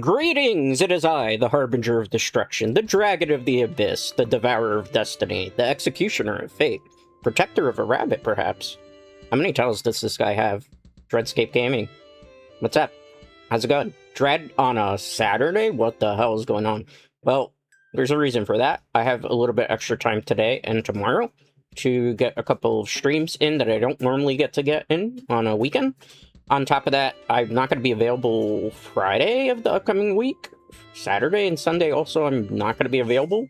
Greetings! It is I, the Harbinger of Destruction, the Dragon of the Abyss, the Devourer of Destiny, the Executioner of Fate, Protector of a Rabbit, perhaps. How many titles does this guy have? Dreadscape Gaming. What's up? How's it going? Dread on a Saturday? What the hell is going on? Well, there's a reason for that. I have a little bit extra time today and tomorrow to get a couple of streams in that I don't normally get to get in on a weekend. On top of that, I'm not going to be available Friday of the upcoming week. Saturday and Sunday also, I'm not going to be available.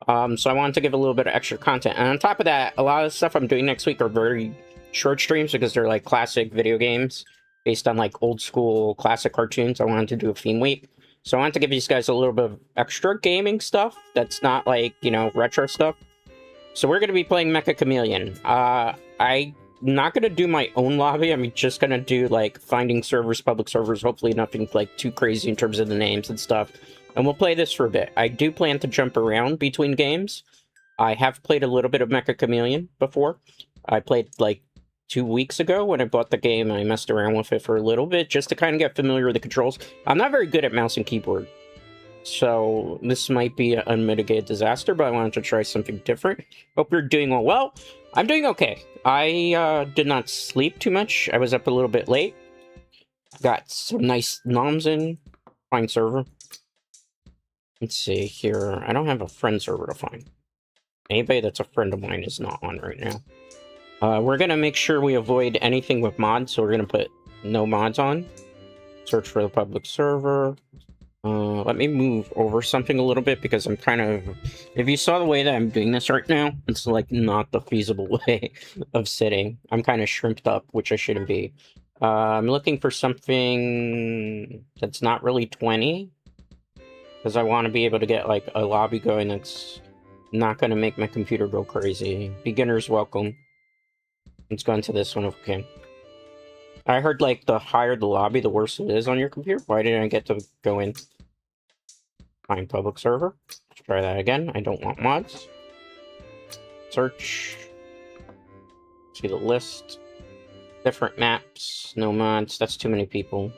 So I wanted to give a little bit of extra content. And on top of that, a lot of stuff I'm doing next week are very short streams because they're like classic video games based on like old school classic cartoons. I wanted to do a theme week. So I wanted to give these guys a little bit of extra gaming stuff that's not like, you know, retro stuff. So we're going to be playing Meccha Chameleon. I'm not going to do my own lobby. I'm just going to do like finding servers, public servers, hopefully nothing like too crazy in terms of the names and stuff. And we'll play this for a bit. I do plan to jump around between games. I have played a little bit of Meccha Chameleon before. I played like 2 weeks ago when I bought the game. I messed around with it for a little bit just to kind of get familiar with the controls. I'm not very good at mouse and keyboard, so this might be an unmitigated disaster, but I wanted to try something different. Hope you're doing all well. I'm doing okay. I did not sleep too much. I was up a little bit late. Got some nice noms in. Find server. Let's see here. I don't have a friend server to find. Anybody that's a friend of mine is not on right now. We're going to make sure we avoid anything with mods, so we're going to put no mods on. Search for the public server. Let me move over something a little bit because I'm kind of... If you saw the way that I'm doing this right now, it's like not the feasible way of sitting. I'm kind of shrimped up, which I shouldn't be. I'm looking for something that's not really 20. Because I want to be able to get like a lobby going that's not going to make my computer go crazy. Beginners welcome. Let's go into this one if we can. I heard like the higher the lobby, the worse it is on your computer. Why didn't I get to go in? Find public server. Let's try that again. I don't want mods. Search. See the list. Different maps. No mods. That's too many people.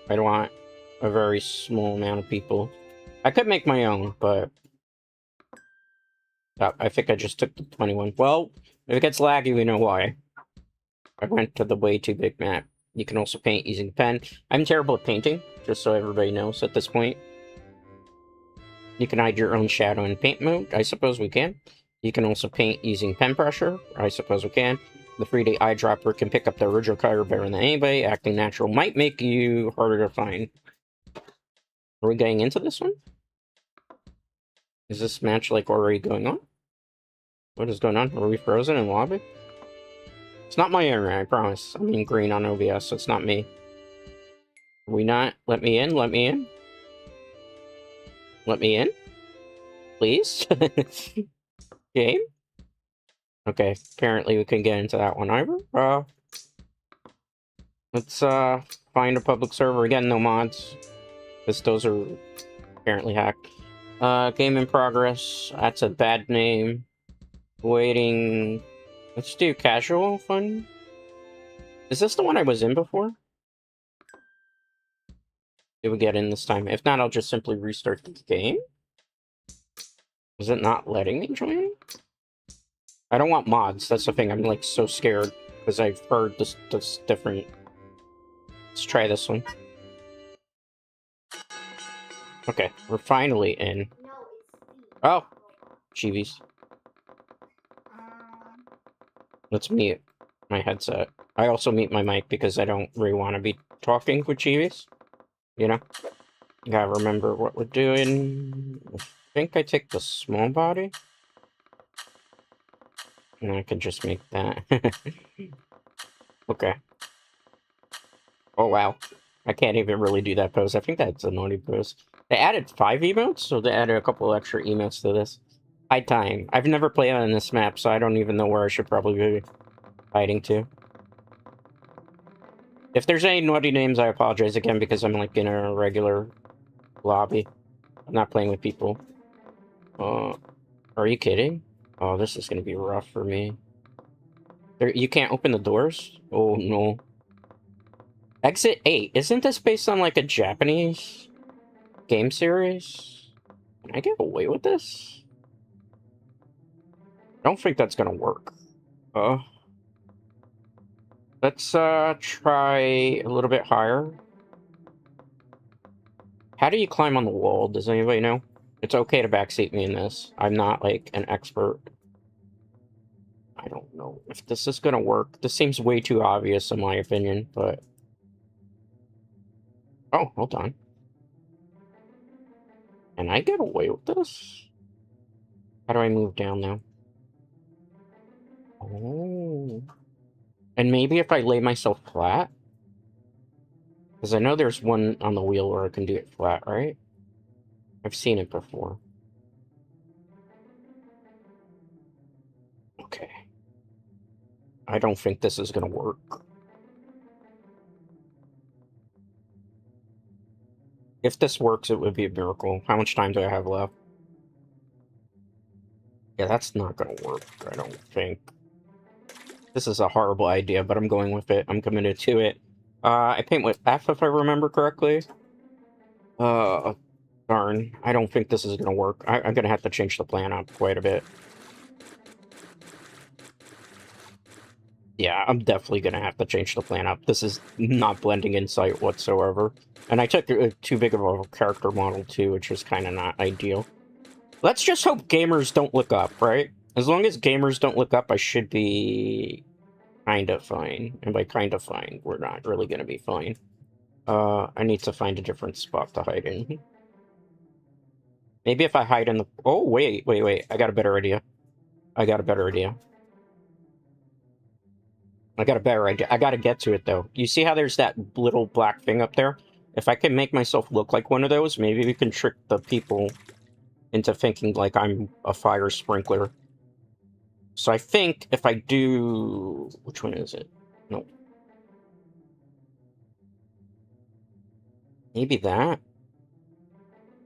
I don't want a very small amount of people. I could make my own, but... I think I just took the 21. Well, if it gets laggy, we know why. I went to the way too big map. You can also paint using pen. I'm terrible at painting, just so everybody knows at this point. You can hide your own shadow in paint mode. I suppose we can. You can also paint using pen pressure. I suppose we can. The 3D eyedropper can pick up the original color better than anybody. Acting natural might make you harder to find. Are we getting into this one? Is this match like already going on? What is going on? Are we frozen in lobby? It's not my internet, I promise. I'm in green on OBS, so it's not me. Are we not? Let me in, let me in. Let me in? Please? Game? Okay, apparently we can get into that one either. Let's find a public server. Again, no mods. Because those are apparently hacked. Game in progress. That's a bad name. Waiting. Let's do casual fun. Is this the one I was in before? Did we get in this time? If not, I'll just simply restart the game. Is it not letting me join? I don't want mods. That's the thing. I'm like so scared because I've heard this different. Let's try this one. Okay, we're finally in. Oh, Chivis. Let's mute my headset. I also mute my mic because I don't really want to be talking with Chivis. You know? Gotta remember what we're doing. I think I take the small body. And I can just make that. Okay. Oh, wow. I can't even really do that pose. I think that's a naughty pose. They added 5 emotes, so they added a couple extra emotes to this. High time. I've never played on this map, so I don't even know where I should probably be hiding to. If there's any naughty names, I apologize again because I'm like in a regular lobby. I'm not playing with people. Are you kidding? Oh, this is gonna be rough for me. You can't open the doors? Oh, no. Exit 8. Isn't this based on, like, a Japanese Game series? Can I get away with this? I don't think that's gonna work. Let's try a little bit higher. How do you climb on the wall? Does anybody know? It's okay to backseat me in this. I'm not, like, an expert. I don't know if this is gonna work. This seems way too obvious in my opinion, but... Oh, hold on. Can I get away with this? How do I move down now? Oh. And maybe if I lay myself flat? Because I know there's one on the wheel where I can do it flat, right? I've seen it before. Okay. I don't think this is gonna work. If this works, it would be a miracle. How much time do I have left? Yeah, that's not gonna work, I don't think. This is a horrible idea, but I'm going with it. I'm committed to it. I paint with F, if I remember correctly. Darn. I don't think this is gonna work. I'm gonna have to change the plan up quite a bit. Yeah, I'm definitely gonna have to change the plan up. This is not blending in sight whatsoever. And I took too big of a character model, too, which is kind of not ideal. Let's just hope gamers don't look up, right? As long as gamers don't look up, I should be kind of fine. And by kind of fine, we're not really gonna be fine. I need to find a different spot to hide in. Maybe if I hide in the... Oh, wait. I got a better idea. I got a better idea. I gotta get to it, though. You see how there's that little black thing up there? If I can make myself look like one of those, maybe we can trick the people into thinking like I'm a fire sprinkler. So I think if I do... Which one is it? No. Maybe that?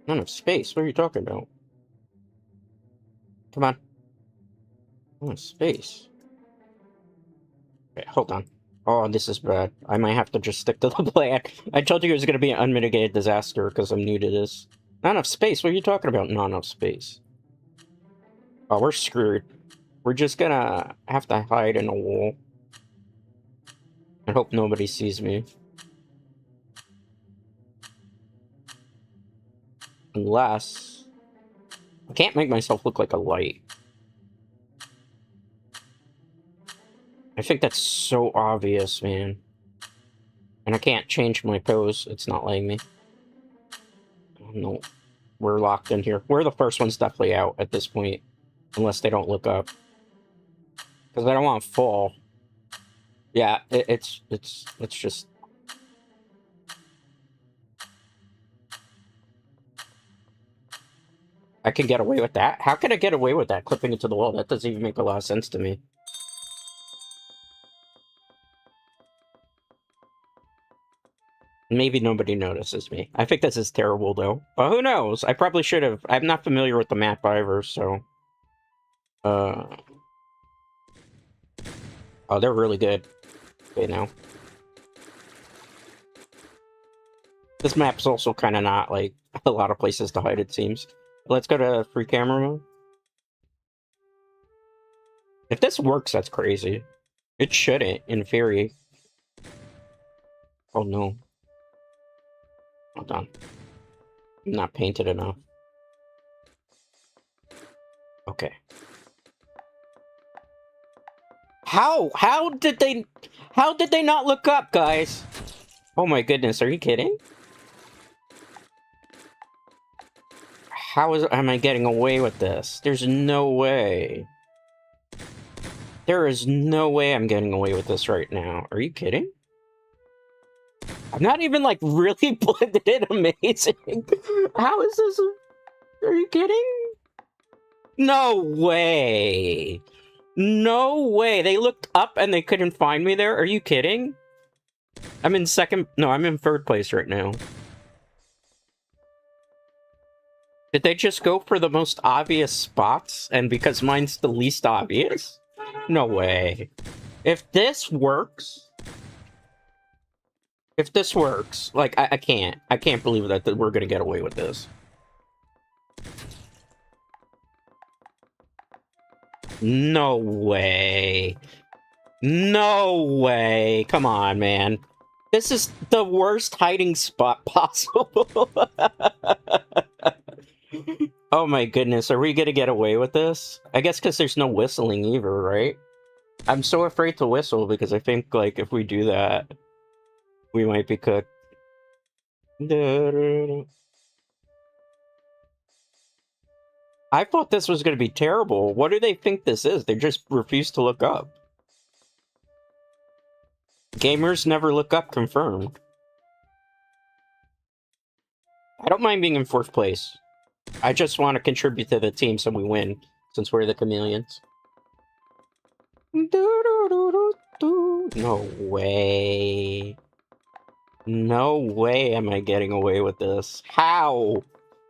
None of space. What are you talking about? Come on. None of space. Okay, hold on. Oh, this is bad. I might have to just stick to the plan. I told you it was going to be an unmitigated disaster because I'm new to this. Not enough space? What are you talking about? Not enough space. Oh, we're screwed. We're just gonna have to hide in a wall. And hope nobody sees me. Unless... I can't make myself look like a light. I think that's so obvious, man. And I can't change my pose. It's not letting me. Oh, no. We're locked in here. We're the first ones definitely out at this point. Unless they don't look up. Because I don't want to fall. Yeah, it's just... I can get away with that? How can I get away with that? Clipping into the wall? That doesn't even make a lot of sense to me. Maybe nobody notices me. I think this is terrible, though. But who knows? I probably should have. I'm not familiar with the map either, so... Oh, they're really good. Okay, now. This map's also kind of not, like, a lot of places to hide, it seems. Let's go to free camera mode. If this works, that's crazy. It shouldn't, in theory. Oh, no. Hold on. I'm not painted enough. Okay. How did they not look up, guys? Oh my goodness, are you kidding? Am I getting away with this? There's no way. There is no way I'm getting away with this right now. Are you kidding? I'm not even, like, really blended in amazing. How is this? Are you kidding? No way. No way. They looked up and they couldn't find me there? Are you kidding? I'm in second... No, I'm in third place right now. Did they just go for the most obvious spots? And because mine's the least obvious? No way. If this works... If this works, like, I can't. I can't believe that we're gonna get away with this. No way. No way. Come on, man. This is the worst hiding spot possible. Oh my goodness, are we gonna get away with this? I guess because there's no whistling either, right? I'm so afraid to whistle because I think, like, if we do that, we might be cooked. I thought this was gonna be terrible. What do they think this is? They just refuse to look up. Gamers never look up, confirmed. I don't mind being in 4th place. I just want to contribute to the team so we win, since we're the chameleons. No way. No way am I getting away with this. How?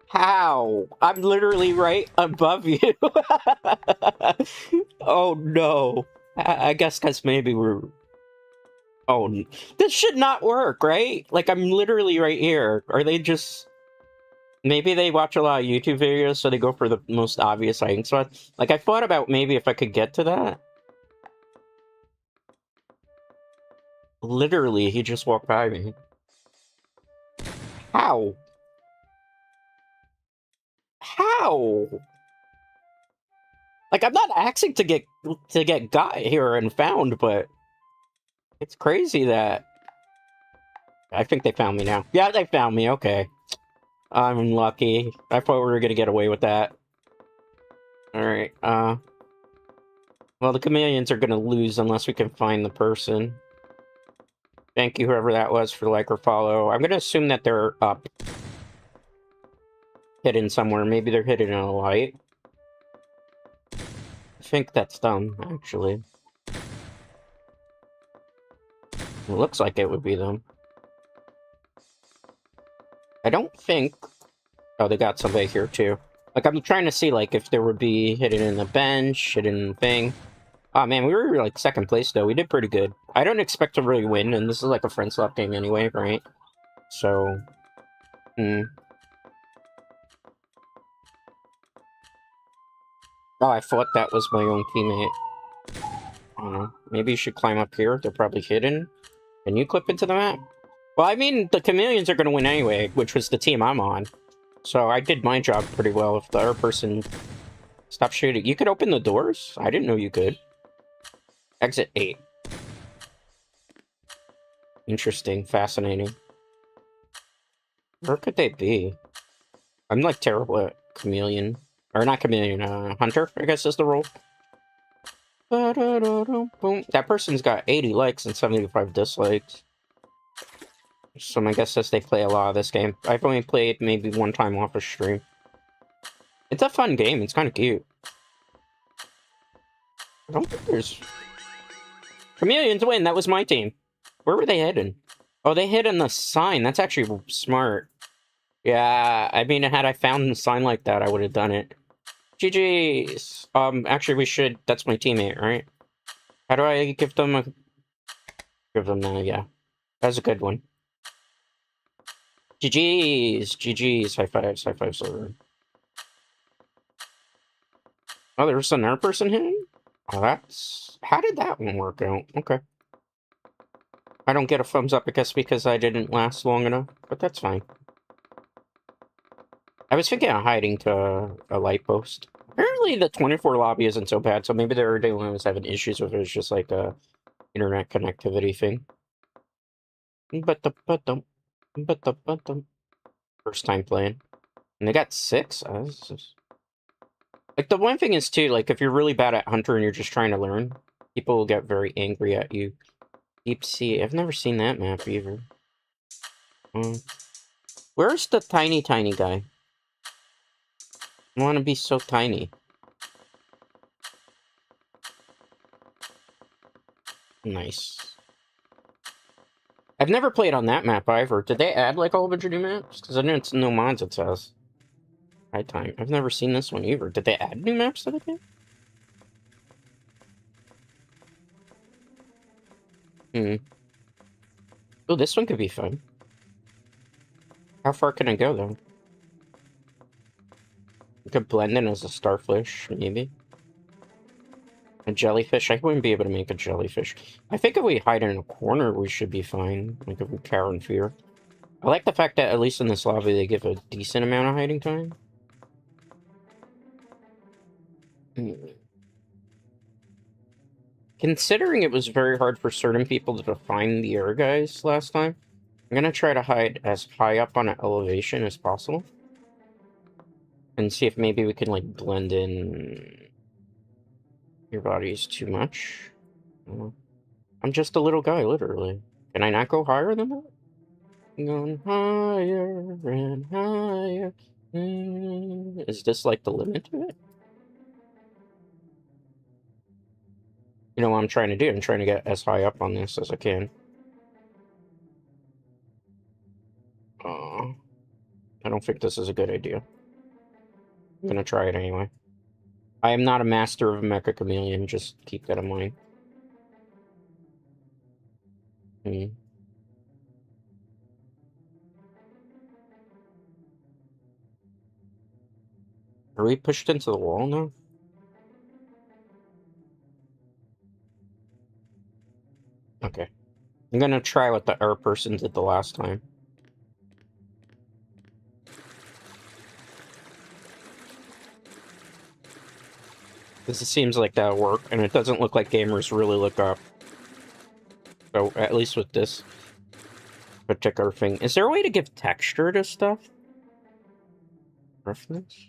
How? I'm literally right above you. Oh no. I guess because maybe we're... Oh, this should not work, right? Like, I'm literally right here. Are they just... Maybe they watch a lot of YouTube videos, so they go for the most obvious hiding spot. Like, I thought about maybe if I could get to that. Literally, he just walked by me. How? How? Like, I'm not asking to get got here and found, but it's crazy that... I think they found me now. Yeah, they found me, okay. I'm lucky. I thought we were gonna get away with that. Alright, well, the chameleons are gonna lose unless we can find the person. Thank you, whoever that was, for like or follow. I'm gonna assume that they're up. Hidden somewhere. Maybe they're hidden in a light. I think that's them, actually. It looks like it would be them. I don't think... Oh, they got somebody here, too. Like, I'm trying to see, like, if there would be hidden in the bench, hidden in the thing. Oh, man, we were, like, 2nd place, though. We did pretty good. I don't expect to really win, and this is, like, a friend swap game anyway, right? So... Oh, I thought that was my own teammate. I don't know. Maybe you should climb up here. They're probably hidden. Can you clip into the map? Well, I mean, the chameleons are going to win anyway, which was the team I'm on. So I did my job pretty well. If the other person stopped shooting... You could open the doors? I didn't know you could. Exit 8. Interesting. Fascinating. Where could they be? I'm, like, terrible at chameleon. Or not chameleon, hunter, I guess is the role. Boom. That person's got 80 likes and 75 dislikes. So my guess is they play a lot of this game. I've only played maybe one time off a stream. It's a fun game. It's kind of cute. I don't think there's... Chameleons win. That was my team. Where were they hidden? Oh, they hid in the sign. That's actually smart. Yeah, I mean, had I found a sign like that, I would have done it. GG's. Actually, we should... That's my teammate, right? How do I give them a... Give them that, yeah. That's a good one. GG's. GG's. High fives. High fives over. Oh, there's another person hidden? Oh, that's... How did that one work out? Okay. I don't get a thumbs up, I guess, because I didn't last long enough, but that's fine. I was thinking of hiding to a light post. Apparently the 24 lobby isn't so bad, so maybe the other day when I was having issues with it, it's just like a internet connectivity thing. First time playing. And they got 6? Like, the one thing is, too, like, if you're really bad at Hunter and you're just trying to learn, people will get very angry at you. Deep Sea. I've never seen that map, either. Where's the tiny guy? I want to be so tiny. Nice. I've never played on that map, either. Did they add, like, a whole bunch of new maps? Because I didn't know mods, it says. High time. I've never seen this one, either. Did they add new maps to the game? Oh, this one could be fun. How far can I go, though? I could blend in as a starfish, maybe. A jellyfish? I wouldn't be able to make a jellyfish. I think if we hide in a corner, we should be fine. Like, if we cower in fear. I like the fact that, at least in this lobby, they give a decent amount of hiding time. Considering it was very hard for certain people to find the air guys last time, I'm gonna try to hide as high up on an elevation as possible. And see if maybe we can, like, blend in your bodies too much. I'm just a little guy, literally. Can I not go higher than that? Going higher and higher. Is this, like, the limit to it? You know what I'm trying to do? I'm trying to get as high up on this as I can. I don't think this is a good idea. I'm gonna try it anyway. I am not a master of Meccha Chameleon, just keep that in mind. Are we pushed into the wall now? Okay. I'm gonna try what the air person did the last time. This seems like that'll work, and it doesn't look like gamers really look up. So, at least with this particular thing. Is there a way to give texture to stuff? Roughness?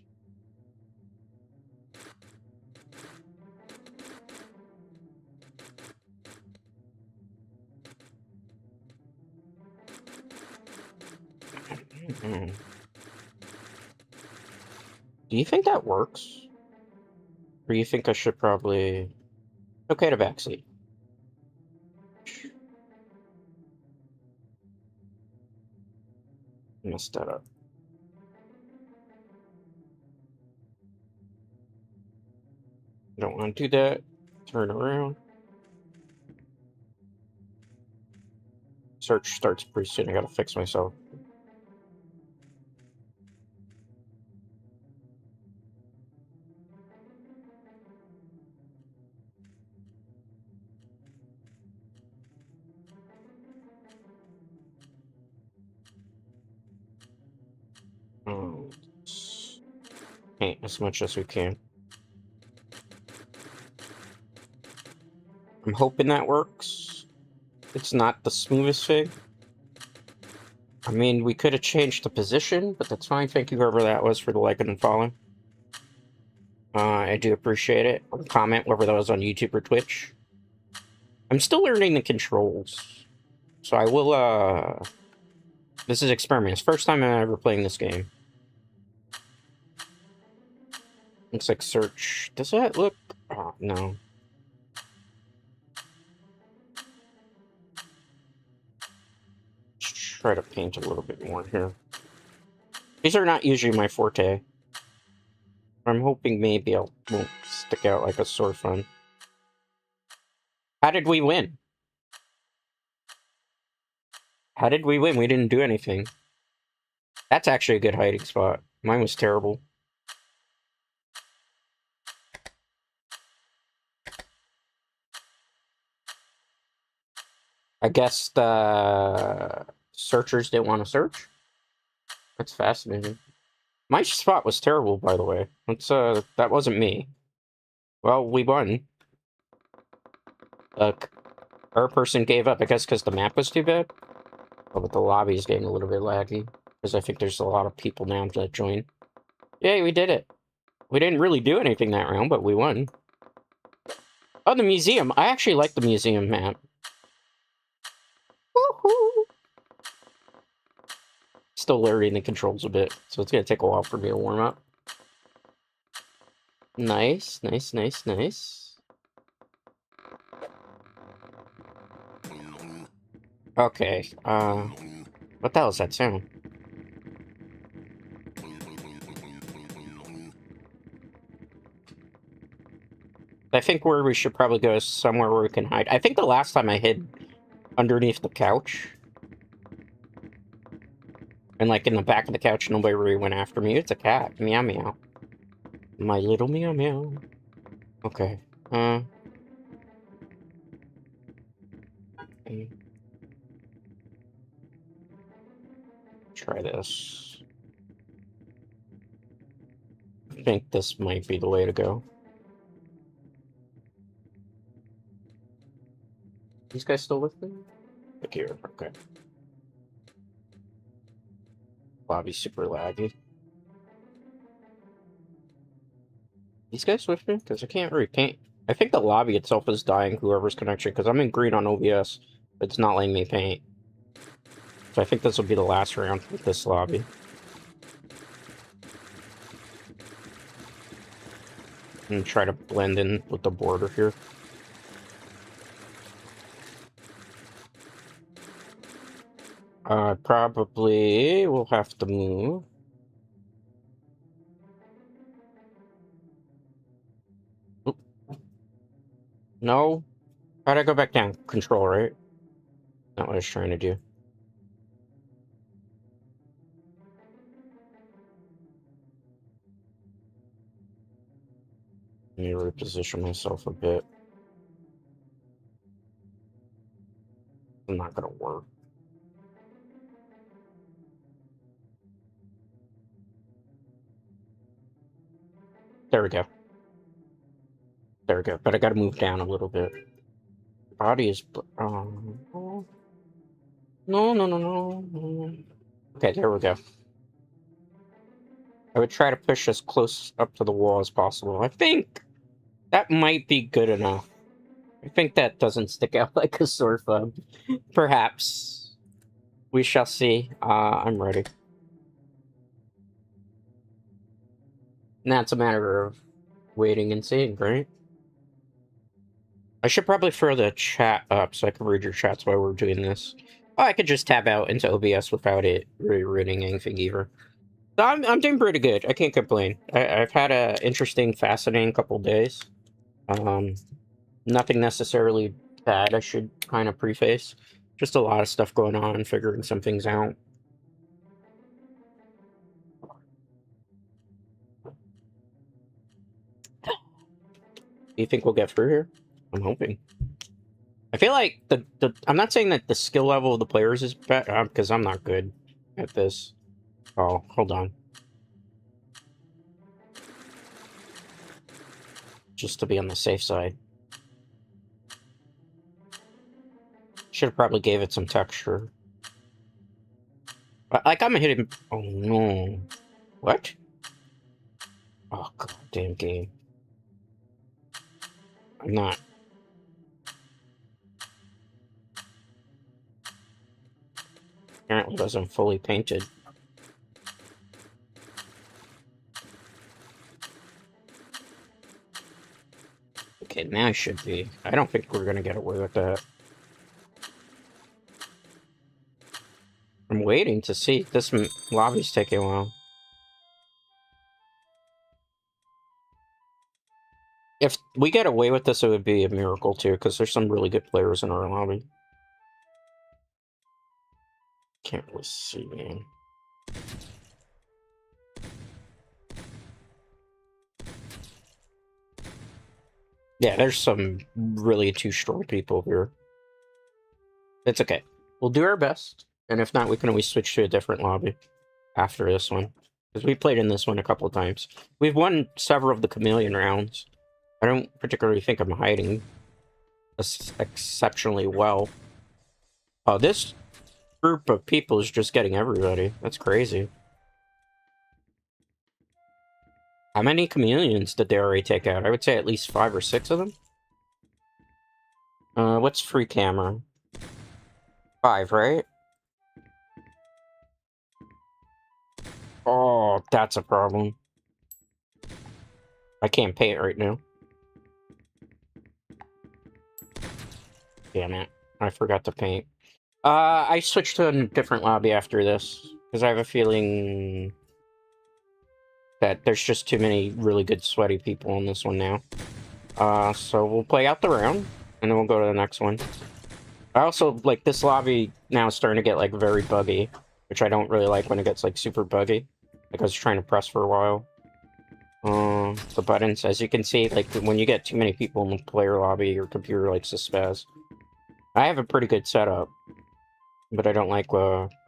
Do you think that works? Or you think I should probably... Okay, to backseat. Messed that up. Don't want to do that. Turn around. Search starts pretty soon. I gotta fix myself. Paint as much as we can. I'm hoping that works. It's not the smoothest thing. I mean, we could have changed the position, but that's fine. Thank you, whoever that was, for the like and follow. I do appreciate it. Comment whether that was on YouTube or Twitch. I'm still learning the controls. So I will, This is experiments. First time I'm ever playing this game. Looks like search. Does that look... Oh, no. Let's try to paint a little bit more here. These are not usually my forte. I'm hoping maybe I won't stick out like a sore thumb. How did we win? How did we win? We didn't do anything. That's actually a good hiding spot. Mine was terrible. I guess the searchers didn't want to search. That's fascinating. My spot was terrible, by the way. That wasn't me. Well, we won. Our person gave up, I guess because the map was too bad. Oh, but the lobby is getting a little bit laggy. Because I think there's a lot of people now that join. Yay, we did it. We didn't really do anything that round, but we won. Oh, the museum. I actually like the museum map. Woohoo! Still learning the controls a bit, so it's gonna take a while for me to warm up. Nice, nice, nice, nice. Okay, what the hell is that sound? I think where we should probably go is somewhere where we can hide. I think the last time I hid underneath the couch. And like in the back of the couch, nobody really went after me. It's a cat. Meow meow. My little meow meow. Okay. Try this. I think this might be the way to go. These guys still with me? Look here. Okay. Lobby's super laggy. These guys with me? Because I can't really paint. I think the lobby itself is dying, whoever's connection, because I'm in green on OBS. But it's not letting me paint. So I think this will be the last round with this lobby. And try to blend in with the border here. Probably will have to move. Oop. No. How'd I go back down? Control, right? Not what I was trying to do. Let me reposition myself a bit. It's not gonna work. There we go. There we go. But I gotta move down a little bit. Body is... no, no, no, no. Okay, there we go. I would try to push as close up to the wall as possible. I think that might be good enough. I think that doesn't stick out like a sore thumb. Perhaps. We shall see. I'm ready. And that's a matter of waiting and seeing, right? I should probably throw the chat up so I can read your chats while we're doing this. Oh, I could just tab out into OBS without it reading anything either. So I'm doing pretty good. I can't complain. I've had a interesting, fascinating couple days. Nothing necessarily bad, I should kind of preface. Just a lot of stuff going on, figuring some things out. Do you think we'll get through here? I'm hoping. I feel like I'm not saying that the skill level of the players is bad, because I'm not good at this. Oh, hold on. Just to be on the safe side. Should have probably gave it some texture. Like, I'm hitting... Oh, no. What? Oh, goddamn game. I'm not... Apparently wasn't fully painted. Okay, now I should be. I don't think we're gonna get away with that. I'm waiting to see. This lobby's taking a while. If we get away with this, it would be a miracle, too, because there's some really good players in our lobby. Can't really see, man. Yeah, there's some really too strong people here. It's okay. We'll do our best, and if not, we can always switch to a different lobby after this one. Because we played in this one a couple of times. We've won several of the Chameleon rounds. I don't particularly think I'm hiding exceptionally well. Oh, this group of people is just getting everybody. That's crazy. How many Chameleons did they already take out? I would say at least 5 or 6 of them. What's free camera? 5, right? Oh, that's a problem. I can't paint right now. Damn it. I forgot to paint. I switched to a different lobby after this, because I have a feeling that there's just too many really good sweaty people on this one now. So we'll play out the round, and then we'll go to the next one. I also, like, this lobby now is starting to get, like, very buggy. which I don't really like when it gets like super buggy. Like I was trying to press for a while. The buttons, as you can see, like when you get too many people in the player lobby, your computer likes to spaz. I have a pretty good setup, but I don't like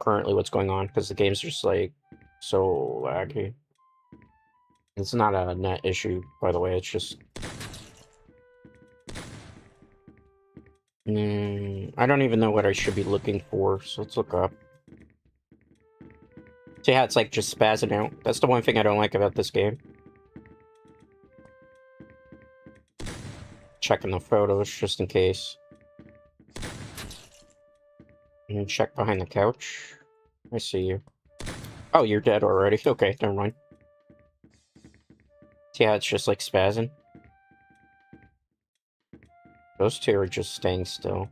currently what's going on because the game's just like so laggy. It's not a net issue, by the way. It's just I don't even know what I should be looking for, so let's look up. See how it's like just spazzing out? That's the one thing I don't like about this game. Checking the photos just in case. And check behind the couch. I see you. Oh, you're dead already. Okay, never mind. See how it's just like spazzing? Those two are just staying still.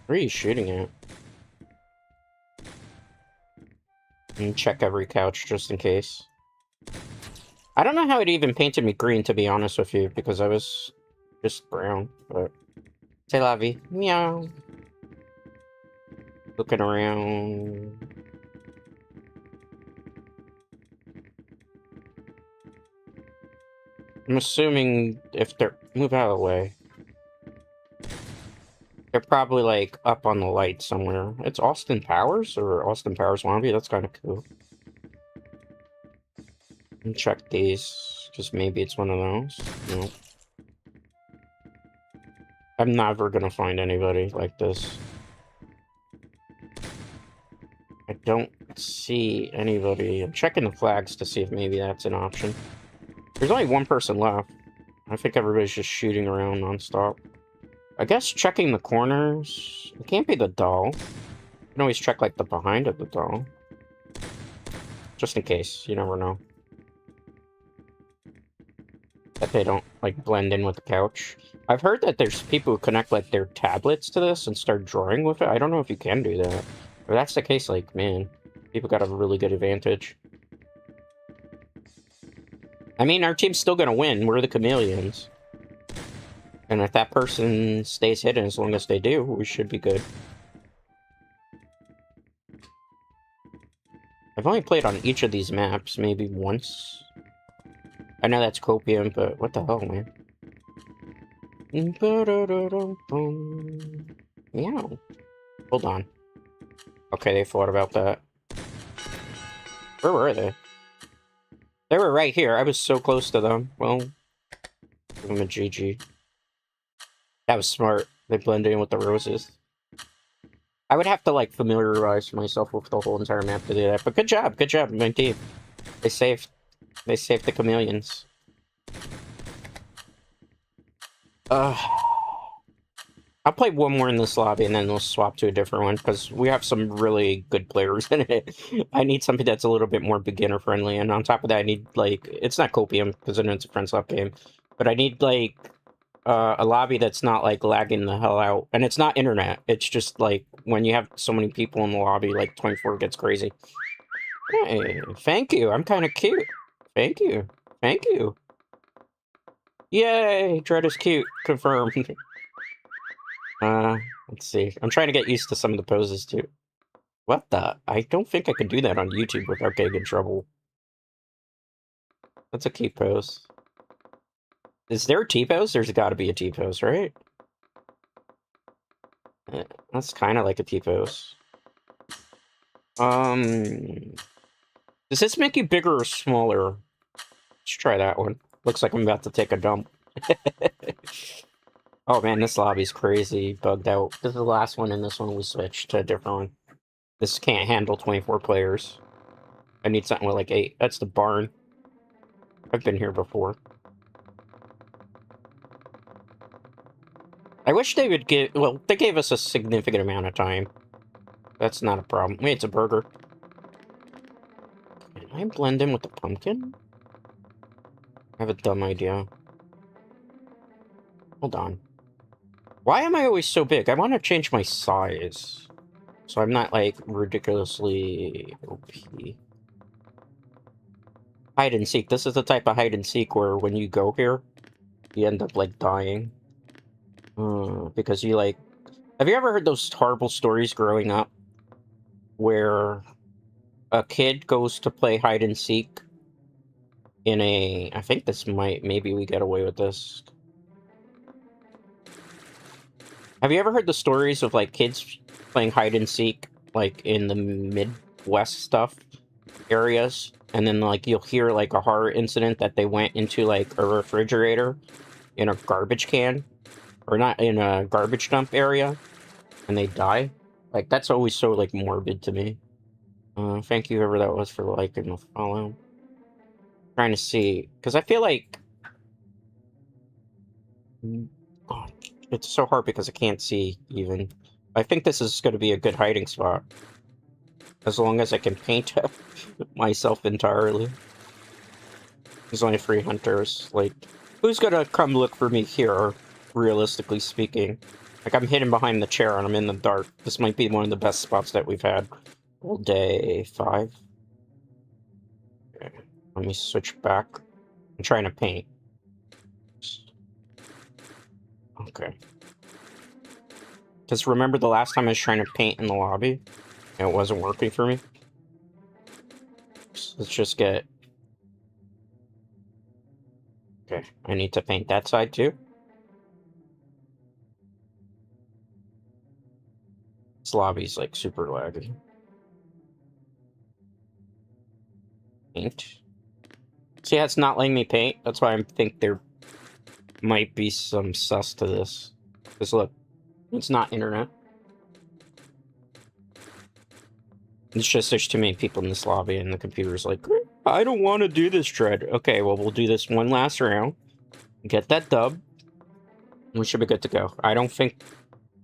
Where are you shooting at? And check every couch just in case. I don't know how it even painted me green, to be honest with you, because I was just brown, but... C'est la vie. Meow. Looking around... I'm assuming if they're... Move out of the way. They're probably, like, up on the light somewhere. It's Austin Powers, or Austin Powers Wannabe? That's kind of cool. And check these, because maybe it's one of those. No. I'm never gonna find anybody like this. I don't see anybody. I'm checking the flags to see if maybe that's an option. There's only one person left. I think everybody's just shooting around nonstop. I guess checking the corners... It can't be the doll. You can always check, like, the behind of the doll. Just in case. You never know. That they don't, like, blend in with the couch. I've heard that there's people who connect, like, their tablets to this and start drawing with it. I don't know if you can do that. If that's the case, like, man, people got a really good advantage. I mean, our team's still gonna win. We're the Chameleons. And if that person stays hidden as long as they do, we should be good. I've only played on each of these maps maybe once. I know that's copium, but what the hell, man? Meow. Hold on. Okay, they thought about that. Where were they? They were right here. I was so close to them. Well, give them a GG. That was smart. They blended in with the roses. I would have to, like, familiarize myself with the whole entire map to do that. But good job, my team. They saved the Chameleons. I'll play one more in this lobby and then we'll swap to a different one because we have some really good players in it. I need something that's a little bit more beginner friendly, and on top of that, I need, like, it's not copium because I know it's a friends lab game, but I need, like, a lobby that's not, like, lagging the hell out. And it's not internet. It's just, like, when you have so many people in the lobby, like, 24 gets crazy. Hey, thank you. I'm kind of cute. Thank you. Thank you. Yay! Dread is cute. Confirmed. Let's see. I'm trying to get used to some of the poses, too. What the? I don't think I could do that on YouTube without getting in trouble. That's a cute pose. Is there a T-pose? There's gotta be a T-pose, right? That's kind of like a T-pose. Does this make you bigger or smaller? Let's try that one. Looks like I'm about to take a dump. Oh man, this lobby's crazy, bugged out. This is the last one, and this one we switched to a different one. This can't handle 24 players. I need something with like 8. That's the barn. I've been here before. I wish they would give... Well, they gave us a significant amount of time. That's not a problem. Wait, it's a burger. Can I blend in with the pumpkin? I have a dumb idea. Hold on. Why am I always so big? I want to change my size. So I'm not, like, ridiculously OP. Hide and seek. This is the type of hide and seek where when you go here, you end up, like, dying. Because you, like... Have you ever heard those horrible stories growing up where a kid goes to play hide and seek in a... I think this might... Maybe we get away with this. Have you ever heard the stories of, like, kids playing hide and seek, like, in the Midwest stuff areas? And then, like, you'll hear, like, a horror incident that they went into, like, a refrigerator in a garbage can. Or not, in a garbage dump area. And they die. Like, that's always so, like, morbid to me. Thank you, whoever that was, for liking the follow. Trying to see. Because I feel like... Oh, it's so hard because I can't see, even. I think this is going to be a good hiding spot. As long as I can paint myself entirely. There's only 3 hunters. Like, who's gonna come look for me here, realistically speaking? Like, I'm hidden behind the chair and I'm in the dark. This might be one of the best spots that we've had all day. 5. Okay. Let me switch back. I'm trying to paint. Okay. Because remember the last time I was trying to paint in the lobby? And it wasn't working for me? So let's just get... Okay, I need to paint that side too. This lobby's like super laggy. Paint. See, it's not letting me paint. That's why I think there might be some sus to this. Because look, it's not internet. It's just there's too many people in this lobby and the computer's like, I don't want to do this, Dread. Okay, well, we'll do this one last round. Get that dub. We should be good to go. I don't think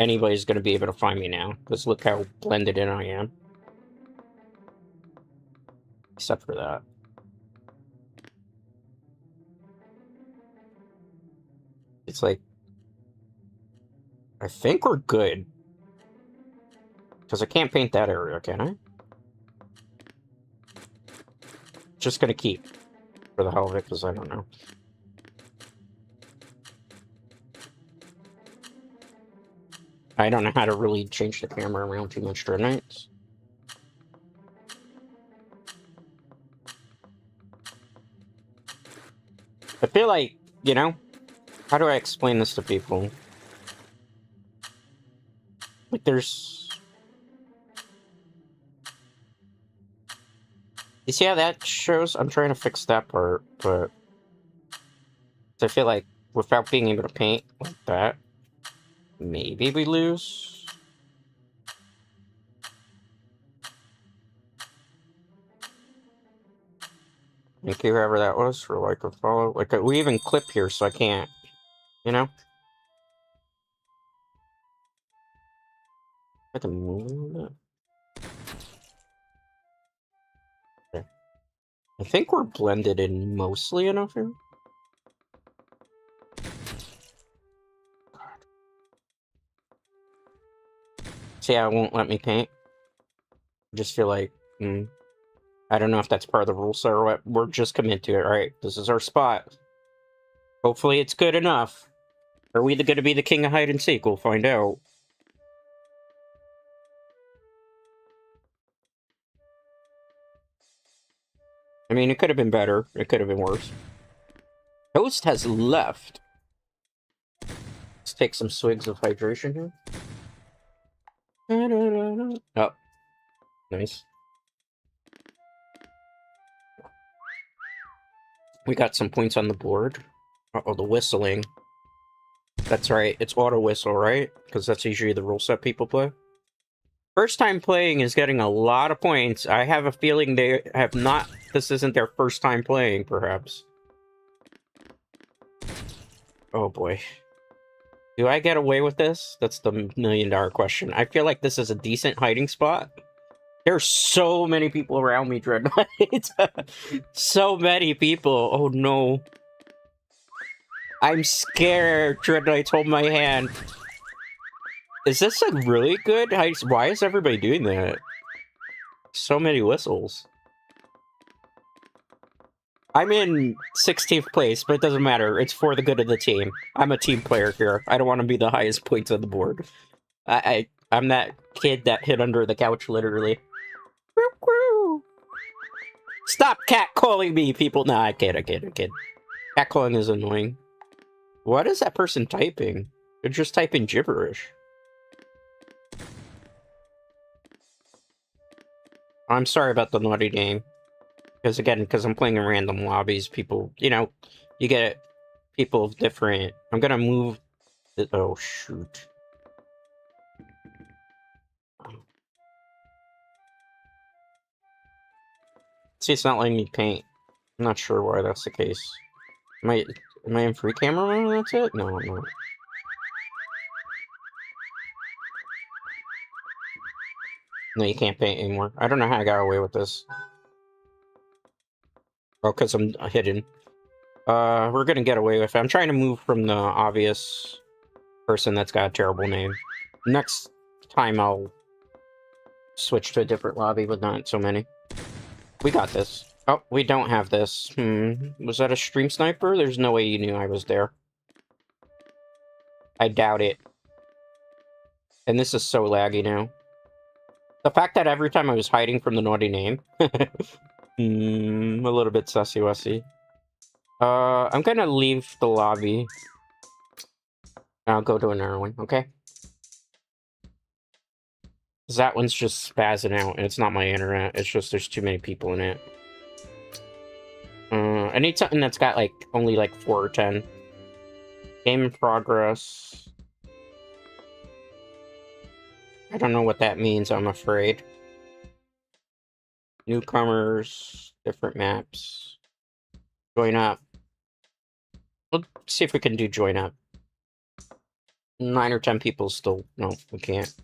anybody's going to be able to find me now. Because look how blended in I am. Except for that. It's like... I think we're good. Because I can't paint that area, can I? Just gonna keep. For the hell of it, because I don't know. I don't know how to really change the camera around too much during nights. I feel like, you know, how do I explain this to people? Like, there's... You see how that shows? I'm trying to fix that part, but... I feel like, without being able to paint like that, maybe we lose? Thank you, whoever that was, for like a follow. Like, we even clip here, so I can't, you know? I can move a little bit. Okay. I think we're blended in mostly enough here. See how it won't let me paint? I just feel like, I don't know if that's part of the rule set or what. We're just committed to it. Alright, this is our spot. Hopefully it's good enough. Are we going to be the king of hide and seek? We'll find out. I mean, it could have been better. It could have been worse. Host has left. Let's take some swigs of hydration here. Oh. Nice. We got some points on the board. Uh-oh, the whistling. That's right. It's auto whistle, right? Because that's usually the rule set people play. First time playing is getting a lot of points. I have a feeling they have not... This isn't their first time playing, perhaps. Oh, boy. Do I get away with this? That's the million-dollar question. I feel like this is a decent hiding spot. There's so many people around me, Dread Knight. So many people. Oh, no. I'm scared. Dread Knight, hold my hand. Is this a really good hiding? Why is everybody doing that? So many whistles. I'm in 16th place, but it doesn't matter. It's for the good of the team. I'm a team player here. I don't want to be the highest points on the board. I'm that kid that hid under the couch, literally. Stop catcalling me, people. Nah, I kid. Catcalling is annoying. What is that person typing? They're just typing gibberish. I'm sorry about the naughty name. Because I'm playing in random lobbies, people, you know, you get people of different... I'm gonna move... Oh, shoot. See, it's not letting me paint. I'm not sure why that's the case. Am I in free camera mode when that's it? No, I'm not. No, you can't paint anymore. I don't know how I got away with this. Oh, because I'm hidden. We're gonna get away with it. I'm trying to move from the obvious person that's got a terrible name. Next time I'll switch to a different lobby with not so many. We got this. Oh, we don't have this. Was that a stream sniper? There's no way you knew I was there. I doubt it. And this is so laggy now. The fact that every time I was hiding from the naughty name. A little bit sussy-wussy. I'm gonna leave the lobby. I'll go to another one, okay? Because that one's just spazzing out, and it's not my internet. It's just there's too many people in it. I need something that's got, like, only, like, 4 or 10. Game in progress. I don't know what that means, I'm afraid. Newcomers, different maps. Join up. Let's see if we can do join up. 9 or 10 people still... No, we can't.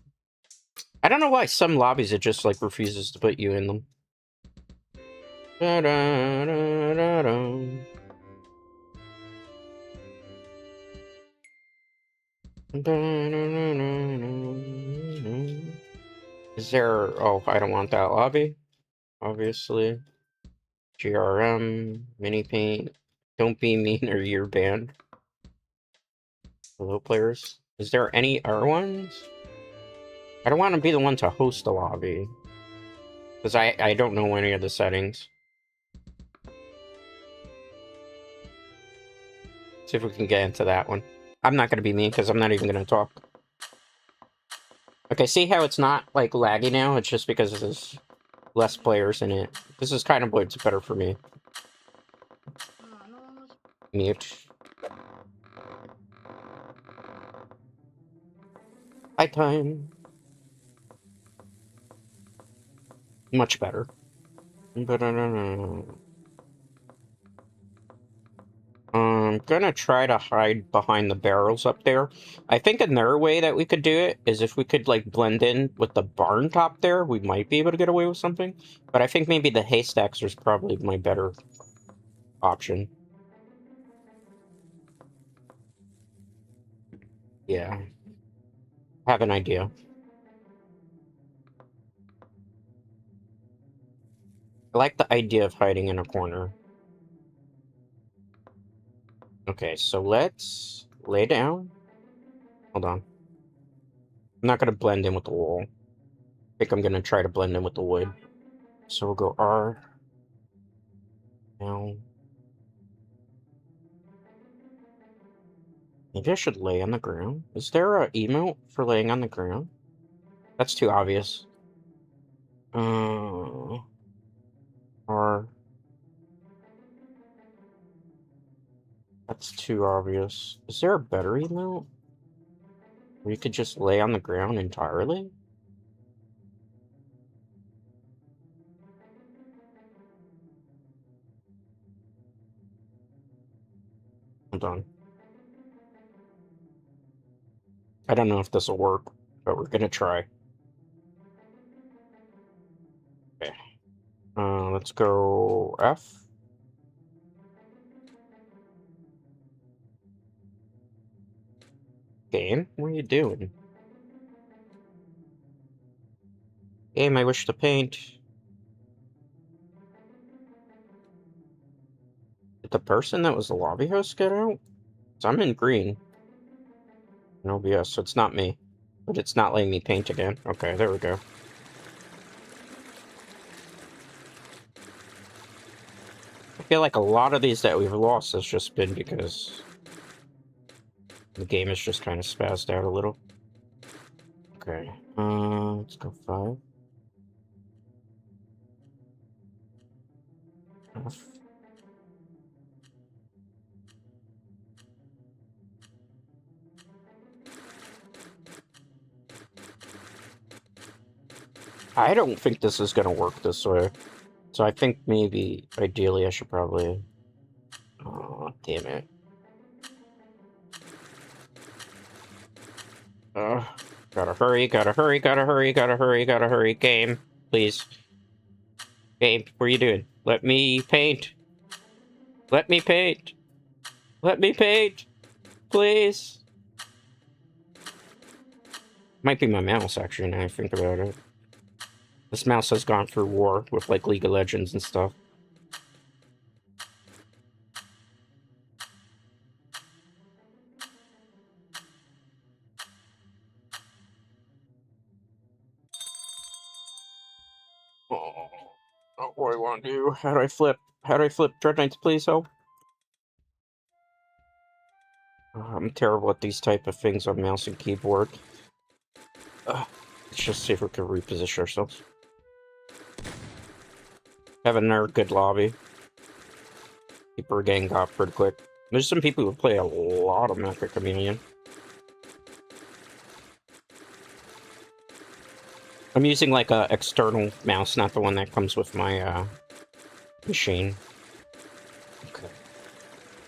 I don't know why some lobbies it just, like, refuses to put you in them. Is there... Oh, I don't want that lobby. Obviously. GRM, mini paint. Don't be mean or you're banned. Hello, players. Is there any R1s? I don't want to be the one to host a lobby. Because I don't know any of the settings. See if we can get into that one. I'm not going to be mean because I'm not even going to talk. Okay, see how it's not, like, laggy now? It's just because there's less players in it. This is kind of what's better for me. Mute. High time. Much better. I'm gonna try to hide behind the barrels up there. I think another way that we could do it is if we could, like, blend in with the barn top there, we might be able to get away with something. But I think maybe the haystacks is probably my better option. Yeah. I have an idea. I like the idea of hiding in a corner. Okay, so let's lay down. Hold on. I'm not gonna blend in with the wall. I think I'm gonna try to blend in with the wood. So we'll go R. Now. Maybe I should lay on the ground. Is there a emote for laying on the ground? That's too obvious. R. That's too obvious. Is there a better emote? Where you could just lay on the ground entirely? Hold on. I don't know if this will work, but we're gonna try. Okay. Let's go F. Game? What are you doing? Game, I wish to paint. Did the person that was the lobby host get out? 'Cause I'm in green. In OBS, so it's not me. But it's not letting me paint again. Okay, there we go. I feel like a lot of these that we've lost has just been because the game is just kind of spazzed out a little. Okay, let's go 5. I don't think this is gonna work this way. So I think maybe, ideally, I should probably... Oh, damn it. Gotta hurry, gotta hurry, gotta hurry, gotta hurry, gotta hurry. Game, please. Game, what are you doing? Let me paint. Let me paint. Let me paint. Please. Might be my mouse, actually, now I think about it. This mouse has gone through war with, like, League of Legends and stuff. Oh, not what I want to do. How do I flip? How do I flip? Dread Knights, please help. I'm terrible at these type of things on mouse and keyboard. Let's just see if we can reposition ourselves. Have another good lobby. People are getting got pretty quick. There's some people who play a lot of Meccha Chameleon. I'm using like a external mouse, not the one that comes with my machine. Okay.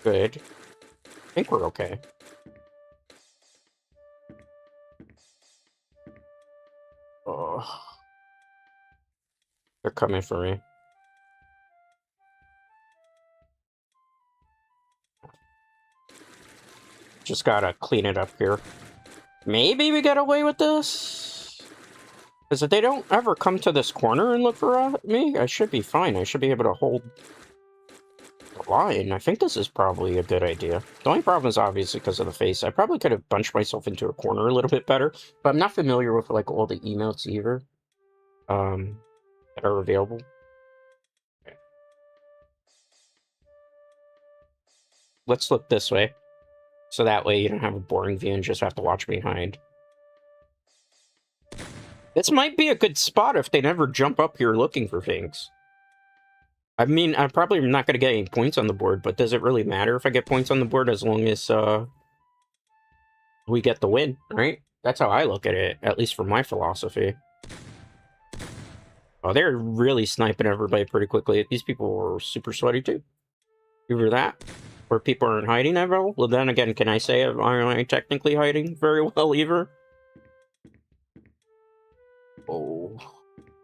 Good. I think we're okay. Oh. They're coming for me. Just gotta clean it up here. Maybe we get away with this? Because if they don't ever come to this corner and look for me, I should be fine. I should be able to hold the line. I think this is probably a good idea. The only problem is obviously because of the face. I probably could have bunched myself into a corner a little bit better, but I'm not familiar with like all the emotes either that are available. Okay. Let's look this way. So that way you don't have a boring view and just have to watch me hide. This might be a good spot if they never jump up here looking for things. I mean, I'm probably not going to get any points on the board, but does it really matter if I get points on the board as long as we get the win, right? That's how I look at it, at least for my philosophy. Oh, they're really sniping everybody pretty quickly. These people are super sweaty too. Either that, or people aren't hiding that well. Well, then again, can I say am I technically hiding very well either? Oh.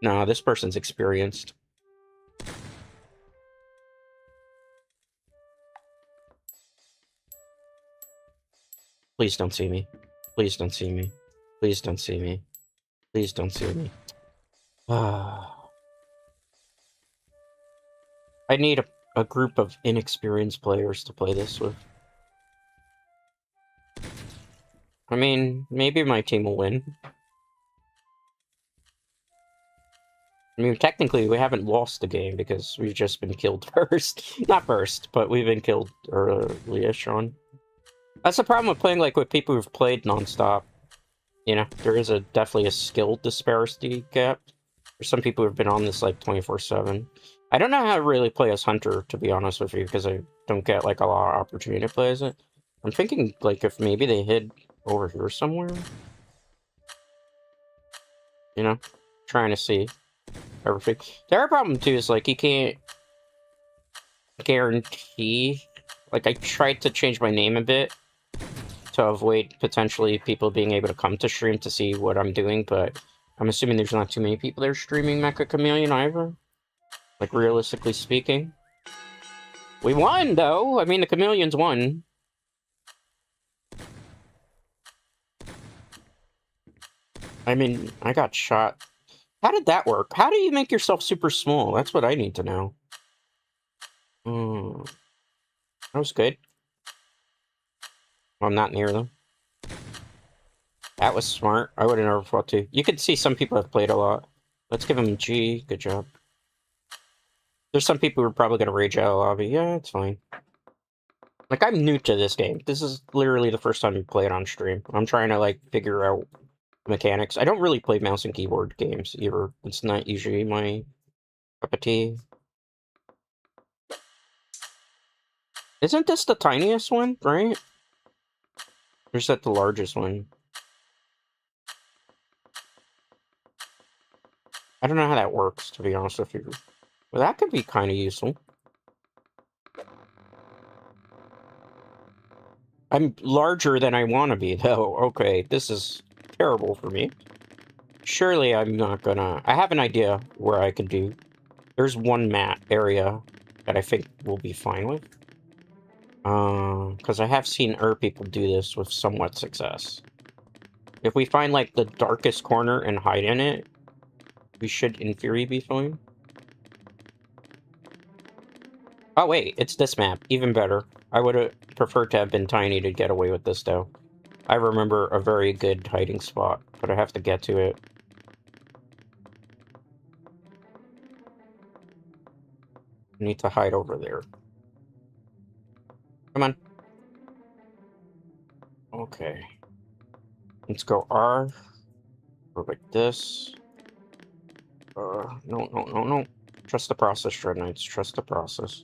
No, this person's experienced. Please don't see me. Please don't see me. Please don't see me. Please don't see me. I need a group of inexperienced players to play this with. I mean, maybe my team will win. I mean, technically, we haven't lost the game because we've just been killed first. Not first, but we've been killed early-ish on. That's the problem with playing, like, with people who've played non-stop. You know, there is definitely a skill disparity gap. There's some people who've been on this, like, 24/7. I don't know how to really play as Hunter, to be honest with you, because I don't get, like, a lot of opportunity to play as it. I'm thinking, like, if maybe they hid over here somewhere. You know? Trying to see everything. The other problem, too, is, like, you can't guarantee... Like, I tried to change my name a bit to avoid potentially people being able to come to stream to see what I'm doing, but I'm assuming there's not too many people that are streaming Meccha Chameleon either. Like, realistically speaking. We won, though! I mean, the Chameleons won. I mean, I got shot. How did that work? How do you make yourself super small? That's what I need to know. That was good. Well, I'm not near them. That was smart. I would have never thought to. You can see some people have played a lot. Let's give him G. Good job. There's some people who are probably going to rage out of lobby. Yeah, it's fine. Like, I'm new to this game. This is literally the first time you play it on stream. I'm trying to, like, figure out mechanics. I don't really play mouse and keyboard games either. It's not usually my cup of tea. Isn't this the tiniest one, right? Or is that the largest one? I don't know how that works, to be honest with you. Well, that could be kind of useful. I'm larger than I want to be, though. Okay, this is terrible for me. Surely I'm not gonna... I have an idea where I could do. There's one map area that I think we'll be fine with. Because I have seen other people do this with somewhat success. If we find, like, the darkest corner and hide in it, we should, in theory, be fine. Oh, wait, it's this map. Even better. I would have preferred to have been tiny to get away with this, though. I remember a very good hiding spot, but I have to get to it. I need to hide over there. Come on. Okay. Let's go R. Go like this. No. Trust the process, Dread Knights. Trust the process.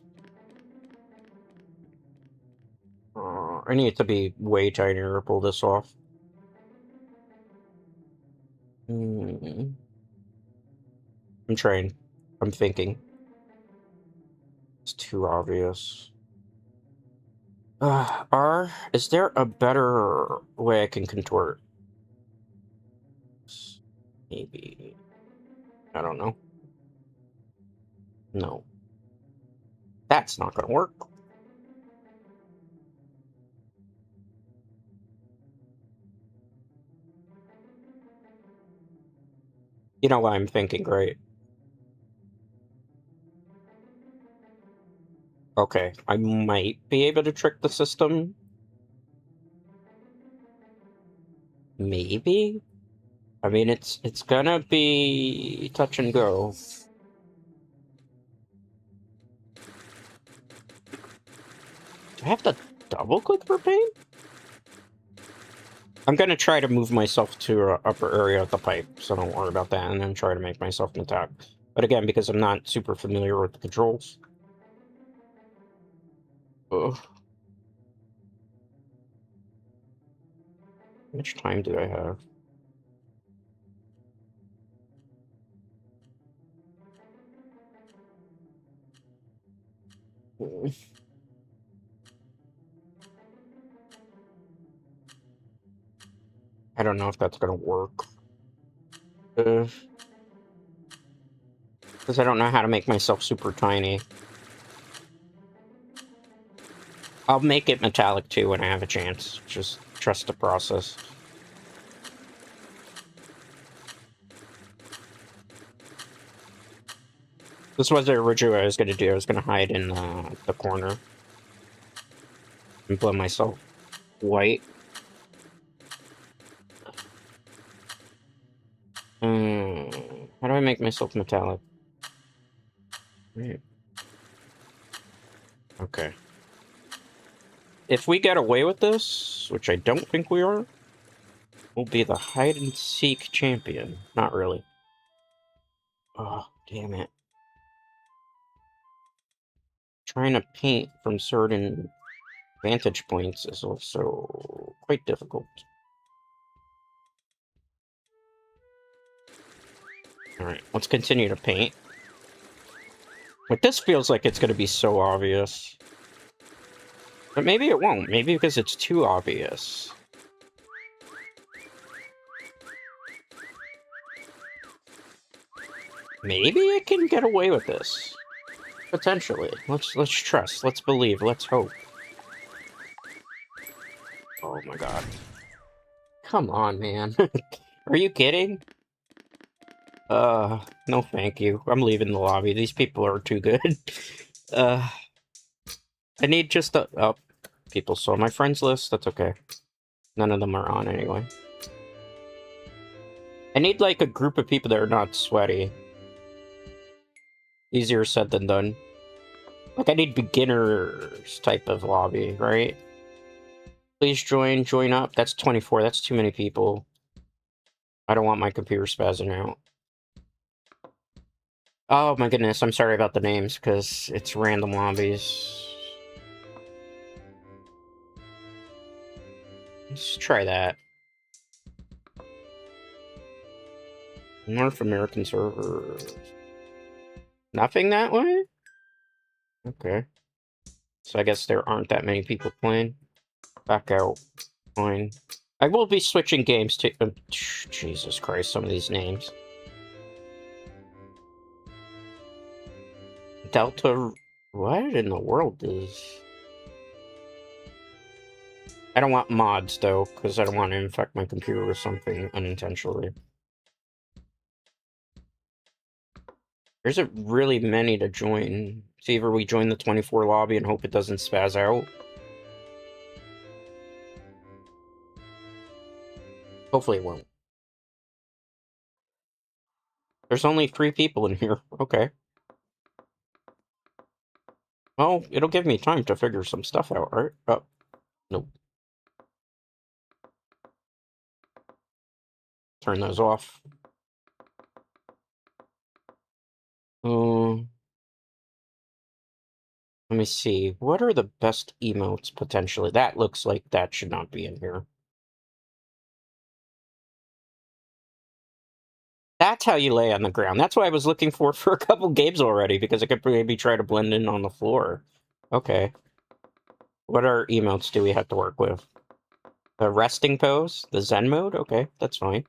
I need to be way tinier to pull this off. I'm trying. I'm thinking. It's too obvious. R, is there a better way I can contort? Maybe. I don't know. No. That's not gonna work. You know what I'm thinking, right? Okay, I might be able to trick the system. Maybe? I mean, it's gonna be touch and go. Do I have to double-click for paint? I'm gonna try to move myself to an upper area of the pipe, so don't worry about that, and then try to make myself an attack. But again, because I'm not super familiar with the controls. Ugh. How much time do I have? I don't know if that's gonna work. Because I don't know how to make myself super tiny. I'll make it metallic too when I have a chance. Just trust the process. This was originally what I was going to do. I was going to hide in the corner and blend myself white. How do I make myself metallic? Right. Okay. If we get away with this, which I don't think we are, we'll be the hide-and-seek champion. Not really. Oh, damn it. Trying to paint from certain vantage points is also quite difficult. Alright, let's continue to paint. Like, this feels like it's going to be so obvious. But maybe it won't. Maybe because it's too obvious. Maybe I can get away with this. Potentially. Let's trust. Let's believe. Let's hope. Oh my god. Come on, man. Are you kidding? No thank you. I'm leaving the lobby. These people are too good. I need just people. So my friends list, that's okay. None of them are on anyway. I need, like, a group of people that are not sweaty. Easier said than done. Like, I need beginners type of lobby, right? Please join up. That's 24. That's too many people. I don't want my computer spazzing out. Oh my goodness, I'm sorry about the names, because it's random lobbies. Let's try that. North American server. Nothing that way? Okay. So I guess there aren't that many people playing. Back out. Fine. I will be switching games to... Jesus Christ, some of these names. Delta... What in the world is... I don't want mods, though, because I don't want to infect my computer with something unintentionally. There's a really many to join. So either we join the 24 lobby and hope it doesn't spaz out. Hopefully it won't. There's only 3 people in here. Okay. Well, it'll give me time to figure some stuff out, right? Oh, nope. Turn those off. Let me see. What are the best emotes, potentially? That looks like that should not be in here. That's how you lay on the ground. That's what I was looking for a couple games already, because I could maybe try to blend in on the floor. Okay. What are emotes do we have to work with? The resting pose? The Zen mode? Okay, that's fine.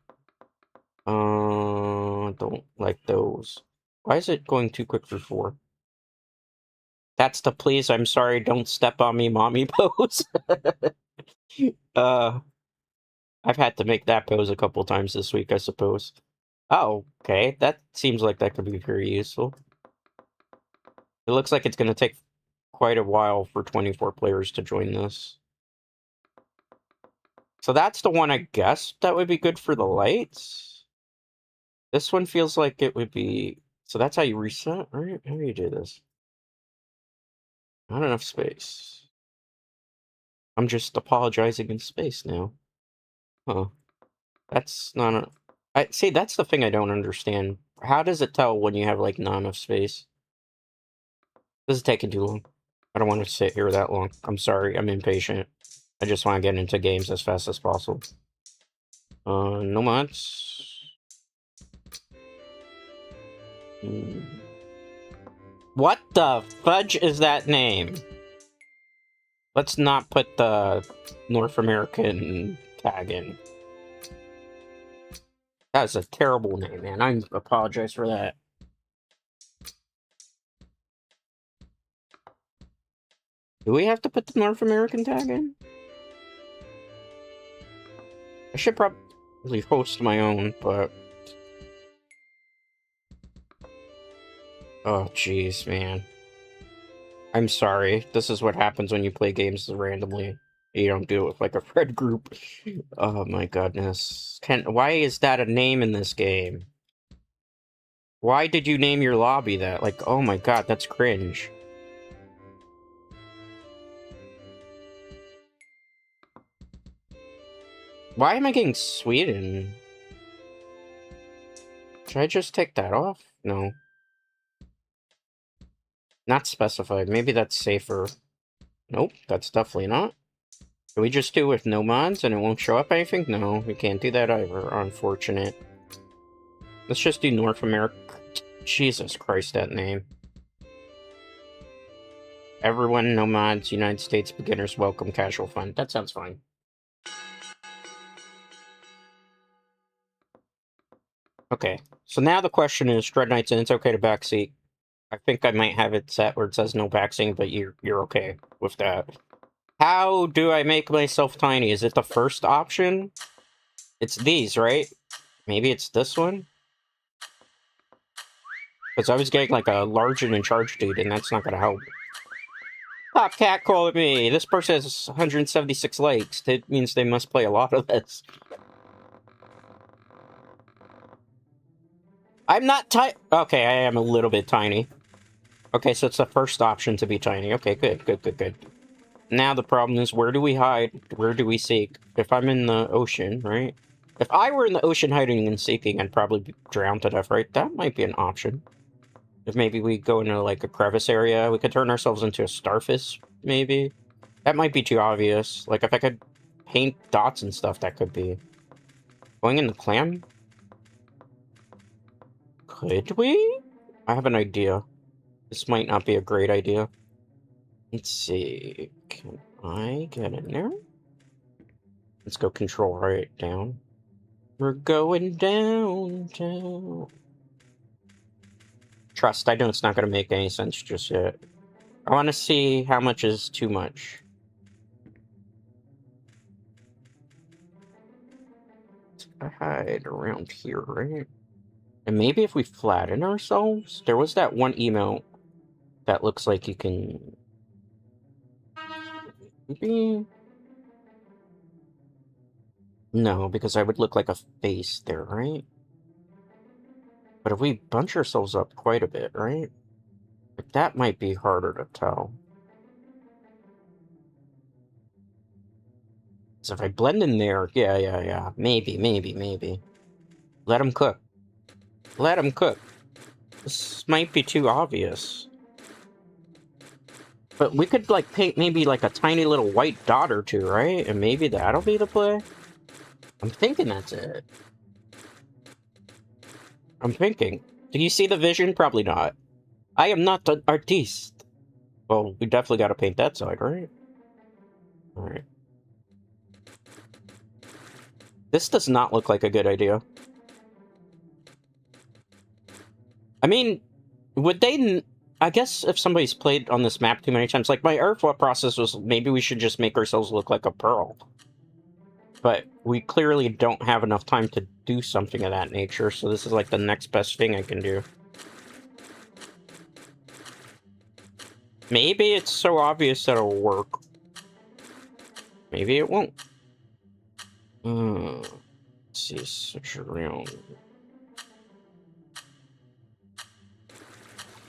Don't like those. Why is it going too quick for 4? That's the please, I'm sorry, don't step on me, mommy pose. I've had to make that pose a couple times this week, I suppose. Oh, okay. That seems like that could be very useful. It looks like it's going to take quite a while for 24 players to join this. So that's the one I guess that would be good for the lights. This one feels like it would be... So that's how you reset, right? How do you do this? Not enough space. I'm just apologizing in space now. Huh. That's not a... see, that's the thing I don't understand. How does it tell when you have, like, not enough space? This is taking too long. I don't want to sit here that long. I'm sorry, I'm impatient. I just want to get into games as fast as possible. No mods. What the fudge is that name? Let's not put the North American tag in. That's a terrible name, man. I apologize for that. Do we have to put the North American tag in? I should probably host my own, but... Oh, jeez, man. I'm sorry. This is what happens when you play games randomly. You don't do it with, like, a friend group. Oh, my goodness. Why is that a name in this game? Why did you name your lobby that? Like, oh my god, that's cringe. Why am I getting Sweden? Should I just take that off? No. Not specified. Maybe that's safer. Nope, that's definitely not. Can we just do it with no mods and it won't show up anything? No, we can't do that either. Unfortunate. Let's just do North America. Jesus Christ, that name. Everyone, no mods, United States beginners welcome, casual fun. That sounds fine. Okay, so now the question is, Dread Knights, and it's okay to backseat. I think I might have it set where it says no backseating, but you're okay with that. How do I make myself tiny? Is it the first option? It's these, right? Maybe it's this one? Because I was getting like a large and in charge dude, and that's not gonna help. Stop catcalling me! This person has 176 likes. That means they must play a lot of this. I'm not okay, I am a little bit tiny. Okay, so it's the first option to be tiny. Okay, good, good, good, good. Now the problem is, where do we hide? Where do we seek? If I'm in the ocean, right? If I were in the ocean hiding and seeking, I'd probably be drowned to death, right? That might be an option. If maybe we go into, like, a crevice area, we could turn ourselves into a starfish, maybe? That might be too obvious. Like, if I could paint dots and stuff, that could be... Going in the clam? Could we? I have an idea. This might not be a great idea. Let's see. Can I get in there? Let's go control right down. We're going downtown. Trust, I know it's not going to make any sense just yet. I want to see how much is too much. I hide around here, right? And maybe if we flatten ourselves? There was that one emote that looks like you can... Maybe... No, because I would look like a face there, right? But if we bunch ourselves up quite a bit, right? Like, that might be harder to tell. So if I blend in there, yeah. Maybe. Let them cook. Let them cook. This might be too obvious. But we could, like, paint maybe, like, a tiny little white dot or two, right? And maybe that'll be the play? I'm thinking that's it. I'm thinking. Do you see the vision? Probably not. I am not an artiste. Well, we definitely gotta paint that side, right? Alright. This does not look like a good idea. I mean, would they... I guess if somebody's played on this map too many times, like, my thought process was maybe we should just make ourselves look like a pearl. But we clearly don't have enough time to do something of that nature, so this is like the next best thing I can do. Maybe it's so obvious that it'll work. Maybe it won't. Let's see, such around.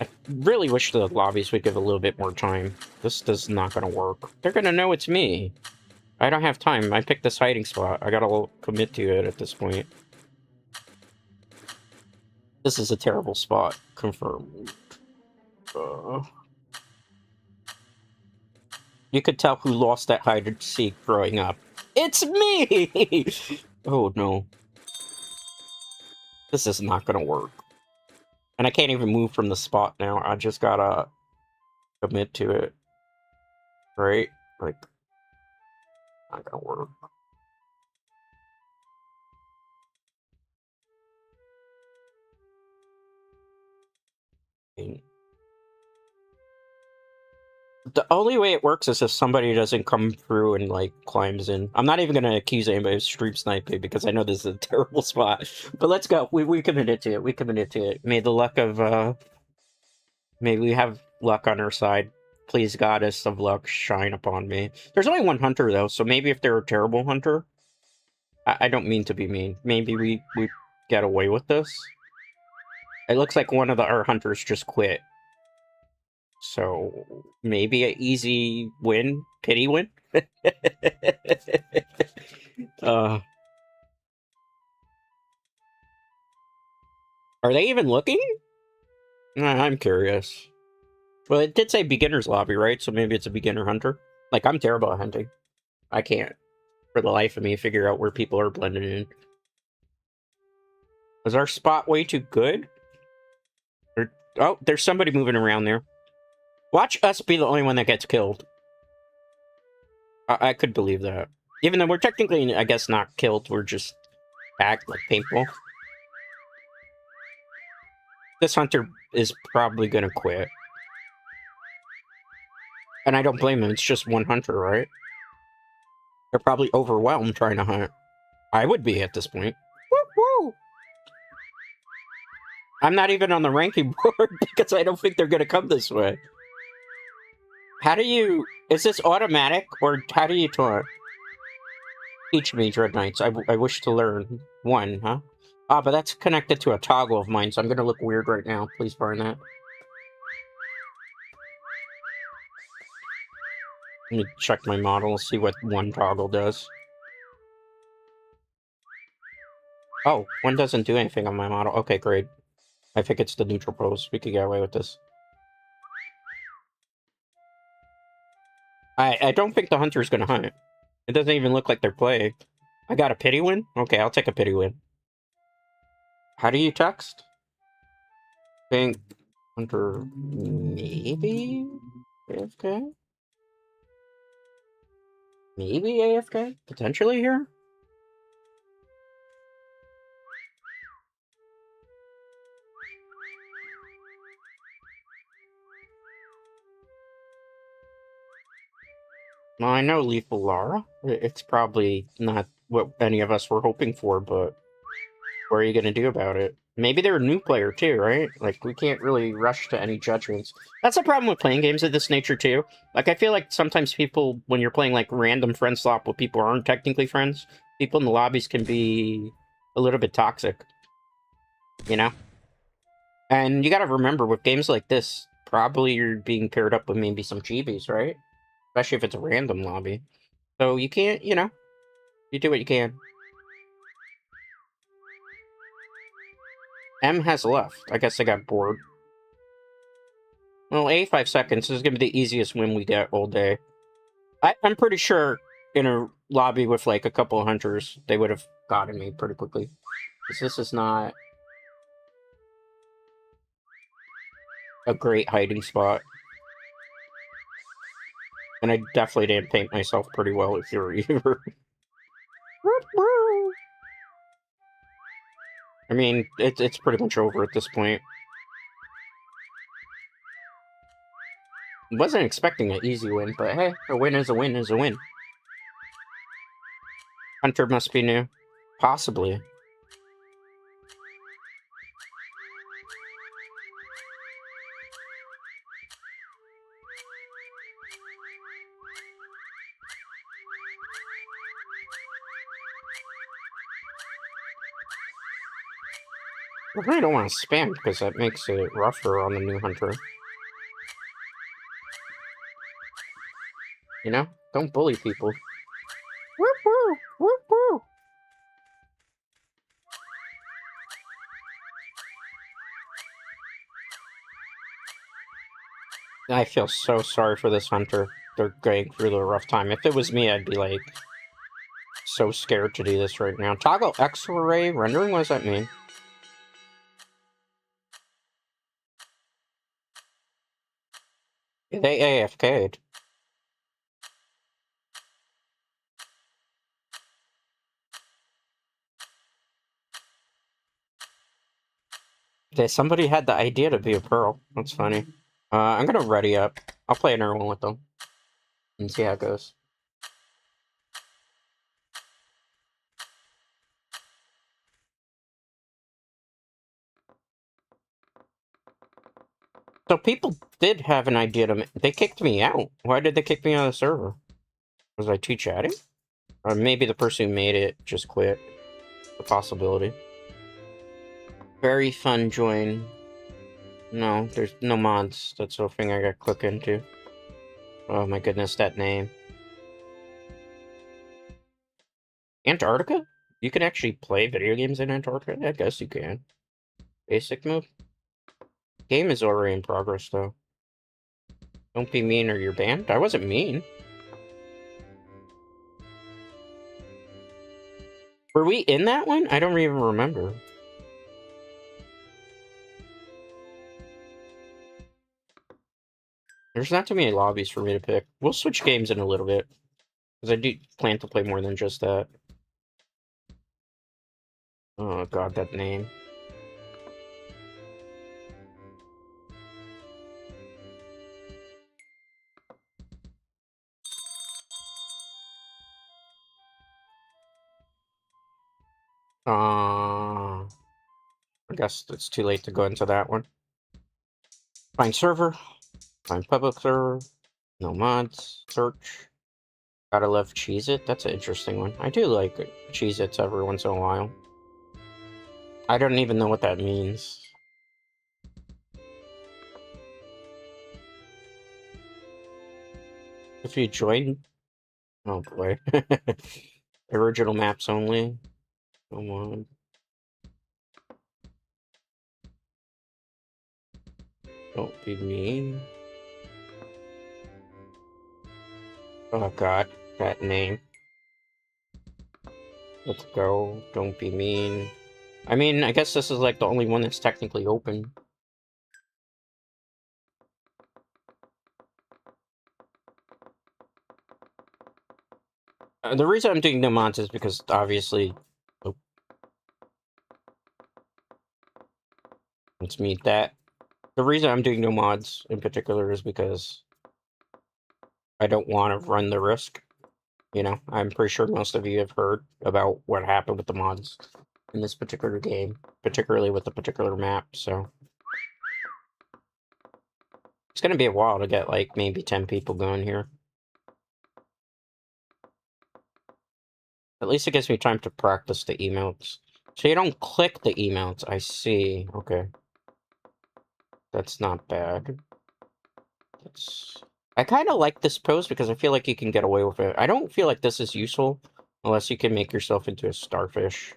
I really wish the lobbies would give a little bit more time. This is not gonna work. They're gonna know it's me. I don't have time. I picked this hiding spot. I gotta commit to it at this point. This is a terrible spot. Confirmed. You could tell who lost that hide and seek growing up. It's me! Oh no. This is not gonna work. And I can't even move from the spot now. I just gotta commit to it. Right? Like, not gonna work. The only way it works is if somebody doesn't come through and, like, climbs in. I'm not even gonna accuse anybody of stream sniping because I know this is a terrible spot. But let's go. We committed to it. We committed to it. May the luck of, may we have luck on our side. Please, goddess of luck, shine upon me. There's only one hunter, though, so maybe if they're a terrible hunter... I don't mean to be mean. Maybe we get away with this. It looks like one of our hunters just quit. So, maybe an easy win? Pity win? Are they even looking? I'm curious. Well, it did say beginner's lobby, right? So maybe it's a beginner hunter. Like, I'm terrible at hunting. I can't, for the life of me, figure out where people are blended in. Is our spot way too good? Or, oh, there's somebody moving around there. Watch us be the only one that gets killed. I could believe that. Even though we're technically, I guess, not killed, we're just act like paintball. This hunter is probably gonna quit. And I don't blame him, it's just one hunter, right? They're probably overwhelmed trying to hunt. I would be at this point. Woo-woo! I'm not even on the ranking board because I don't think they're gonna come this way. How do you... Is this automatic, or how do you taunt? Teach me, Dread Knights. I wish to learn. One, huh? Ah, but that's connected to a toggle of mine, so I'm gonna look weird right now. Please burn that. Let me check my model, see what one toggle does. Oh, one doesn't do anything on my model. Okay, great. I think it's the neutral pose. We could get away with this. I don't think the hunter's gonna hunt. It doesn't even look like they're playing. I got a pity win? Okay, I'll take a pity win. How do you text? Think hunter maybe AFK? Maybe AFK? Potentially here? Well, I know Lethal Lara. It's probably not what any of us were hoping for, but what are you gonna do about it? Maybe they're a new player too, right? Like, we can't really rush to any judgments. That's the problem with playing games of this nature too. Like, I feel like sometimes people, when you're playing like random friend swap with people who aren't technically friends, people in the lobbies can be a little bit toxic, you know? And you gotta remember, with games like this, probably you're being paired up with maybe some chibis, right? Especially if it's a random lobby. So you can't, you know, you do what you can. M has left. I guess I got bored. Well, 85 seconds is going to be the easiest win we get all day. I'm pretty sure in a lobby with like a couple of hunters, they would have gotten me pretty quickly. Because this is not a great hiding spot. And I definitely didn't paint myself pretty well here either. I mean, it's pretty much over at this point. Wasn't expecting an easy win, but hey, a win is a win is a win. Hunter must be new. Possibly. I really don't want to spam because that makes it rougher on the new hunter. You know? Don't bully people. Whoop woo! Whoop woo! I feel so sorry for this hunter. They're going through the rough time. If it was me, I'd be like so scared to do this right now. Toggle X-ray rendering? What does that mean? They AFK'd. Somebody had the idea to be a pearl. That's funny. I'm gonna ready up. I'll play another one with them and see how it goes. So people did have an idea to. They kicked me out. Why did they kick me out of the server? Was I too chatty? Or maybe the person who made it just quit. The possibility. Very fun join. No, there's no mods. That's the thing I got click into. Oh my goodness, that name. Antarctica? You can actually play video games in Antarctica? I guess you can. Basic mode? Game is already in progress, though. Don't be mean or you're banned. I wasn't mean. Were we in that one? I don't even remember. There's not too many lobbies for me to pick. We'll switch games in a little bit. Because I do plan to play more than just that. Oh god, that name. I guess it's too late to go into that one. Find server. Find public server. No mods. Search. Gotta love Cheez-It. That's an interesting one. I do like Cheez-Its every once in a while. I don't even know what that means. If you join... Oh boy. Original maps only. Come on. Don't be mean. Oh god, that name. Let's go. Don't be mean. I mean, I guess this is like the only one that's technically open. The reason I'm doing no mods is because obviously... Oh, let's meet that. The reason I'm doing no mods in particular is because I don't want to run the risk. You know, I'm pretty sure most of you have heard about what happened with the mods in this particular game, particularly with the particular map, so... It's gonna be a while to get, like, maybe 10 people going here. At least it gives me time to practice the emotes. So you don't click the emotes, I see. Okay. That's not bad. That's... I kind of like this pose because I feel like you can get away with it. I don't feel like this is useful unless you can make yourself into a starfish.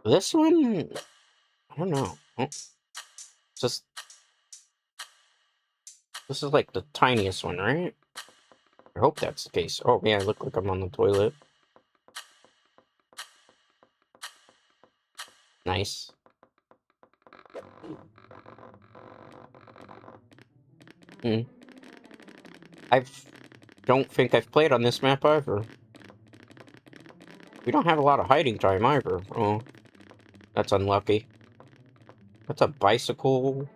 This one... I don't know. Oh, just... This is like the tiniest one, right? I hope that's the case. Oh man, I look like I'm on the toilet. Nice. Hmm. I don't think I've played on this map either. We don't have a lot of hiding time either. Oh, that's unlucky. That's a bicycle.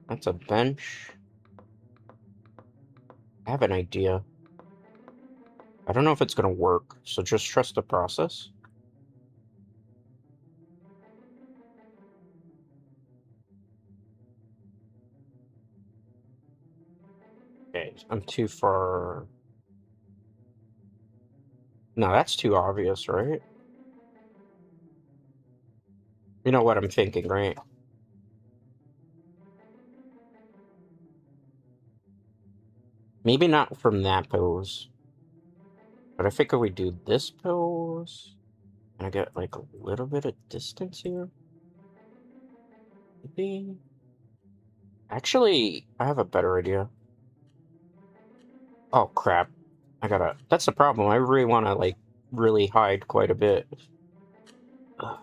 That's a bench. I have an idea. I don't know if it's gonna work, so just trust the process. Okay, I'm too far... No, that's too obvious, right? You know what I'm thinking, right? Maybe not from that pose. But I figure we do this pose. And I get, like, a little bit of distance here. Maybe... Actually, I have a better idea. Oh, crap. I gotta... That's the problem. I really want to, like, really hide quite a bit. Ugh.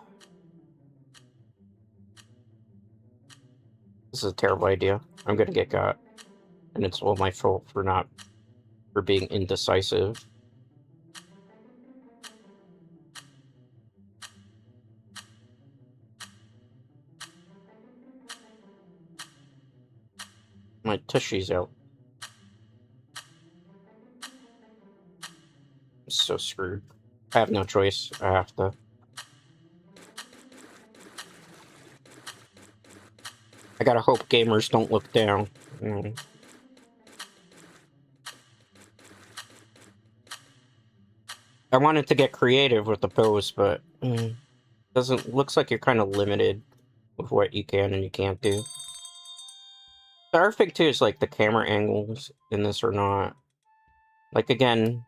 This is a terrible idea. I'm gonna get got. And it's all my fault for not... for being indecisive. My tushy's out. I'm so screwed. I have no choice. I have to... I gotta hope gamers don't look down. I wanted to get creative with the pose, but... doesn't... Looks like you're kind of limited with what you can and you can't do. The other thing, too, is, like, the camera angles in this are not... Like, again,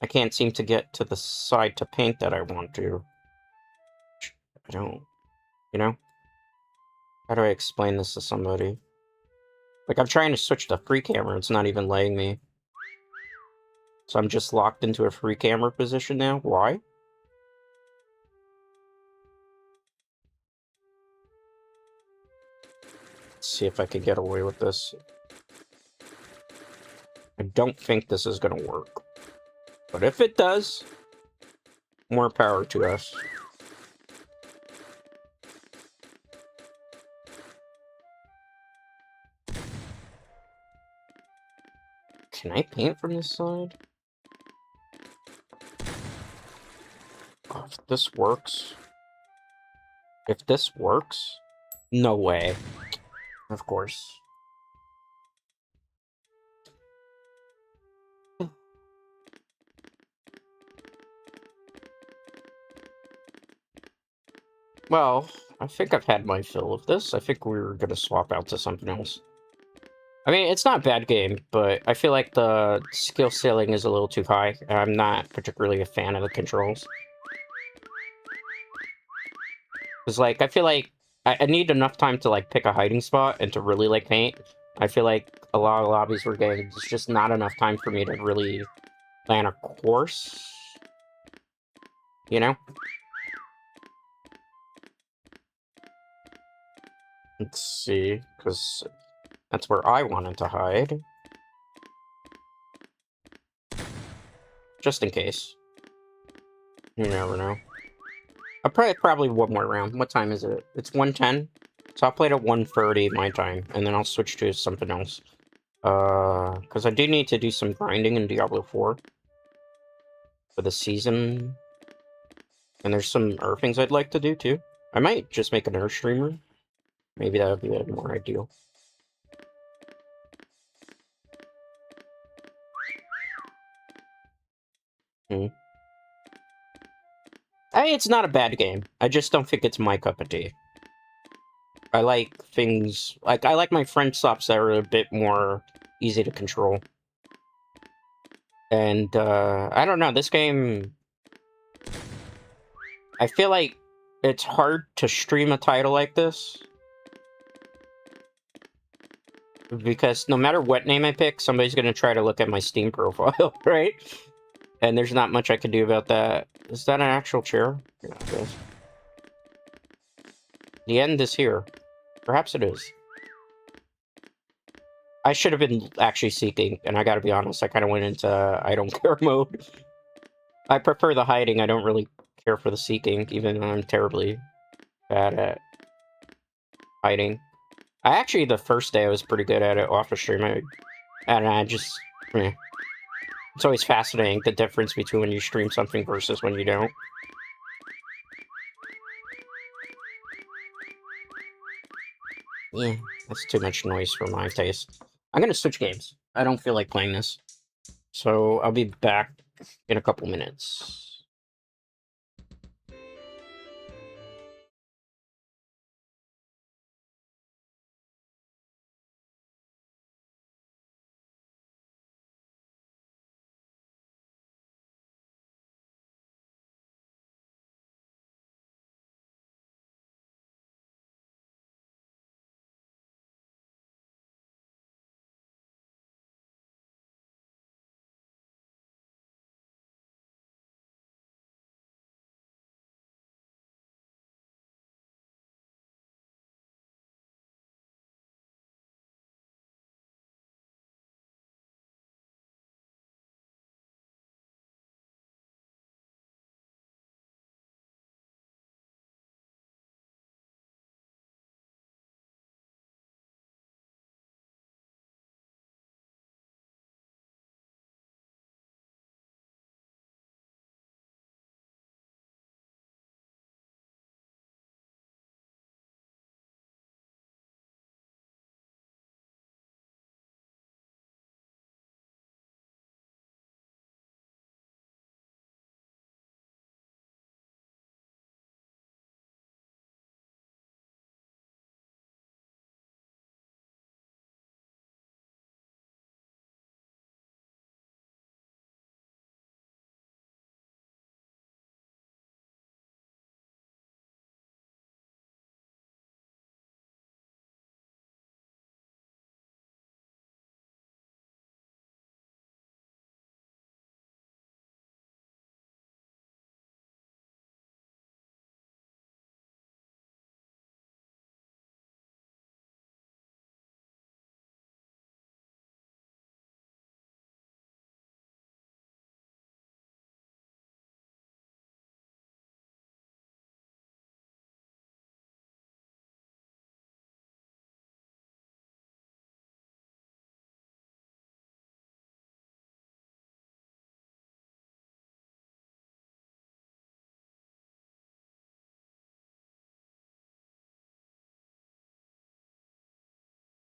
I can't seem to get to the side to paint that I want to. I don't... You know? How do I explain this to somebody? Like, I'm trying to switch to free camera, it's not even letting me. So I'm just locked into a free camera position now? Why? Let's see if I can get away with this. I don't think this is gonna work. But if it does, more power to us. Can I paint from this side? Oh, if this works... If this works... No way. Of course. Well, I think I've had my fill of this. I think we're gonna swap out to something else. I mean, it's not a bad game, but I feel like the skill ceiling is a little too high. And I'm not particularly a fan of the controls. Because, like, I feel like I need enough time to, like, pick a hiding spot and to really, like, paint. I feel like a lot of lobbies we're getting, it's just not enough time for me to really plan a course. You know? Let's see, because that's where I wanted to hide. Just in case. You never know. I'll probably one more round. What time is it? It's 1:10? So I'll play it at 1:30 my time, and then I'll switch to something else. Because I do need to do some grinding in Diablo 4 for the season. And there's some Earth things I'd like to do, too. I might just make an Earth streamer. Maybe that would be more ideal. Hmm. It's not a bad game. I just don't think it's my cup of tea. I like things... I like my French stops that are a bit more easy to control. And, I don't know, this game... I feel like it's hard to stream a title like this. Because no matter what name I pick, somebody's gonna try to look at my Steam profile, right? And there's not much I can do about that. Is that an actual chair? Yeah, it is. The end is here. Perhaps it is. I should have been actually seeking, and I gotta be honest, I kind of went into I don't care mode. I prefer the hiding, I don't really care for the seeking, even though I'm terribly bad at hiding. The first day I was pretty good at it off the stream. I just... Eh. It's always fascinating, the difference between when you stream something versus when you don't. Yeah, that's too much noise for my taste. I'm gonna switch games. I don't feel like playing this. So I'll be back in a couple minutes.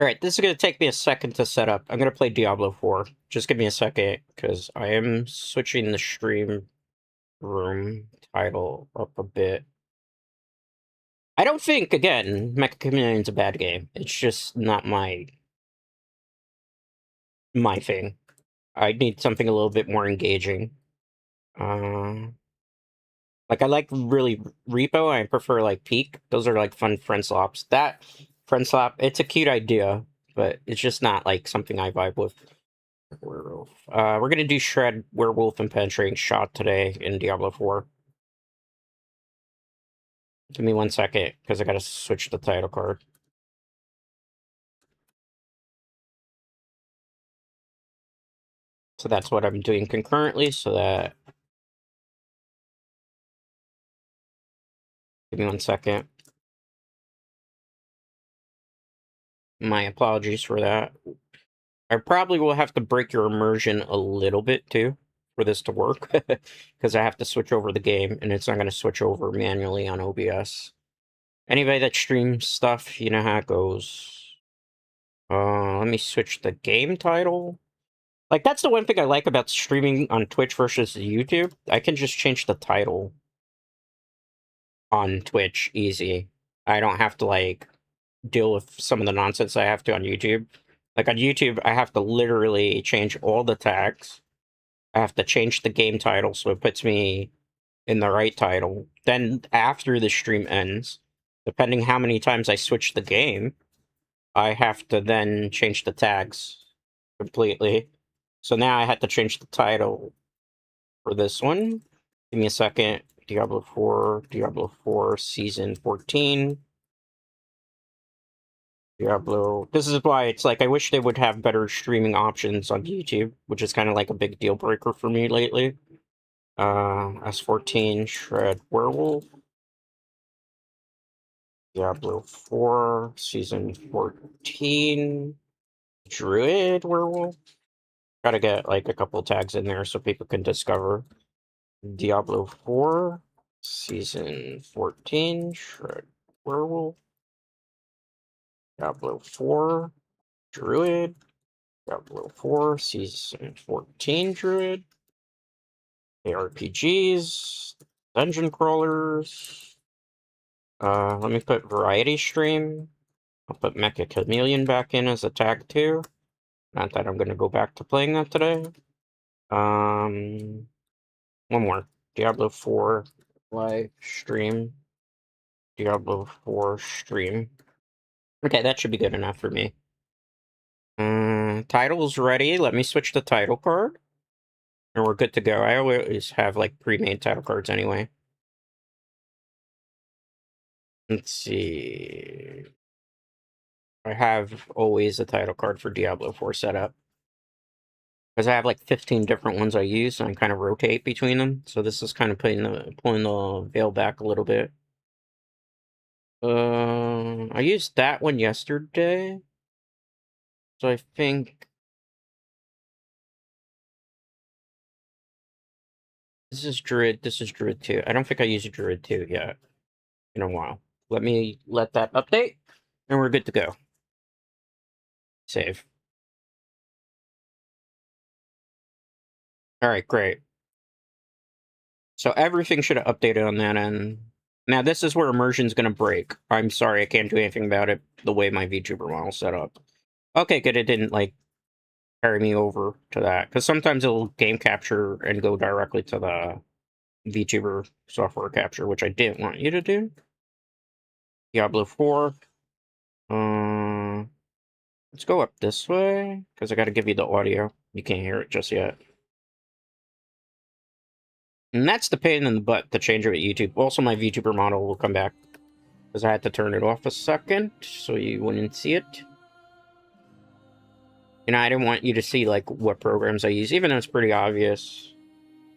Alright, this is going to take me a second to set up. I'm going to play Diablo 4. Just give me a second, because I am switching the stream room title up a bit. I don't think, again, Meccha Chameleon's a bad game. It's just not my thing. I need something a little bit more engaging. Like, I like really Repo. I prefer, like, Peak. Those are, like, fun friend swaps. That friend swap, it's a cute idea, but it's just not, like, something I vibe with. Werewolf. We're gonna do Shred, Werewolf, and Penetrating Shot today in Diablo 4. Give me 1 second, because I gotta switch the title card. So that's what I'm doing concurrently, so that... Give me 1 second. My apologies for that. I probably will have to break your immersion a little bit, too, for this to work. Because I have to switch over the game, and it's not going to switch over manually on OBS. Anybody that streams stuff, you know how it goes. Let me switch the game title. Like, that's the one thing I like about streaming on Twitch versus YouTube. I can just change the title on Twitch easy. I don't have to, like, deal with some of the nonsense I have to on YouTube. Like, on YouTube, I have to literally change all the tags. I have to change the game title so it puts me in the right title. Then, after the stream ends, depending how many times I switch the game, I have to then change the tags completely. So now I had to change the title for this one. Give me a second. Diablo 4 Season 14. Diablo. This is why it's like, I wish they would have better streaming options on YouTube, which is kind of like a big deal breaker for me lately. S14 Shred Werewolf. Diablo 4 Season 14 Druid Werewolf. Gotta get like a couple tags in there so people can discover. Diablo 4 Season 14 Shred Werewolf. Diablo 4 Druid. Diablo 4 Season 14 Druid. ARPGs. Dungeon crawlers. Let me put Variety Stream. I'll put Meccha Chameleon back in as a tag too. Not that I'm gonna go back to playing that today. One more. Diablo 4 live stream. Diablo 4 stream. Okay, that should be good enough for me. Title's ready. Let me switch the title card. And we're good to go. I always have, like, pre-made title cards anyway. Let's see. I have always a title card for Diablo 4 set up. Because I have, like, 15 different ones I use, and I kind of rotate between them. So this is kind of pulling the veil back a little bit. I used that one yesterday. So I think... This is Druid too. I don't think I used Druid 2 yet in a while. Let me let that update, and we're good to go. Save. Alright, great. So everything should have updated on that end. Now this is where immersion's gonna break. I'm sorry, I can't do anything about it the way my VTuber model's set up. Okay, good, it didn't, like, carry me over to that. Because sometimes it'll game capture and go directly to the VTuber software capture, which I didn't want you to do. Diablo 4. Let's go up this way, because I gotta give you the audio. You can't hear it just yet. And that's the pain in the butt to change it at YouTube. Also, my VTuber model will come back, because I had to turn it off a second, so you wouldn't see it. And I didn't want you to see, like, what programs I use, even though it's pretty obvious.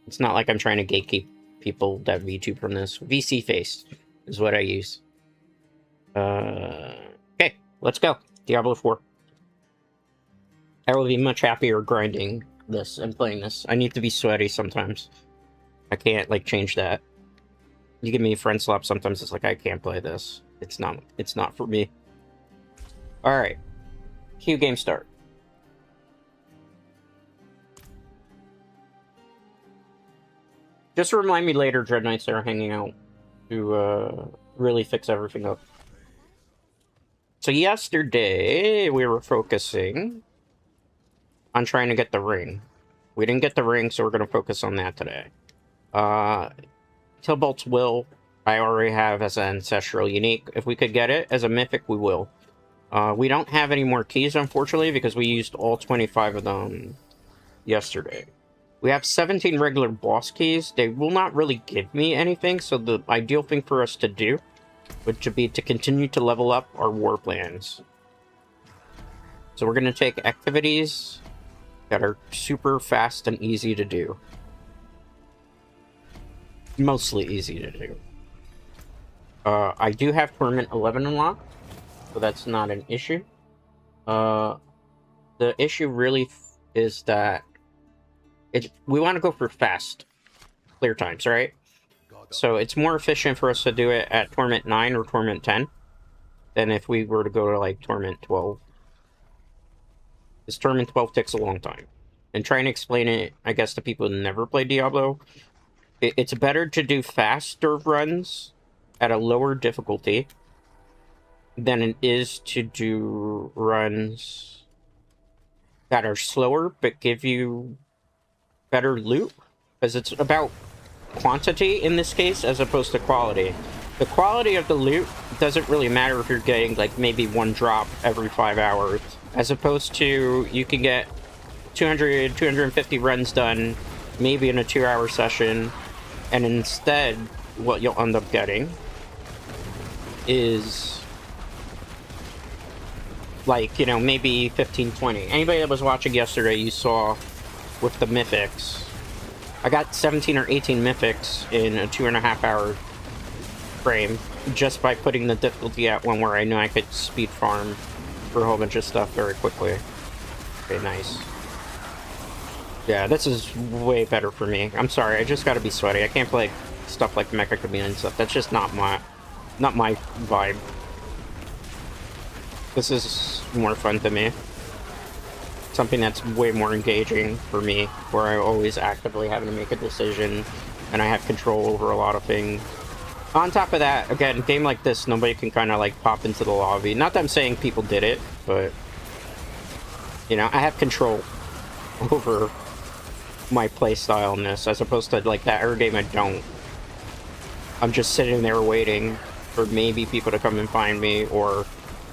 It's not like I'm trying to gatekeep people that VTube from this. VC Face is what I use. Okay, let's go. Diablo 4. I will be much happier grinding this and playing this. I need to be sweaty sometimes. I can't, like, change that. You give me a friend slap, sometimes it's like, I can't play this. It's not for me. Alright. Cue game start. Just remind me later, Dread Knights are hanging out, to really fix everything up. So yesterday, we were focusing on trying to get the ring. We didn't get the ring, so we're going to focus on that today. Tilbolt's Will, I already have as an Ancestral Unique. If we could get it as a Mythic, we will. We don't have any more keys, unfortunately, because we used all 25 of them yesterday. We have 17 regular boss keys. They will not really give me anything, so the ideal thing for us to do would be to continue to level up our war plans. So we're going to take activities that are super fast and easy to do. Mostly easy to do. I do have Tournament 11 unlocked, so that's not an issue. The issue really is that we want to go for fast clear times, right? So it's more efficient for us to do it at Torment 9 or Torment 10 than if we were to go to, like, Torment 12. This Torment 12 takes a long time. And trying to explain it, I guess, to people who never played Diablo, it's better to do faster runs at a lower difficulty than it is to do runs that are slower but give you better loot. Because it's about quantity in this case as opposed to quality. The quality of the loot doesn't really matter if you're getting like maybe one drop every 5 hours, as opposed to you can get 200 250 runs done maybe in a 2-hour session, and instead what you'll end up getting is like, you know, maybe 15-20. Anybody that was watching yesterday, you saw with the mythics, I got 17 or 18 mythics in a 2.5-hour frame just by putting the difficulty at one where I knew I could speed farm for a whole bunch of stuff very quickly. Okay, nice. Yeah, this is way better for me. I'm sorry, I just gotta be sweaty. I can't play stuff like Meccha Chameleon and stuff. That's just not my vibe. This is more fun to me. Something that's way more engaging for me, where I'm always actively having to make a decision, and I have control over a lot of things. On top of that, again, a game like this, nobody can kind of like pop into the lobby. Not that I'm saying people did it, but, you know, I have control over my playstyle in this, as opposed to like that other game I don't. I'm just sitting there waiting for maybe people to come and find me, or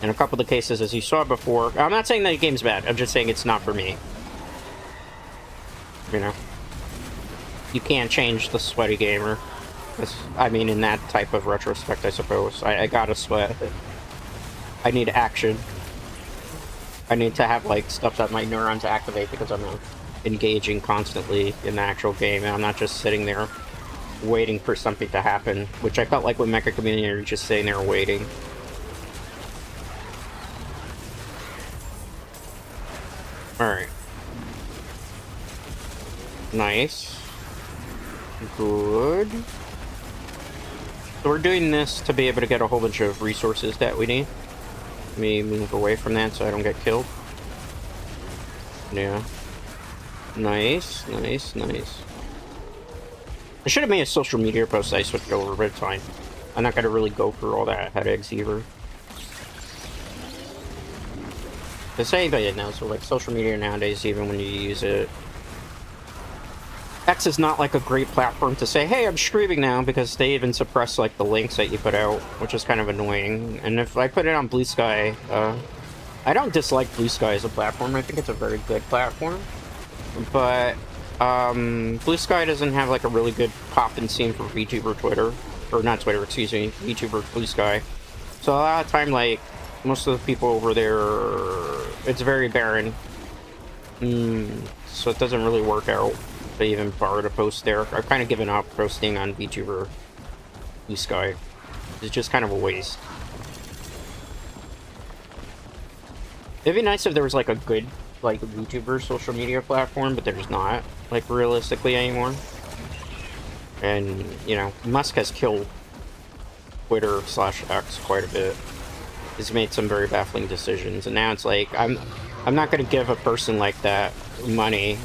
in a couple of the cases, as you saw before, I'm not saying that the game's bad, I'm just saying it's not for me. You know? You can't change the sweaty gamer. I mean, in that type of retrospect, I suppose. I gotta sweat. I need action. I need to have, like, stuff that my neurons activate because I'm engaging constantly in the actual game, and I'm not just sitting there waiting for something to happen, which I felt like with Meccha Chameleon, you're just sitting there waiting. Alright. Nice. Good. So we're doing this to be able to get a whole bunch of resources that we need. Let me move away from that so I don't get killed. Yeah. Nice, nice, nice. I should have made a social media post I switched over, but it's fine. I'm not going to really go through all that headaches either. Because anybody knows, so like social media nowadays, even when you use it, X is not like a great platform to say, hey, I'm streaming now, because they even suppress like the links that you put out, which is kind of annoying. And if I put it on Blue Sky, I don't dislike Blue Sky as a platform. I think it's a very good platform, but Blue Sky doesn't have like a really good pop-in scene for VTuber Twitter, or not Twitter, excuse me, VTuber Blue Sky. So a lot of time, like, most of the people over there, it's very barren. So it doesn't really work out to even bother to post there. I've kind of given up posting on VTuber Blue Sky. It's just kind of a waste. It'd be nice if there was like a good like VTuber social media platform, but there's not, like, realistically anymore. And, you know, Musk has killed Twitter/X quite a bit. He's made some very baffling decisions, and now it's like, I'm not going to give a person like that money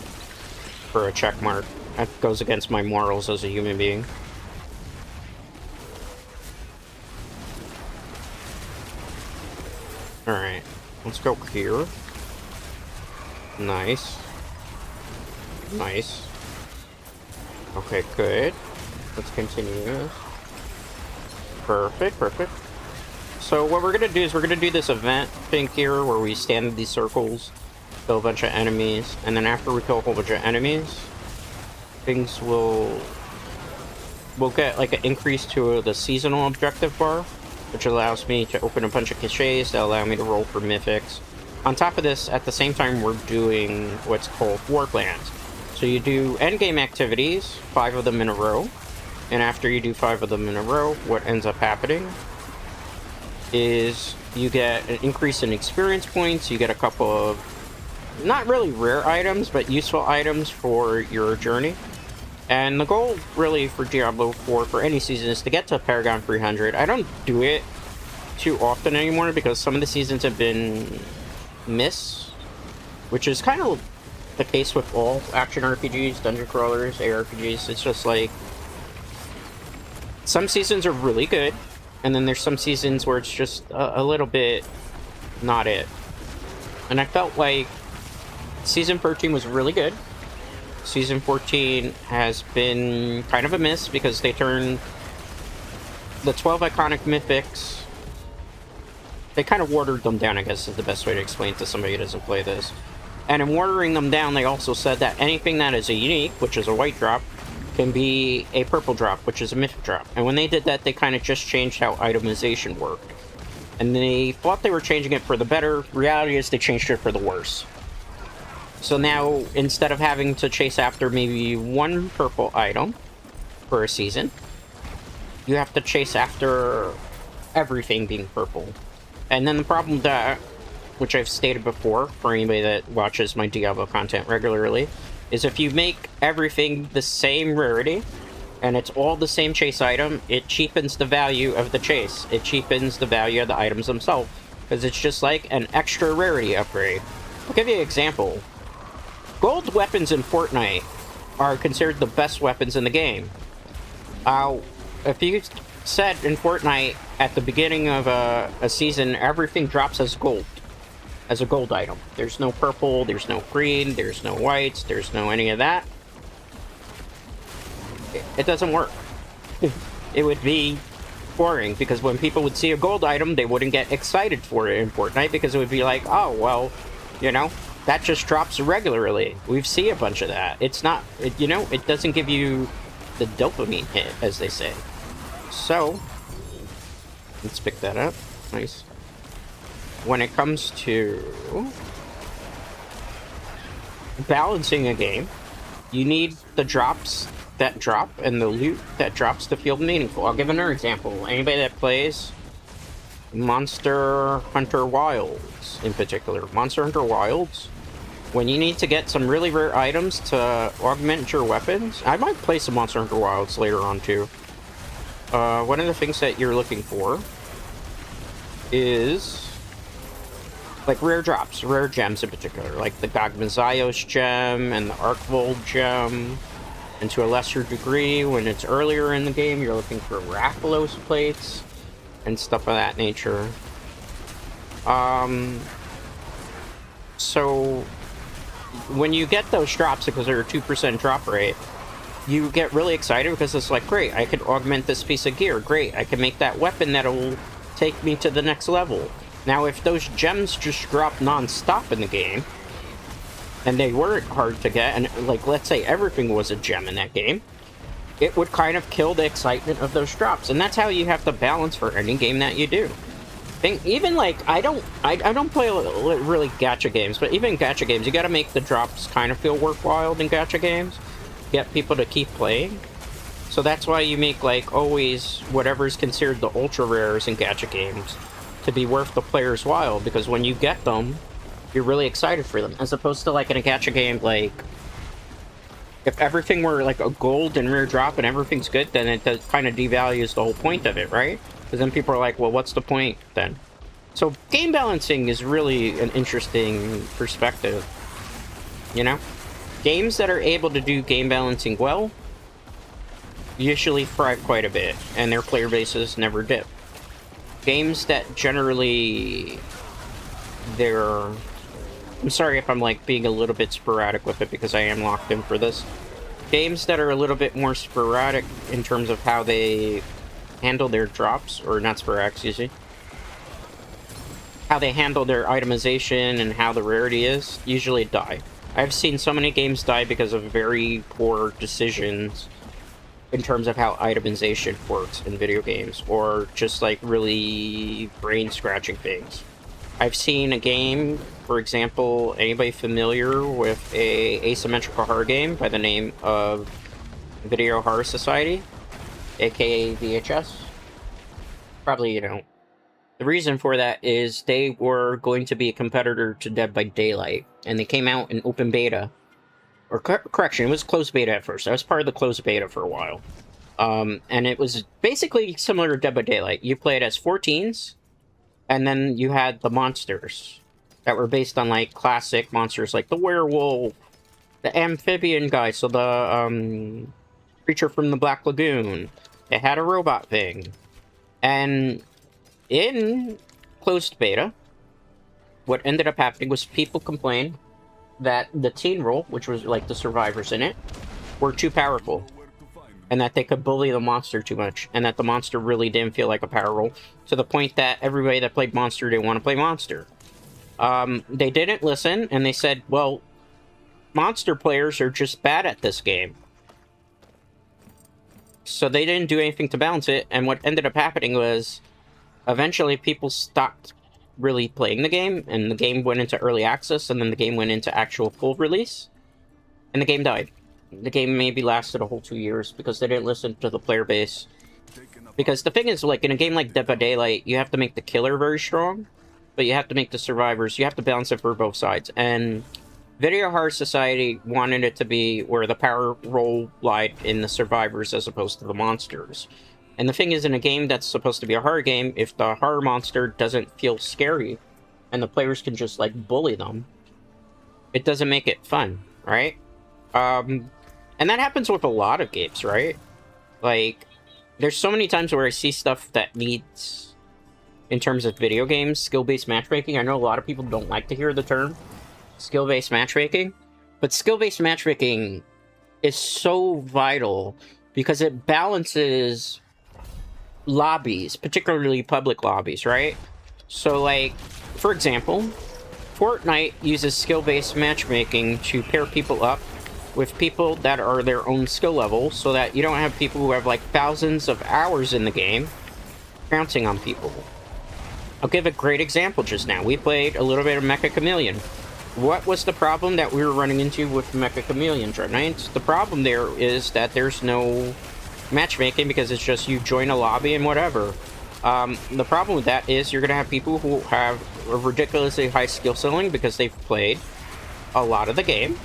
for a check mark. That goes against my morals as a human being. Let's go here. Nice. Nice. Okay, good. Let's continue this. Perfect, perfect. So what we're gonna do is we're gonna do this event thing here where we stand in these circles, kill a bunch of enemies, and then after we kill a whole bunch of enemies, things will get like an increase to the seasonal objective bar, which allows me to open a bunch of caches that allow me to roll for mythics. On top of this, at the same time, we're doing what's called Warplands. So you do endgame activities, 5 of them in a row, and after you do 5 of them in a row, what ends up happening is you get an increase in experience points, you get a couple of, not really rare items, but useful items for your journey. And the goal, really, for Diablo 4 for any season is to get to Paragon 300. I don't do it too often anymore because some of the seasons have been missed, which is kind of the case with all action RPGs, dungeon crawlers, ARPGs. It's just like some seasons are really good, and then there's some seasons where it's just a little bit not it. And I felt like Season 13 was really good. Season 14 has been kind of a miss because they turned the 12 iconic mythics, they kind of watered them down, I guess is the best way to explain it to somebody who doesn't play this. And in watering them down, they also said that anything that is a unique, which is a white drop, can be a purple drop, which is a mythic drop. And when they did that, they kind of just changed how itemization worked. And they thought they were changing it for the better. Reality is they changed it for the worse. So now, instead of having to chase after maybe one purple item for a season, you have to chase after everything being purple. And then the problem with that, which I've stated before for anybody that watches my Diablo content regularly, is if you make everything the same rarity, and it's all the same chase item, it cheapens the value of the chase. It cheapens the value of the items themselves, because it's just like an extra rarity upgrade. I'll give you an example. Gold weapons in Fortnite are considered the best weapons in the game. If you said in Fortnite at the beginning of a season, everything drops as gold. As a gold item. There's no purple, there's no green, there's no whites, there's no any of that. It doesn't work. It would be boring, because when people would see a gold item, they wouldn't get excited for it in Fortnite, because it would be like, oh, well, you know, that just drops regularly. We've seen a bunch of that. It's not, you know, it doesn't give you the dopamine hit, as they say. So, let's pick that up. Nice. When it comes to balancing a game, you need the drops that drop and the loot that drops to feel meaningful. I'll give another example. Anybody that plays Monster Hunter Wilds in particular. Monster Hunter Wilds, when you need to get some really rare items to augment your weapons, I might play some Monster Hunter Wilds later on too. One of the things that you're looking for is like rare drops, rare gems in particular, like the Gogmazaios gem and the Arcvold gem, and to a lesser degree, when it's earlier in the game, you're looking for Rathalos plates and stuff of that nature. So when you get those drops, because they're a 2% drop rate, you get really excited because it's like, great, I could augment this piece of gear. Great, I can make that weapon that'll take me to the next level. Now, if those gems just drop non-stop in the game, and they weren't hard to get, and like, let's say everything was a gem in that game, it would kind of kill the excitement of those drops. And that's how you have to balance for any game that you do. Even like, I don't play really gacha games, but even gacha games, you gotta make the drops kind of feel worthwhile in gacha games. Get people to keep playing. So that's why you make, like, always whatever's considered the ultra rares in gacha games to be worth the player's while, because when you get them, you're really excited for them, as opposed to, like, in a gacha game, like, if everything were like a gold and rare drop and everything's good, then it kind of devalues the whole point of it, right? Because then people are like, well, what's the point then? So game balancing is really an interesting perspective, you know? Games that are able to do game balancing well usually thrive quite a bit, and their player bases never dip. Games that generally their... I'm sorry if I'm, like, being a little bit sporadic with it, because I am locked in for this. Games that are a little bit more sporadic in terms of how they handle their drops, or not sporadic, excuse me. How they handle their itemization and how the rarity is, usually die. I've seen so many games die because of very poor decisions in terms of how itemization works in video games, or just like really brain-scratching things. I've seen a game, for example, anybody familiar with a asymmetrical horror game by the name of Video Horror Society, aka VHS? Probably you don't. The reason for that is they were going to be a competitor to Dead by Daylight, and they came out in open beta. Or correction, it was closed beta at first. I was part of the closed beta for a while. And it was basically similar to Dead by Daylight. You played as 14s, and then you had the monsters that were based on, like, classic monsters, like the werewolf, the amphibian guy, so the, creature from the Black Lagoon. It had a robot thing. And in closed beta, what ended up happening was people complained that the teen role, which was like the survivors in it, were too powerful, and that they could bully the monster too much, and that the monster really didn't feel like a power role, to the point that everybody that played monster didn't want to play monster. They didn't listen, and they said, well, monster players are just bad at this game. So they didn't do anything to balance it, and what ended up happening was eventually people stopped really playing the game, and the game went into early access, and then the game went into actual full release, and the game died. The game maybe lasted a whole 2 years because they didn't listen to the player base. Because the thing is, like, in a game like Dead by Daylight, you have to make the killer very strong, but you have to make the survivors, you have to balance it for both sides. And Video Horror Society wanted it to be where the power role lied in the survivors as opposed to the monsters. And the thing is, in a game that's supposed to be a horror game, if the horror monster doesn't feel scary, and the players can just, like, bully them, it doesn't make it fun, right? And that happens with a lot of games, right? Like, there's so many times where I see stuff that needs, in terms of video games, skill-based matchmaking. I know a lot of people don't like to hear the term skill-based matchmaking, but skill-based matchmaking is so vital because it balances lobbies, particularly public lobbies, right? So, like, for example, Fortnite uses skill-based matchmaking to pair people up with people that are their own skill level, so that you don't have people who have, like, thousands of hours in the game pouncing on people. I'll give a great example just now. We played a little bit of Meccha Chameleon. What was the problem that we were running into with Meccha Chameleon Knights? The problem there is that there's no matchmaking because it's just you join a lobby and whatever. The problem with that is you're going to have people who have a ridiculously high skill ceiling because they've played a lot of the game,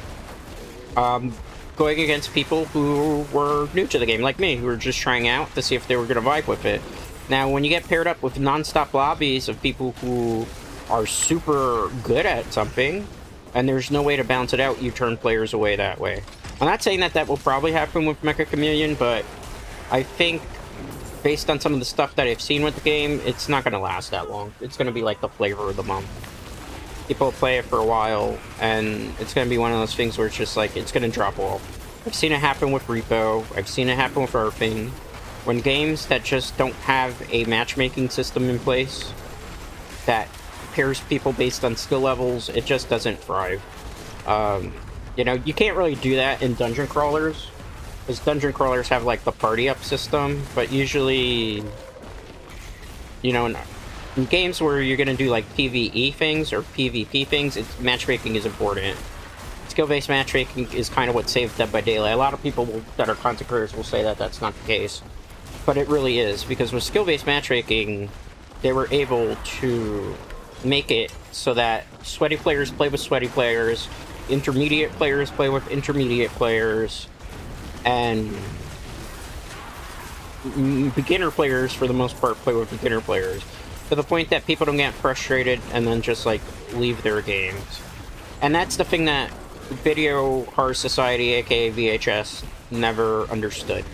going against people who were new to the game, like me, who were just trying out to see if they were going to vibe with it. Now, when you get paired up with non-stop lobbies of people who are super good at something, and there's no way to balance it out, you turn players away that way. I'm not saying that that will probably happen with Meccha Chameleon, but I think, based on some of the stuff that I've seen with the game, it's not going to last that long. It's going to be like the flavor of the month. People play it for a while, and it's going to be one of those things where it's just like, it's going to drop off. I've seen it happen with Repo. I've seen it happen with Earthing. When games that just don't have a matchmaking system in place that pairs people based on skill levels, it just doesn't thrive. You know, you can't really do that in dungeon crawlers, because dungeon crawlers have, like, the party up system, but usually, you know, in games where you're gonna do, like, PvE things or PvP things, matchmaking is important. Skill-based matchmaking is kind of what saved Dead by Daylight. A lot of people that are content creators will say that that's not the case, but it really is, because with skill-based matchmaking, they were able to make it so that sweaty players play with sweaty players, intermediate players play with intermediate players, and beginner players, for the most part, play with beginner players, to the point that people don't get frustrated and then just, like, leave their games. And that's the thing that Video Horror Society, aka VHS, never understood.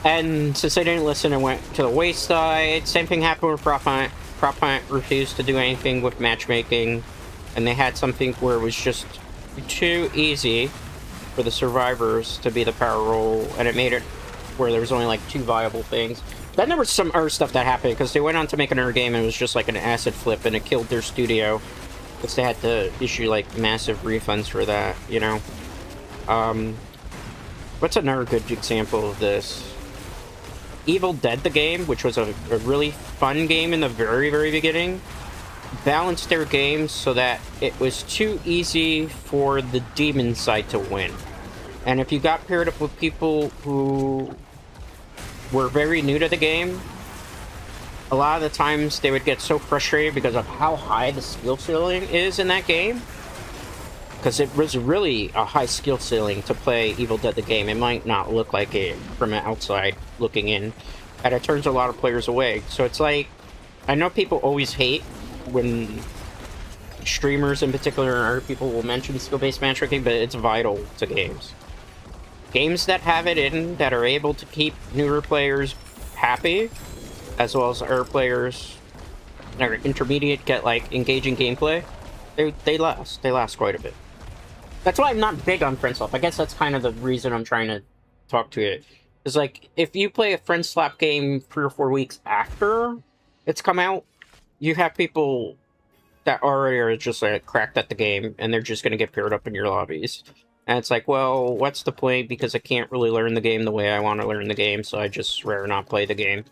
And since they didn't listen, it went to the wayside. Same thing happened with Profit. Prop Hunt refused to do anything with matchmaking, and they had something where it was just too easy for the survivors to be the power role, and it made it where there was only like 2 viable things. Then there was some other stuff that happened because they went on to make another game and it was just like an acid flip, and it killed their studio because they had to issue like massive refunds for that, you know. What's another good example of this? Evil Dead the game, which was a really fun game in the very, very beginning, balanced their games so that it was too easy for the demon side to win. And if you got paired up with people who were very new to the game, a lot of the times they would get so frustrated because of how high the skill ceiling is in that game. Because it was really a high skill ceiling to play Evil Dead the game. It might not look like it from the outside looking in, and it turns a lot of players away. So it's like, I know people always hate when streamers in particular and other people will mention skill-based matchmaking, but it's vital to games. Games that have it in, that are able to keep newer players happy, as well as our players that are intermediate get like engaging gameplay, they last quite a bit. That's why I'm not big on friend swap. I guess that's kind of the reason I'm trying to talk to it. Is like, if you play a friend swap game 3 or 4 weeks after it's come out, you have people that already are just like cracked at the game, and they're just going to get paired up in your lobbies. And it's like, well, what's the point? Because I can't really learn the game the way I want to learn the game, so I just rather not play the game.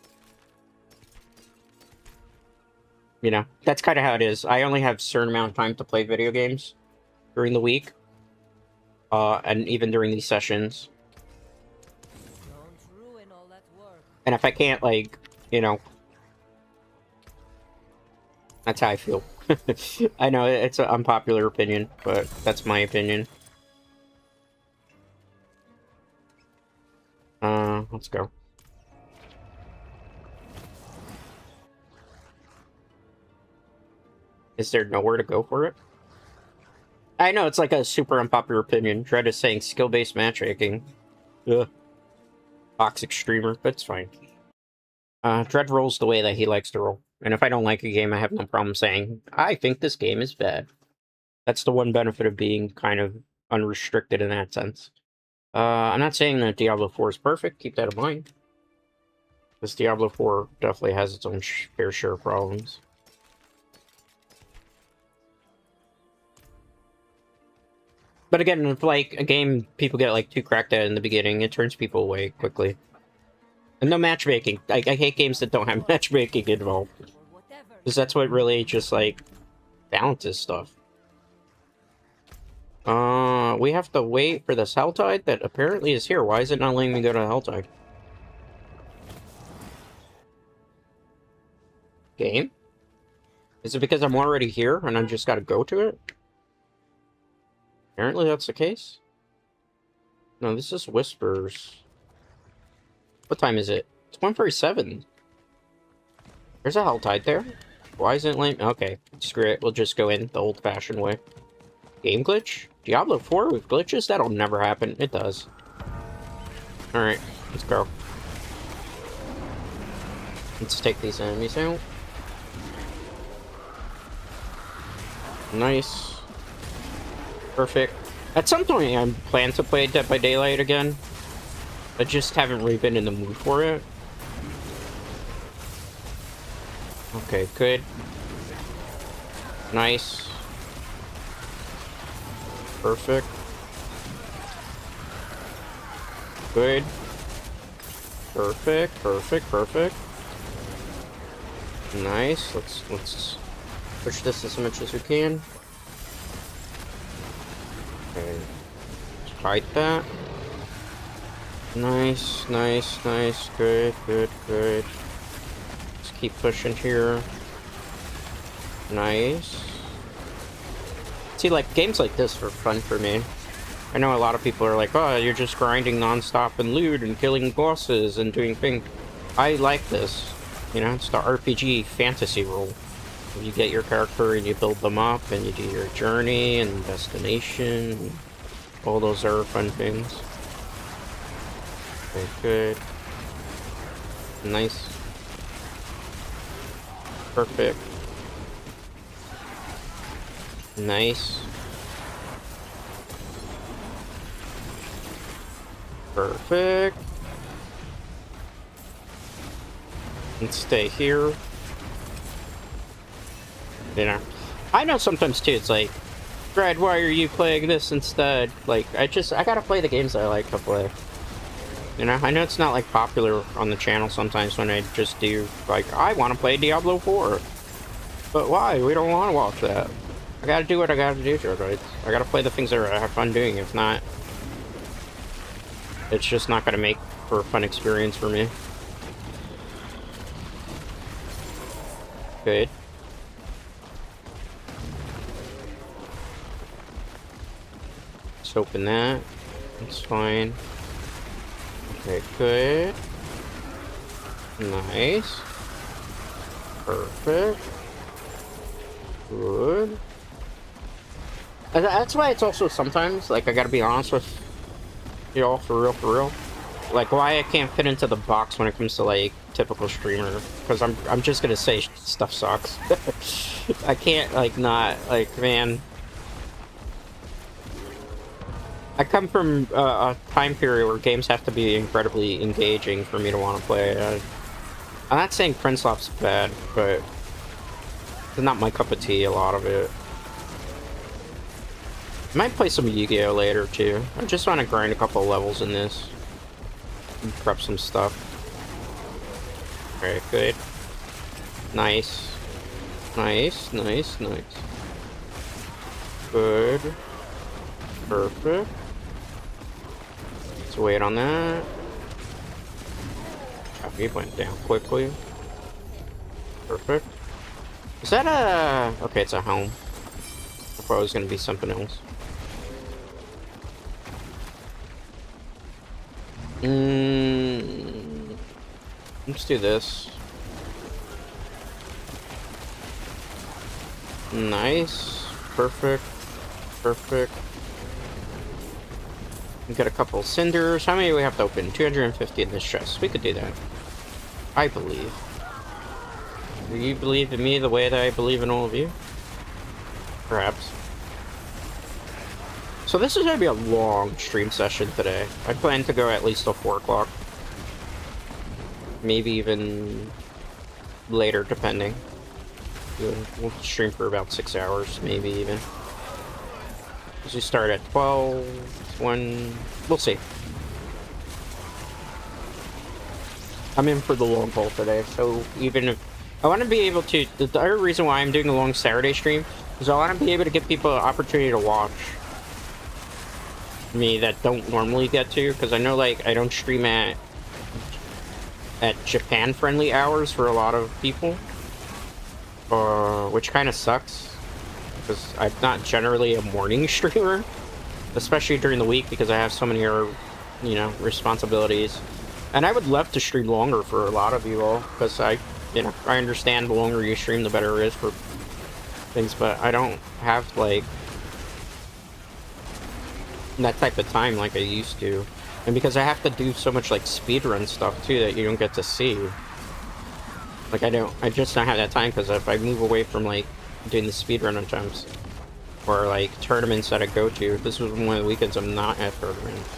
You know, that's kind of how it is. I only have a certain amount of time to play video games during the week. And even during these sessions. Don't ruin all that work. And if I can't, like, you know... That's how I feel. I know, it's an unpopular opinion, but that's my opinion. Let's go. Is there nowhere to go for it? I know, it's like a super unpopular opinion. Dread is saying skill-based matchmaking. Ugh. Toxic streamer, but it's fine. Dread rolls the way that he likes to roll. And if I don't like a game, I have no problem saying, I think this game is bad. That's the one benefit of being kind of unrestricted in that sense. I'm not saying that Diablo 4 is perfect, keep that in mind. This Diablo 4 definitely has its own fair share of problems. But again, if like a game people get like too cracked at in the beginning, it turns people away quickly. And no matchmaking. I hate games that don't have matchmaking involved. Because that's what really just like balances stuff. We have to wait for this Helltide that apparently is here. Why is it not letting me go to Helltide? Game? Is it because I'm already here and I just gotta go to it? Apparently that's the case. No, this is Whispers. What time is it? It's 1:47. There's a Helltide there. Why isn't it lame? Okay, screw it. We'll just go in the old-fashioned way. Game glitch? Diablo 4 with glitches? That'll never happen. It does. Alright, let's go. Let's take these enemies out. Nice. Perfect. At some point, I plan to play Dead by Daylight again. I just haven't really been in the mood for it. Okay, good. Nice. Perfect. Good. Perfect, perfect, perfect. Nice. Let's push this as much as we can. Okay. Let's fight that. Nice, nice, nice. Good, good, good. Let's keep pushing here. Nice. See, like, games like this are fun for me. I know a lot of people are like, oh, you're just grinding non-stop and loot and killing bosses and doing things. I like this. You know, it's the RPG fantasy rule. You get your character and you build them up and you do your journey and destination. And all those are fun things. Okay, good. Nice. Perfect. Nice. Perfect. And stay here. You know, I know sometimes too, it's like, Brad, why are you playing this instead? Like, I gotta play the games I like to play. You know, I know it's not, like, popular on the channel sometimes when I just do, like, I want to play Diablo 4. But why? We don't want to watch that. I gotta do what I gotta do, right? I gotta play the things that I have fun doing. If not, it's just not gonna make for a fun experience for me. Good. Let's open that. That's fine. Okay, good. Nice. Perfect. Good. That's why it's also sometimes, like, I gotta be honest with y'all, for real. Like, why I can't fit into the box when it comes to, like, typical streamer. Because I'm just gonna say stuff sucks. I can't, like, not, like, man. I come from a time period where games have to be incredibly engaging for me to want to play. I'm not saying Princeloft's bad, but it's not my cup of tea, a lot of it. I might play some Yu-Gi-Oh! Later, too. I just want to grind a couple of levels in this. And prep some stuff. Alright, good. Nice. Nice. Good. Perfect. Let's wait on that. Copy went down quickly. Perfect. Is that a... Okay, it's a home. I thought it was going to be something else. Let's do this. Nice. Perfect. We got a couple cinders. How many do we have to open? 250 in this chest. We could do that. I believe. Do you believe in me the way that I believe in all of you? Perhaps. So this is going to be a long stream session today. I plan to go at least till 4 o'clock. Maybe even later, depending. We'll stream for about 6 hours, maybe even. We start at 12, 1... We'll see. I'm in for the long haul today, so even if... I want to be able to... The other reason why I'm doing a long Saturday stream is I want to be able to give people an opportunity to watch me that don't normally get to, because I know, like, I don't stream at Japan-friendly hours for a lot of people, which kind of sucks, because I'm not generally a morning streamer, especially during the week, because I have so many other, you know, responsibilities. And I would love to stream longer for a lot of you all, because I understand the longer you stream, the better it is for things, but I don't have, like, that type of time like I used to. And because I have to do so much, like, speedrun stuff, too, that you don't get to see. Like, I just don't have that time, because if I move away from, like, doing the speedrun attempts, or, like, tournaments that I go to, this was one of the weekends I'm not at tournaments.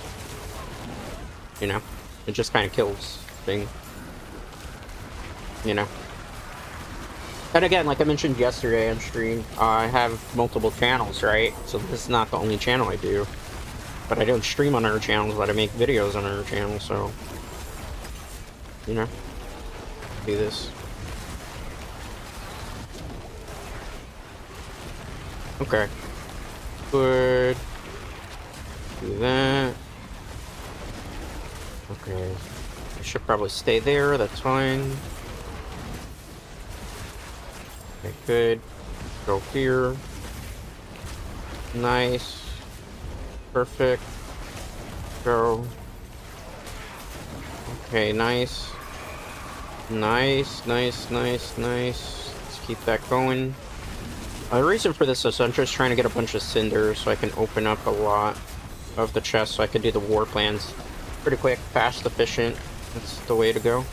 You know? It just kind of kills thing. You know? And again, like I mentioned yesterday on stream, I have multiple channels, right? So this is not the only channel I do. But I don't stream on other channels, but I make videos on other channels, so... You know? Do this. Okay. Good. Do that. Okay. I should probably stay there, that's fine. Okay, good. Go here. Nice. Perfect. Go. Okay, nice. Nice. Let's keep that going. The reason for this is I'm just trying to get a bunch of cinders so I can open up a lot of the chests so I can do the war plans pretty quick, fast, efficient. That's the way to go.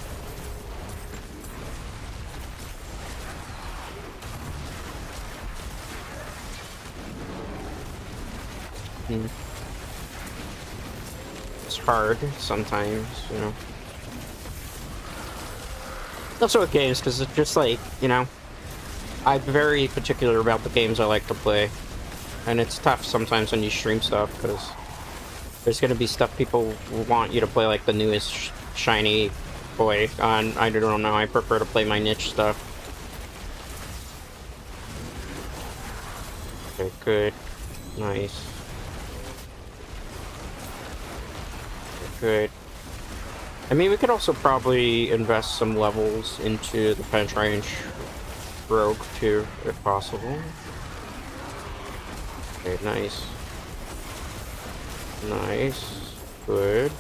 Mm. It's hard sometimes, you know. Also with games, because it's just like, you know, I'm very particular about the games I like to play. And it's tough sometimes when you stream stuff, because there's going to be stuff people want you to play, like the newest shiny toy. I don't know, I prefer to play my niche stuff. Okay, good. Nice. Okay, good. I mean, we could also probably invest some levels into the Penetrange Rogue, too, if possible. Okay, nice. Nice. Good.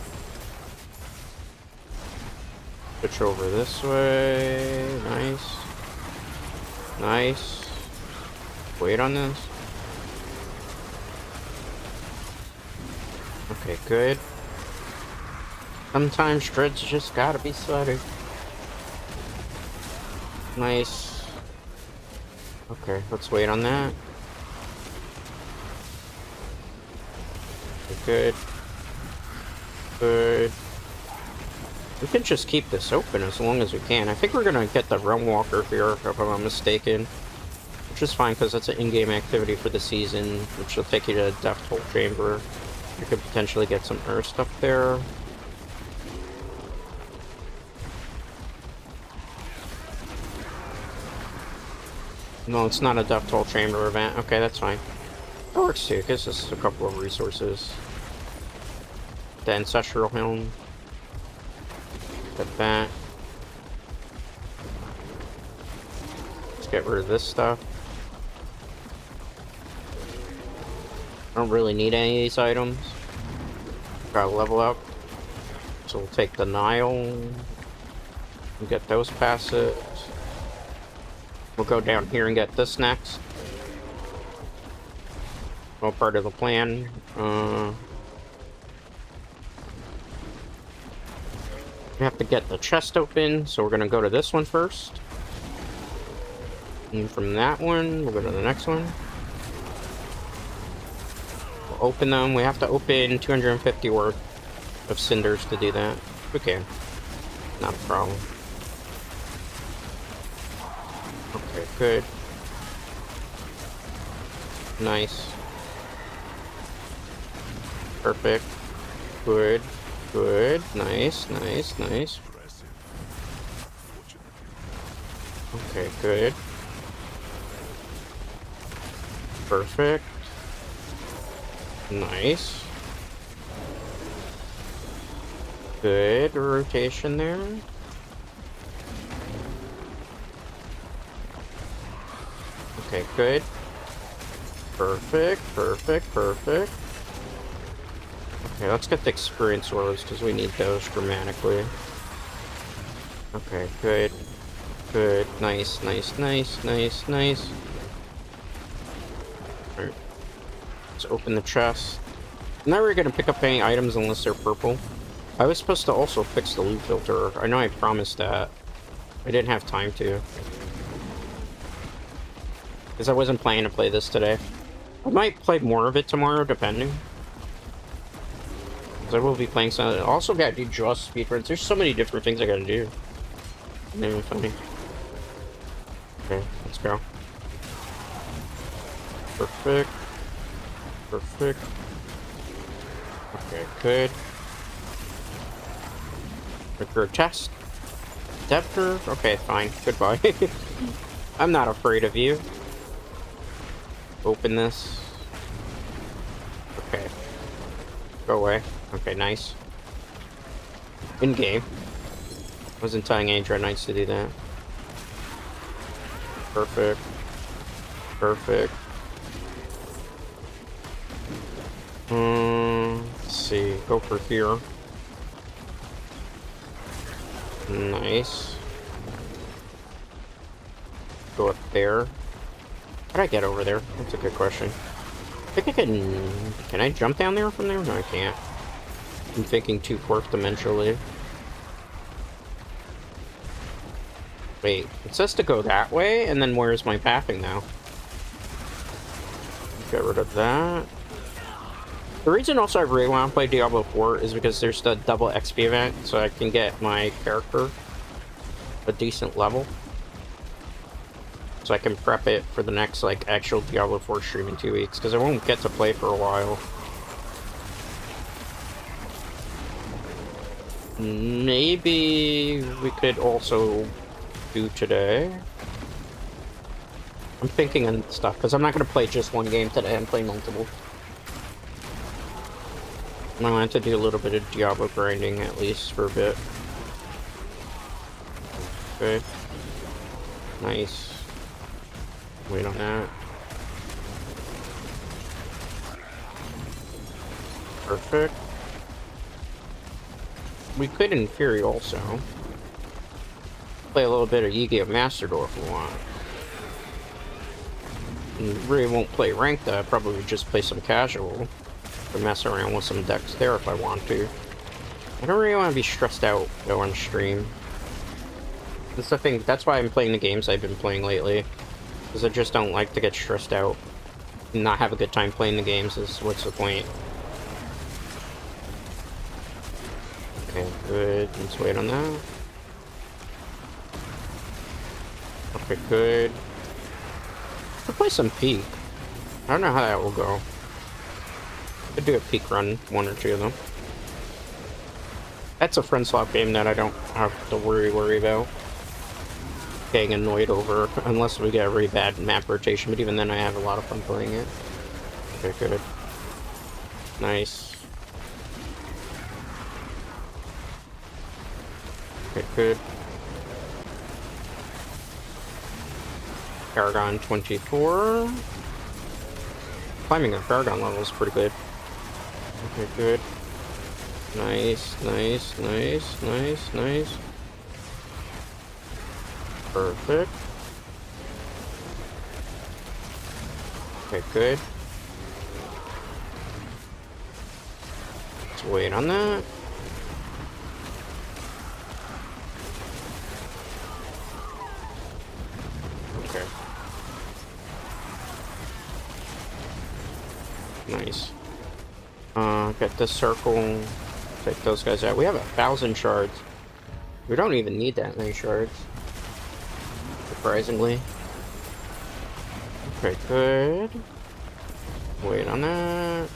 Switch over this way. Nice. Nice. Wait on this. Okay, good. Sometimes Dread's just gotta be sweaty. Nice. Okay, let's wait on that. Okay, good. Good. We can just keep this open as long as we can. I think we're gonna get the Realm Walker here, if I'm not mistaken. Which is fine, because it's an in-game activity for the season, which will take you to Death Toll Chamber. You could potentially get some Earth stuff there. No, it's not a Death Toll Chamber event. Okay, that's fine. That works too. It gives us a couple of resources. The Ancestral Helm. Get that. Let's get rid of this stuff. I don't really need any of these items. Gotta level up. So we'll take the Nile. And get those passives. We'll go down here and get this next. All part of the plan. We have to get the chest open, so we're gonna go to this one first. And from that one, we'll go to the next one. We'll open them. We have to open 250 worth of cinders to do that. Okay. Not a problem. Okay, good. Nice. Perfect. Good. Good. Nice, nice, nice. Okay, good. Perfect. Nice. Good rotation there. Okay, good. Perfect, perfect, perfect. Okay, let's get the experience orbs because we need those dramatically. Okay, good. Good. Nice, nice, nice, nice, nice. Alright. Let's open the chest. I'm not really gonna pick up any items unless they're purple. I was supposed to also fix the loot filter. I know I promised that. I didn't have time to. Because I wasn't planning to play this today. I might play more of it tomorrow, depending. Because I will be playing some. I also gotta do just speedruns. There's so many different things I gotta do. Not even funny. Okay, let's go. Perfect. Perfect. Okay, good. Recruit test. Depter? Okay, fine. Goodbye. I'm not afraid of you. Open this. Okay. Go away. Okay, nice. In-game. Wasn't telling any Dread Knights to do that. Perfect. Perfect. Let's see. Go for here. Nice. Go up there. How do I get over there? That's a good question. I think I can... Can I jump down there from there? No, I can't. I'm thinking too fourth dimensionally. Wait, it says to go that way, and then where's my pathing now? Get rid of that. The reason also I really want to play Diablo 4 is because there's the double XP event, so I can get my character a decent level. So I can prep it for the next, like, actual Diablo 4 stream in 2 weeks, because I won't get to play for a while. Maybe we could also do today. I'm thinking on stuff, because I'm not going to play just one game today, I'm playing multiple. I want to do a little bit of Diablo grinding, at least, for a bit. Okay. Nice. Wait on that. Perfect. We could, in theory, also play a little bit of Yu-Gi-Oh! Master Duel if we want. And really won't play ranked, I'd probably just play some casual. Or mess around with some decks there if I want to. I don't really want to be stressed out though on stream. That's the thing, that's why I'm playing the games I've been playing lately. Because I just don't like to get stressed out and not have a good time playing the games. Is what's the point? Okay, good. Let's wait on that. Okay, good. We'll play some Peak. I don't know how that will go. Could do a Peak run, one or two of them. That's a friend swap game that I don't have to worry about getting annoyed over, unless we get a really bad map rotation, but even then I have a lot of fun playing it. Okay, good. Nice. Okay, good. Paragon 24. Climbing the Paragon level is pretty good. Okay, good. Nice, nice, nice, nice, nice. Perfect. Okay, good. Let's wait on that. Okay. Nice. Get this circle. Take those guys out. We have 1,000 shards. We don't even need that many shards. Surprisingly. Okay, good. Wait on that.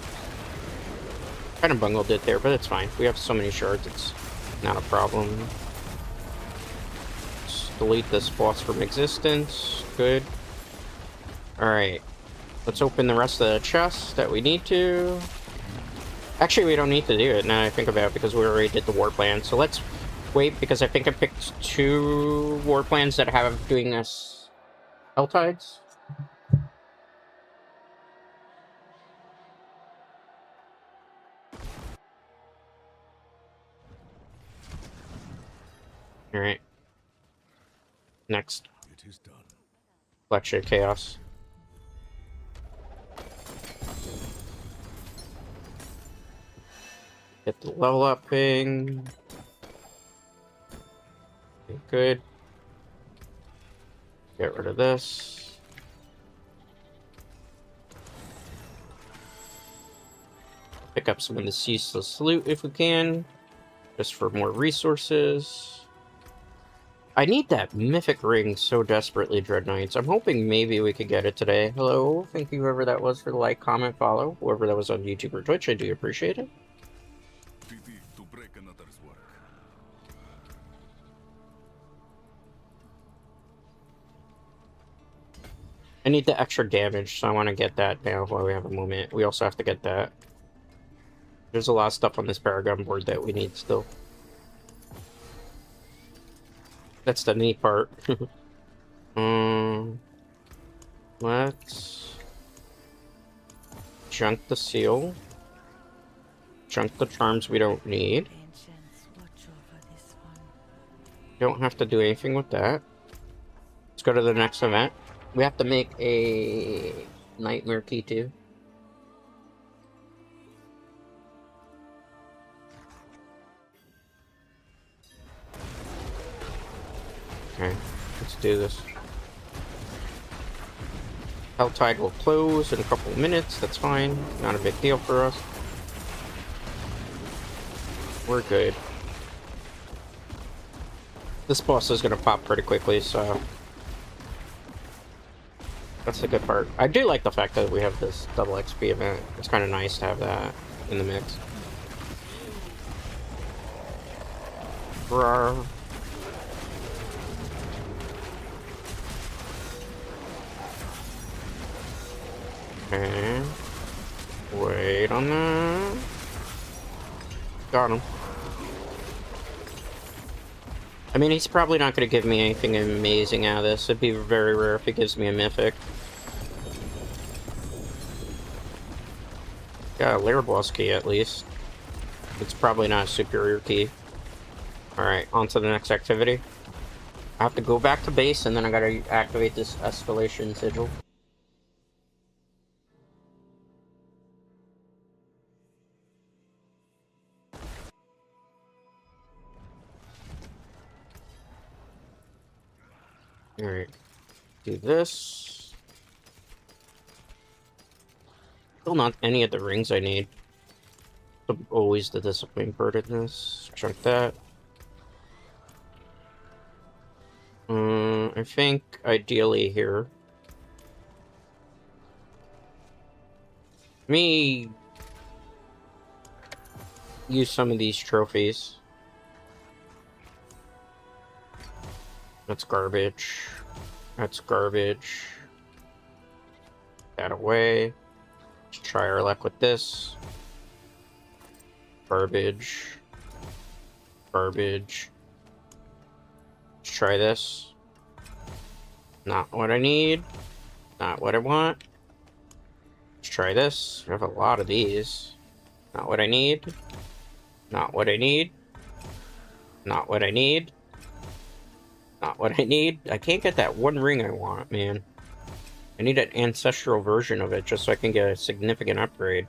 Kind of bungled it there, but it's fine. We have so many shards, it's not a problem. Just delete this boss from existence. Good. Alright. Let's open the rest of the chests that we need to. Actually, we don't need to do it now I think about it because we already did the war plan. So let's wait because I think I picked 2 war plans that have doing this Hell Tides. Alright. Next. It is done. Lecture Chaos. Get the level up thing. Okay, good. Get rid of this. Pick up some of this useless loot if we can. Just for more resources. I need that mythic ring so desperately, Dread Knights. I'm hoping maybe we could get it today. Hello, thank you whoever that was for the like, comment, follow. Whoever that was on YouTube or Twitch, I do appreciate it. To break another's work. I need the extra damage, so I want to get that now while we have a moment. We also have to get that. There's a lot of stuff on this Paragon board that we need still. That's the neat part. Let's junk the seal. Junk the charms we don't need. Don't have to do anything with that. Let's go to the next event. We have to make a nightmare key too. Okay, let's do this. Helltide will close in a couple of minutes, that's fine. Not a big deal for us. We're good. This boss is gonna pop pretty quickly, so that's the good part. I do like the fact that we have this double XP event. It's kind of nice to have that in the mix. Rawr. Okay. Wait on that. Got him. I mean, he's probably not going to give me anything amazing out of this. It'd be very rare if he gives me a mythic. Got a lair boss key, at least. It's probably not a superior key. Alright, on to the next activity. I have to go back to base, and then I gotta activate this escalation sigil. Alright, do this. Still not any of the rings I need. Always the discipline burdenedness. Chunk that. I think ideally here. Let me use some of these trophies. That's garbage. That's garbage. That away. Let's try our luck with this. Garbage. Garbage. Let's try this. Not what I need. Not what I want. Let's try this. I have a lot of these. Not what I need. Not what I need. Not what I need. Not what I need. I can't get that one ring I want, man. I need an ancestral version of it just so I can get a significant upgrade.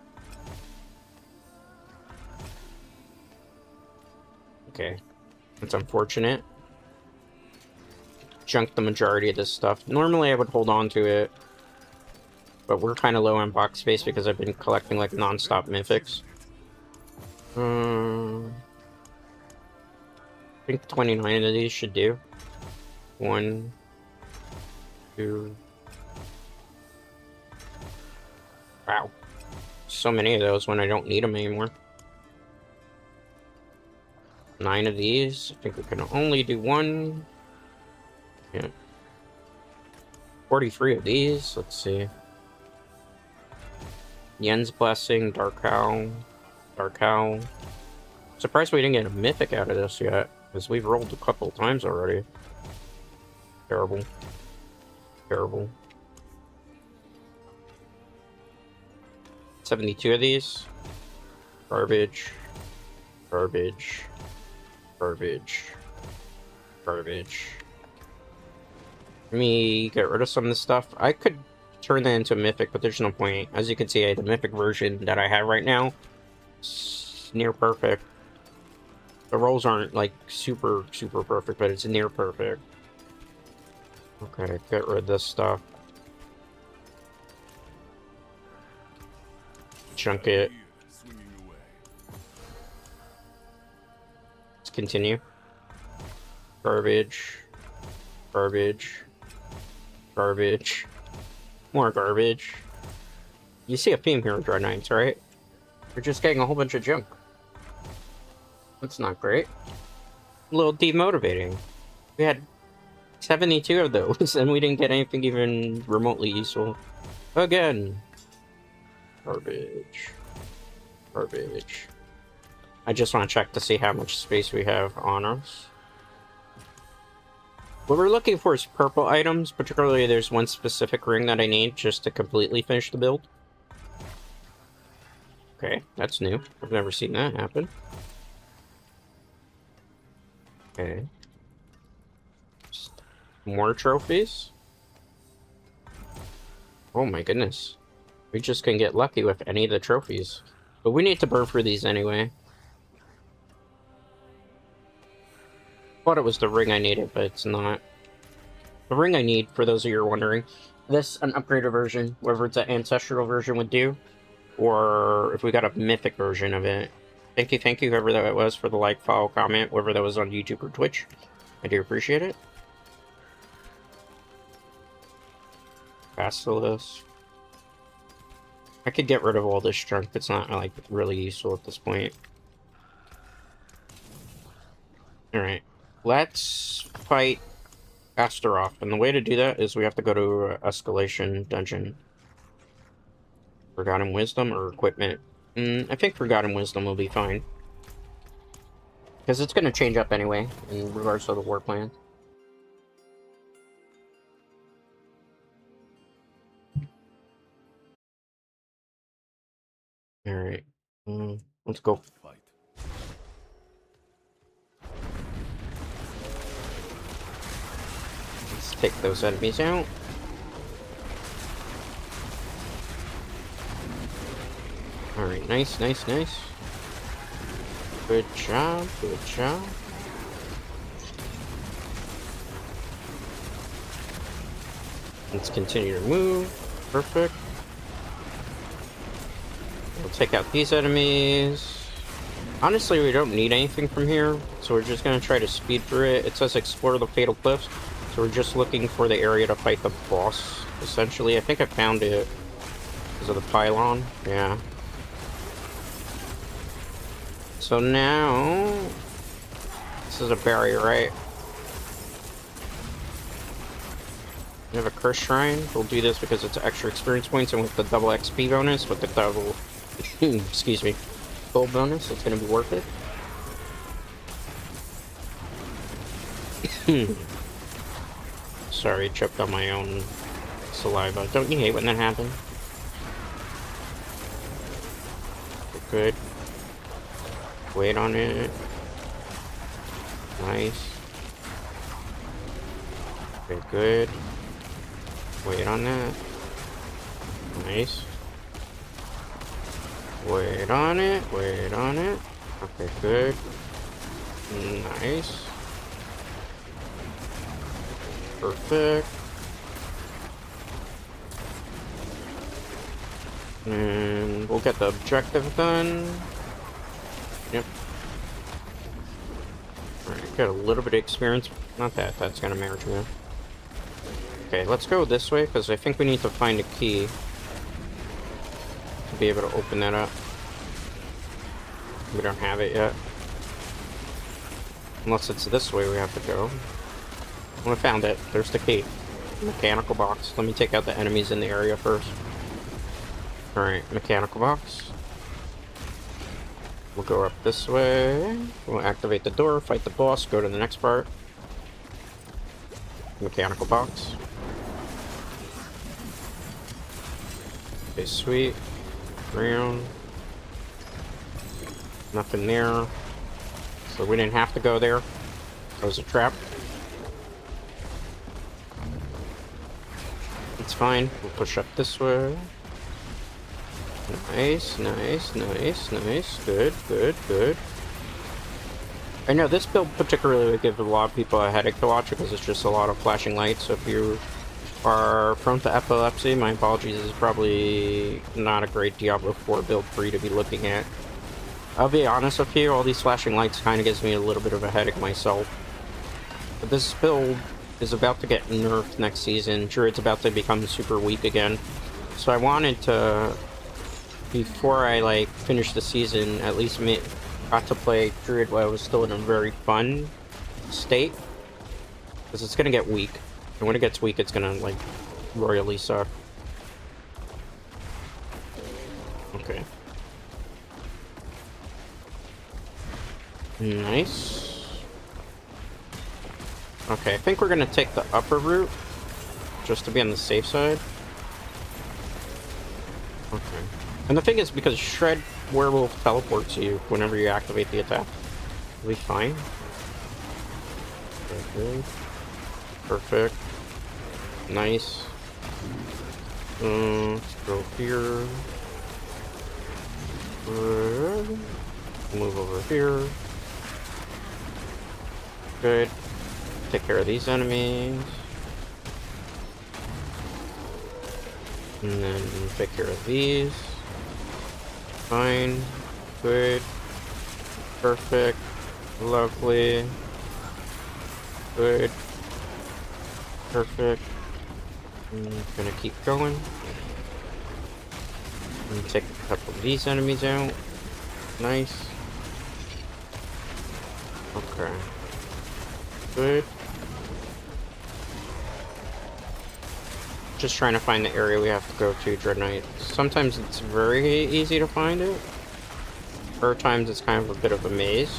Okay. That's unfortunate. Junked the majority of this stuff. Normally I would hold on to it, but we're kind of low on box space because I've been collecting like non-stop mythics. I think 29 of these should do. 1, 2. Wow. So many of those when I don't need them anymore. 9 of these. I think we can only do 1. Yeah. 43 of these. Let's see. Yen's Blessing, Dark Owl. Dark Owl. Surprised we didn't get a mythic out of this yet, because we've rolled a couple times already. Terrible. Terrible. 72 of these. Garbage. Garbage. Garbage. Garbage. Let me get rid of some of this stuff. I could turn that into a mythic, but there's no point. As you can see, the mythic version that I have right now is near perfect. The rolls aren't like super perfect, but it's near perfect. Okay, get rid of this stuff. Chunk it. Let's continue. Garbage. Garbage. Garbage. More garbage. You see a theme here with Dread Knights, right? You're just getting a whole bunch of junk. That's not great. A little demotivating. We had 72 of those, and we didn't get anything even remotely useful. Again. Garbage. Garbage. I just want to check to see how much space we have on us. What we're looking for is purple items, particularly there's one specific ring that I need just to completely finish the build. Okay, that's new. I've never seen that happen. Okay. Just more trophies. Oh my goodness. We just can get lucky with any of the trophies. But we need to burn through these anyway. Thought it was the ring I needed, but it's not. The ring I need, for those of you who are wondering, this, an upgraded version, whether it's an ancestral version would do, or if we got a mythic version of it, Thank you, whoever that was, for the like, follow, comment, whether that was on YouTube or Twitch. I do appreciate it. Basilisk. I could get rid of all this junk. It's not, like, really useful at this point. Alright. Let's fight Astaroth. And the way to do that is we have to go to Escalation Dungeon. Forgotten Wisdom or Equipment? I think Forgotten Wisdom will be fine. Because it's going to change up anyway, in regards to the war plan. Alright. Let's go. Fight. Let's take those enemies out. Alright, nice, nice, nice. Good job, good job. Let's continue to move. Perfect. We'll take out these enemies. Honestly, we don't need anything from here, so we're just going to try to speed through it. It says explore the Fatal Cliffs, so we're just looking for the area to fight the boss, essentially. I think I found it because of the pylon. Yeah. So now, this is a barrier, right? We have a curse shrine. We'll do this because it's extra experience points, and with the double XP bonus, with the double, excuse me, gold bonus, it's going to be worth it. Sorry, choked on my own saliva. Don't you hate when that happens? Good. Wait on it. Nice. Okay, good. Wait on that. Nice. Wait on it. Wait on it. Okay, good. Nice. Perfect. And we'll get the objective done. Yep. Alright, got a little bit of experience. Not that, that's gonna matter to me. Okay, let's go this way, because I think we need to find a key to be able to open that up. We don't have it yet. Unless it's this way we have to go. Well, I found it. There's the key. Mechanical box. Let me take out the enemies in the area first. Alright, mechanical box. We'll go up this way. We'll activate the door, fight the boss, go to the next part. Mechanical box. Okay, sweet. Round. Nothing there. So we didn't have to go there. That was a trap. It's fine. We'll push up this way. Nice, nice, nice, nice. Good, good, good. I know this build particularly would give a lot of people a headache to watch because it's just a lot of flashing lights. So if you are prone to epilepsy, my apologies, this is probably not a great Diablo 4 build for you to be looking at. I'll be honest with you, all these flashing lights kind of gives me a little bit of a headache myself. But this build is about to get nerfed next season. Druid's about to become super weak again. So I wanted to, before I like finish the season, at least got to play Druid while I was still in a very fun state. Because it's gonna get weak. And when it gets weak, it's gonna like royally suck. Okay. Nice. Okay, I think we're gonna take the upper route, just to be on the safe side. Okay. And the thing is, because Shred Werewolf teleports you whenever you activate the attack. It'll be fine. Okay. Perfect. Nice. Let's go here. Move over here. Good. Take care of these enemies. And then take care of these. Fine. Good. Perfect. Lovely. Good. Perfect. I'm gonna keep going. And take a couple of these enemies out. Nice. Okay. Good. Just trying to find the area we have to go to, Dread Knight. Sometimes it's very easy to find it. Other times it's kind of a bit of a maze.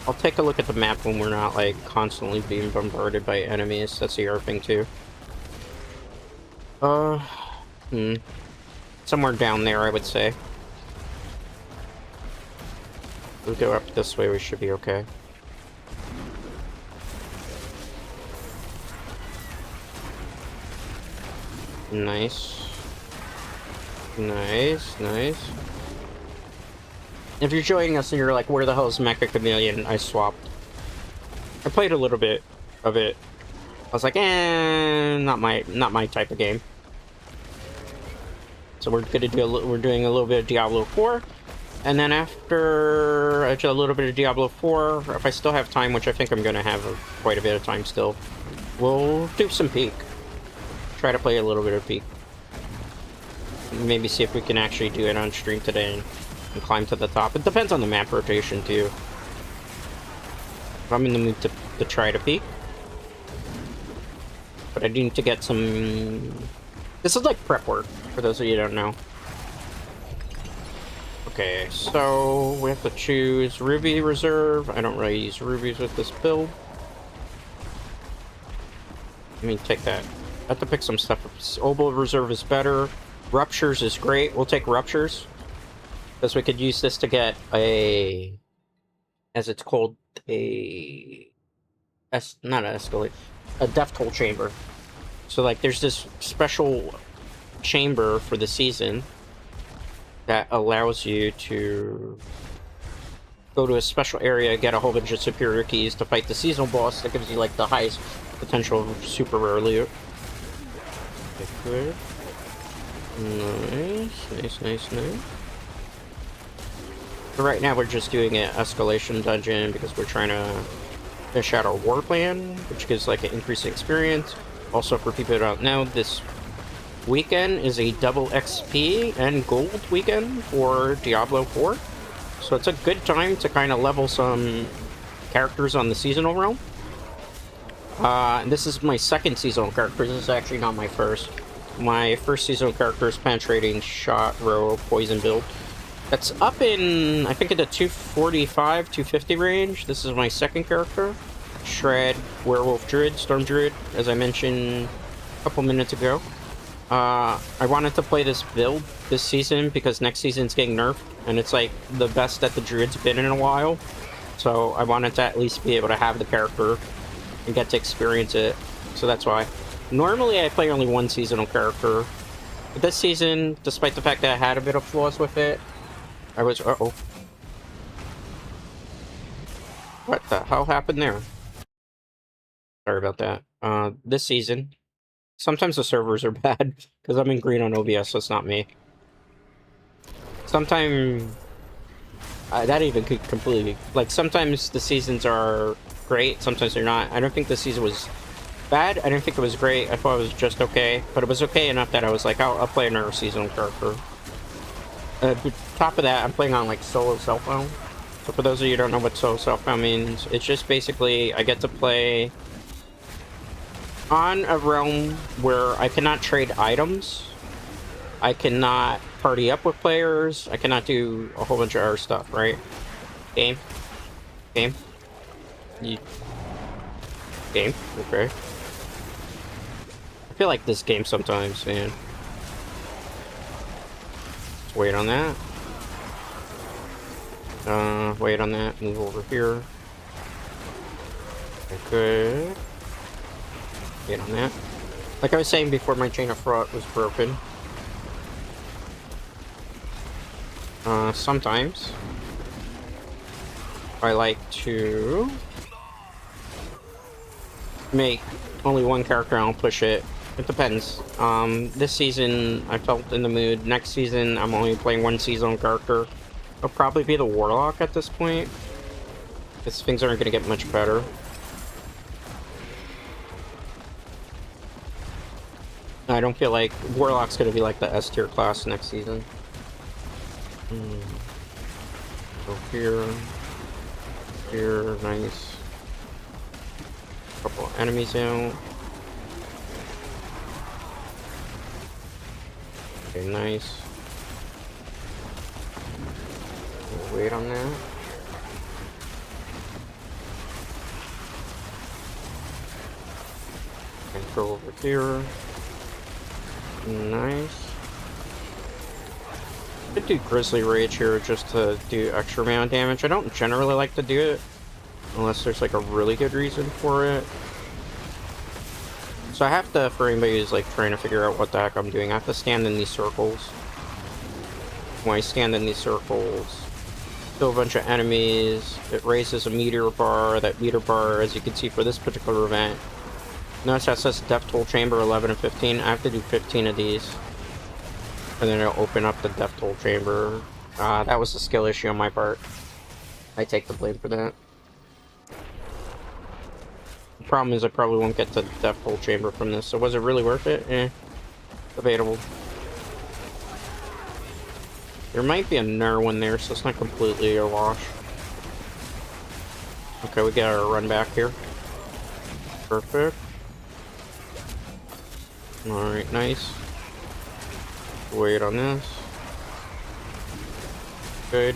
I'll take a look at the map when we're not, like, constantly being bombarded by enemies. That's the other thing, too. Somewhere down there, I would say. If we go up this way, we should be okay. Nice. Nice, nice. If you're joining us and you're like, where the hell is Meccha Chameleon? I swapped. I played a little bit of it. I was like, not my type of game. So we're gonna do we're doing a little bit of Diablo 4. And then after a little bit of Diablo 4, if I still have time, which I think I'm gonna have quite a bit of time still, we'll do some Peak. Try to play a little bit of Peak. Maybe see if we can actually do it on stream today and climb to the top. It depends on the map rotation too. If I'm in the mood to try to Peak. But I need to get some... This is like prep work, for those of you who don't know. Okay, so we have to choose Ruby Reserve. I don't really use rubies with this build. Let me take that. I have to pick some stuff up. Obol Reserve is better. Ruptures is great. We'll take Ruptures. Because we could use this to get a... As it's called, a... Not an escalate. A Death Toll Chamber. So, like, there's this special chamber for the season that allows you to go to a special area, get a whole bunch of superior keys to fight the seasonal boss that gives you, like, the highest potential super rare loot. Okay. Nice, nice. So right now we're just doing an escalation dungeon because we're trying to fish out our war plan, which gives like an increased experience. Also, for people who don't know, this weekend is a double XP and gold weekend for Diablo 4. So it's a good time to kind of level some characters on the seasonal realm. And this is my second seasonal character. This is actually not my first. My first seasonal character is penetrating shot row poison build. That's up in, I think, in the 245, 250 range. This is my second character. Shred, Werewolf Druid, Storm Druid, as I mentioned a couple minutes ago. I wanted to play this build this season because next season's getting nerfed, and it's like the best that the Druid's been in a while. So I wanted to at least be able to have the character and get to experience it. So that's why. Normally I play only one seasonal character. But this season, despite the fact that I had a bit of flaws with it, I was... Uh-oh. What the hell happened there? Sorry about that. This season, sometimes the servers are bad, because I'm in green on OBS, so it's not me. Sometimes... that even could completely... Like, sometimes the seasons are great, sometimes they're not. I don't think this season was bad. I didn't think it was great. I thought it was just okay. But it was okay enough that I was like, I'll play another seasonal character. Top of that, I'm playing on, like, solo self-found. So for those of you who don't know what solo self-found means, it's just basically I get to play on a realm where I cannot trade items. I cannot party up with players. I cannot do a whole bunch of other stuff, right? Game. Game. Game. Okay. I feel like this game sometimes, man. Let's wait on that. Wait on that. Move over here. Okay. Wait on that. Like I was saying before, my chain of thought was broken. Sometimes I like to make only one character and I'll push it It depends. This season I felt in the mood. Next season I'm only playing one seasonal character. It'll probably be the Warlock at this point, because things aren't going to get much better. I don't feel like Warlock's going to be like the S tier class next season. Go here. Here, nice. Couple enemies out. Okay, nice. We'll wait on that. And go over here. Nice. I could do Grizzly Rage here just to do extra amount of damage. I don't generally like to do it unless there's like a really good reason for it. So I have to, for anybody who's like trying to figure out what the heck I'm doing, I have to stand in these circles. When I stand in these circles, kill a bunch of enemies, it raises a meteor bar. That meteor bar, as you can see for this particular event, notice that says Death Toll Chamber 11 and 15. I have to do 15 of these. And then it'll open up the Death Toll Chamber. That was a skill issue on my part. I take the blame for that. The problem is I probably won't get to Death Toll Chamber from this, so was it really worth it? Eh. Debatable. There might be a Nerwin there, so it's not completely a wash. Okay, we got our run back here. Perfect. Alright, nice. Wait on this. Good.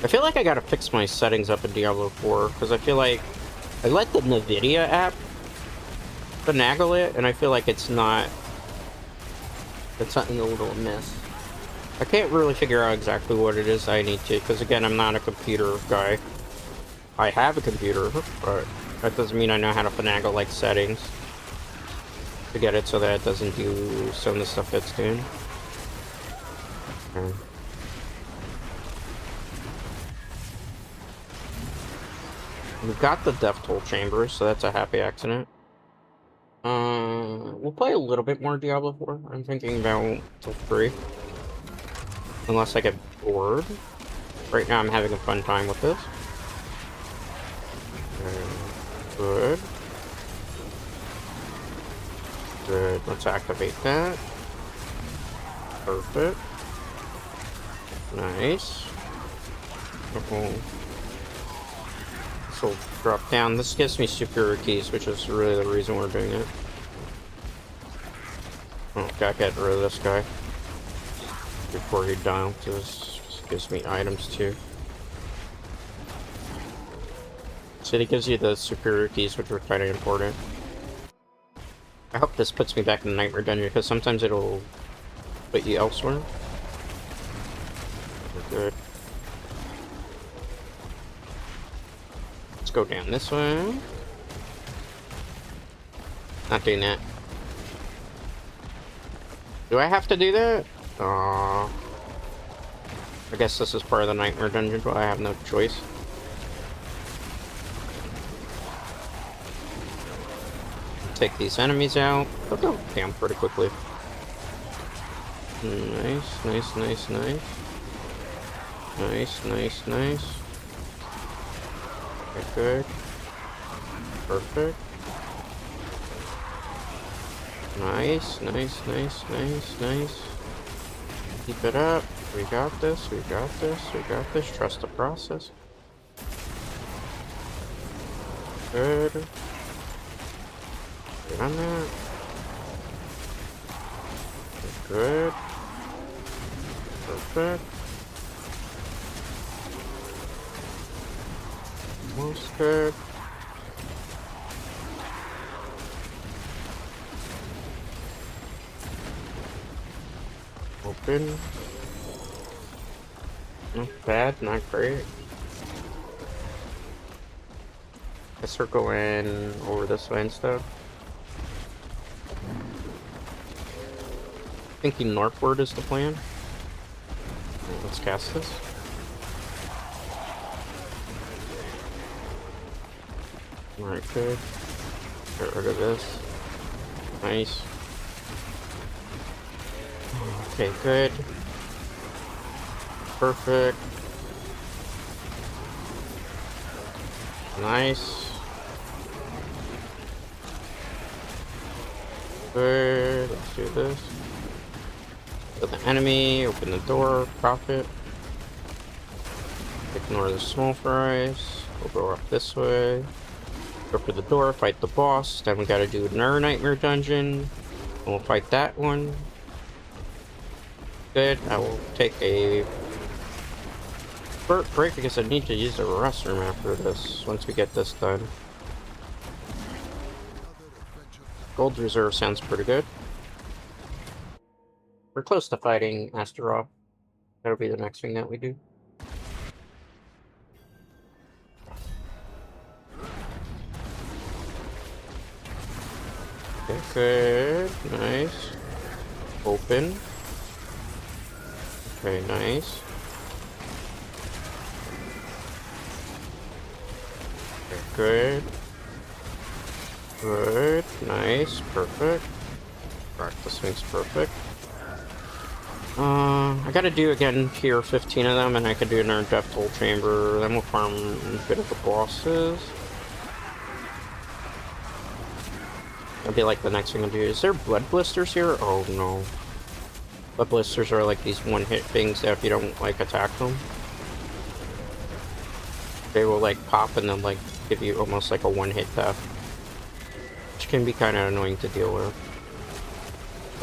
I feel like I gotta fix my settings up in Diablo 4, because I feel like I let the NVIDIA app finagle it, and I feel like it's not... It's something a little amiss. I can't really figure out exactly what it is I need to, because again, I'm not a computer guy. I have a computer, but that doesn't mean I know how to finagle, like, settings to get it so that it doesn't do some of the stuff that's doing. Okay. We've got the Death Toll Chamber, so that's a happy accident. We'll play a little bit more Diablo 4. I'm thinking about till 3. Unless I get bored. Right now I'm having a fun time with this. Good. Good. Let's activate that. Perfect. Nice. Uh-oh. This will drop down. This gives me superior keys, which is really the reason we're doing it. Oh, gotta get rid of this guy before he dies. This gives me items too. So it gives you the superior keys, which are kind of important. I hope this puts me back in the Nightmare Dungeon, because sometimes it'll put you elsewhere. We're good. Let's go down this way. Not doing that. Do I have to do that? I guess this is part of the Nightmare Dungeon, but I have no choice. Take these enemies out. They'll go down pretty quickly. Nice, nice, nice, nice. Nice, nice, nice. Okay, good. Perfect. Nice, nice, nice, nice, nice. Keep it up. We got this, we got this, we got this. Trust the process. Good. Get on that. Good. Perfect. Almost good. Open. Not bad, not great. Guess we're going over this way and stuff. Thinking northward is the plan. Let's cast this. Alright, good. Get rid of this. Nice. Okay, good. Perfect. Nice. Good. Let's do this. Kill the enemy, open the door, profit. Ignore the small fries. We'll go up this way. Go for the door, fight the boss. Then we gotta do another nightmare dungeon. And we'll fight that one. Good. I will take a short break because I need to use the restroom after this, once we get this done. Gold reserve sounds pretty good. We're close to fighting Astaroth. That'll be the next thing that we do. Okay, good. Nice. Open. Okay, nice. Okay, good. Good. Nice. Perfect. Practice makes perfect. I gotta do again here 15 of them, and I could do another Death Toll Chamber. Then we'll farm a bit of the bosses. That'll be like the next thing I'll do. Is there blood blisters here? Oh no. Blood blisters are like these one-hit things that if you don't like attack them, they will like pop and then like give you almost like a one-hit death, which can be kind of annoying to deal with,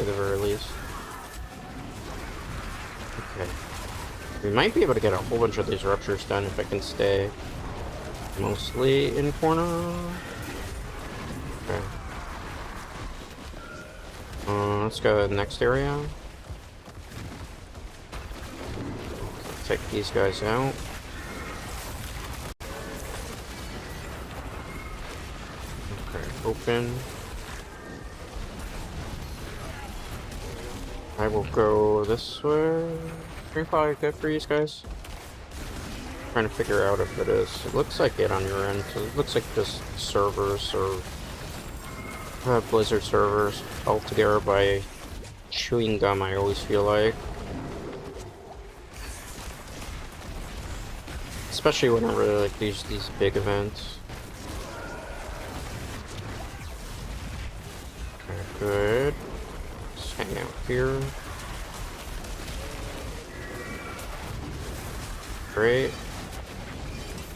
at the very least. Okay. We might be able to get a whole bunch of these ruptures done if I can stay mostly in corner. Okay. Let's go to the next area. Take these guys out. Okay, open. I will go this way. Pretty probably good for you guys. Trying to figure out if it is. It looks like it on your end. It looks like just servers or Blizzard servers held together by chewing gum, I always feel like. Especially when I really like these big events. Okay, good. Just hang out here. Great.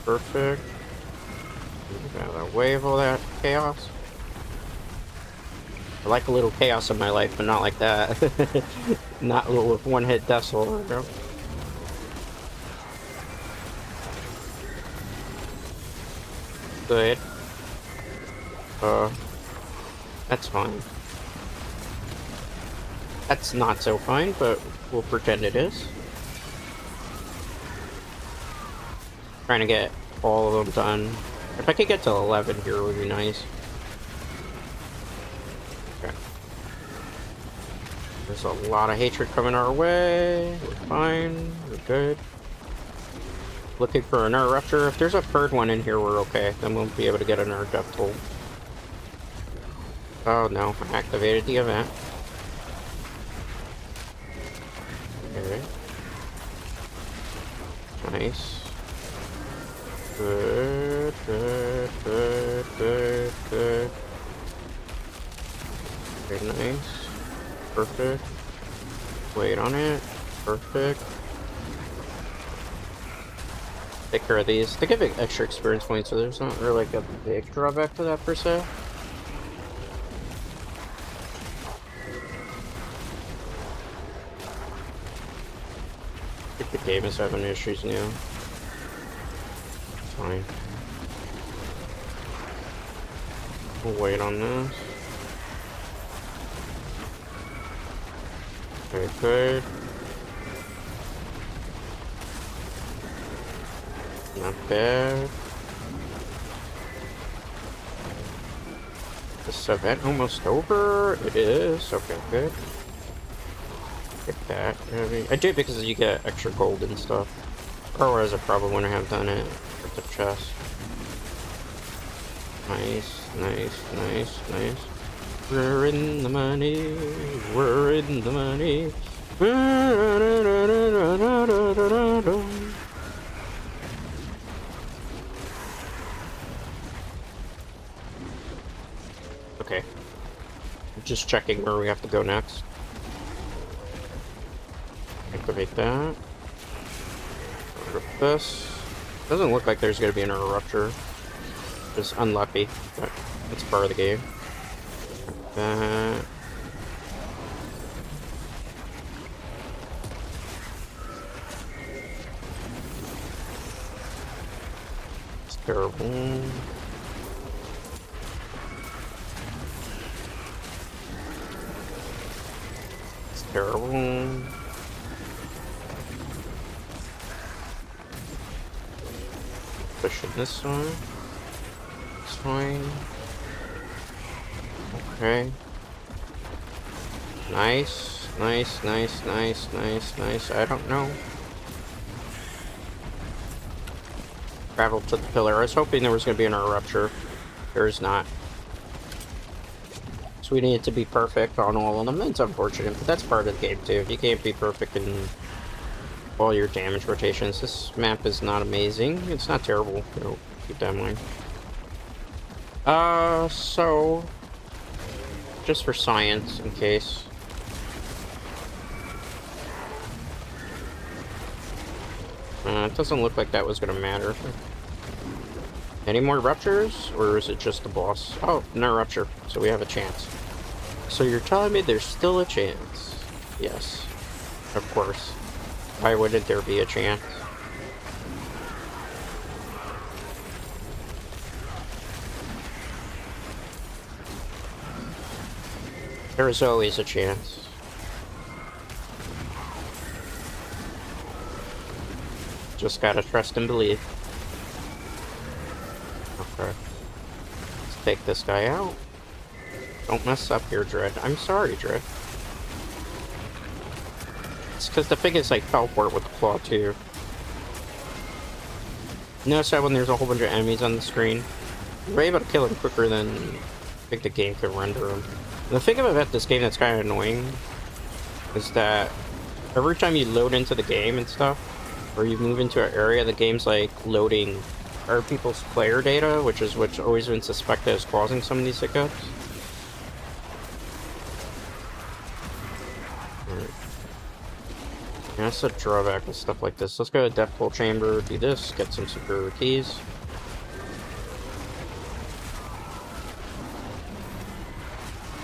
Perfect. Get out of the way of all that chaos. I like a little chaos in my life, but not like that. Not with one-hit deaths all over. Good. That's fine. That's not so fine, but we'll pretend it is. Trying to get all of them done. If I could get to 11 here, it would be nice. Okay. There's a lot of hatred coming our way. We're fine. We're good. Looking for another rupture. If there's a third one in here, we're okay. Then we'll be able to get another death toll. Oh no, I activated the event. Okay. Nice. Good, good, good, good, good. Very nice. Perfect. Wait on it. Perfect. Take care of these. They give extra experience points, so there's not really like a big drawback to that per se. I think the game is having issues now. Fine. We'll wait on this. Very good. Not bad. This event almost over? It is. Okay, good. Get that. I do it because you get extra gold and stuff. Otherwise I probably wouldn't have done it with the chest. Nice, nice, nice, nice. We're in the money. We're in the money. Okay. Just checking where we have to go next. Activate that. Rip this. Doesn't look like there's going to be an interrupter. Just unlucky, but it's part of the game. That. It's terrible. It's terrible. Pushing this one. It's fine. Okay. Nice. Nice, nice, nice, nice, nice. I don't know. Traveled to the pillar. I was hoping there was going to be an rupture. There is not. So we need it to be perfect on all of them. It's unfortunate, but that's part of the game too. You can't be perfect in all your damage rotations. This map is not amazing. It's not terrible. You know, keep that in mind. So just for science, in case. It doesn't look like that was gonna matter. Any more ruptures, or is it just the boss? Oh, no rupture, so we have a chance. So you're telling me there's still a chance? Yes, of course. Why wouldn't there be a chance? There is always a chance. Just gotta trust and believe. Okay. Let's take this guy out. Don't mess up here, Dread. I'm sorry, Dread. It's because the thing is, like, teleport with the claw, too. Notice that when there's a whole bunch of enemies on the screen, you're able to kill them quicker than I think the game can render them. And the thing about this game that's kind of annoying is that every time you load into the game and stuff, or you move into an area, the game's like loading other people's player data, which is what's always been suspected as causing some of these hiccups. Alright. Yeah, that's a drawback with stuff like this. Let's go to Death Pool Chamber, do this, get some superior keys.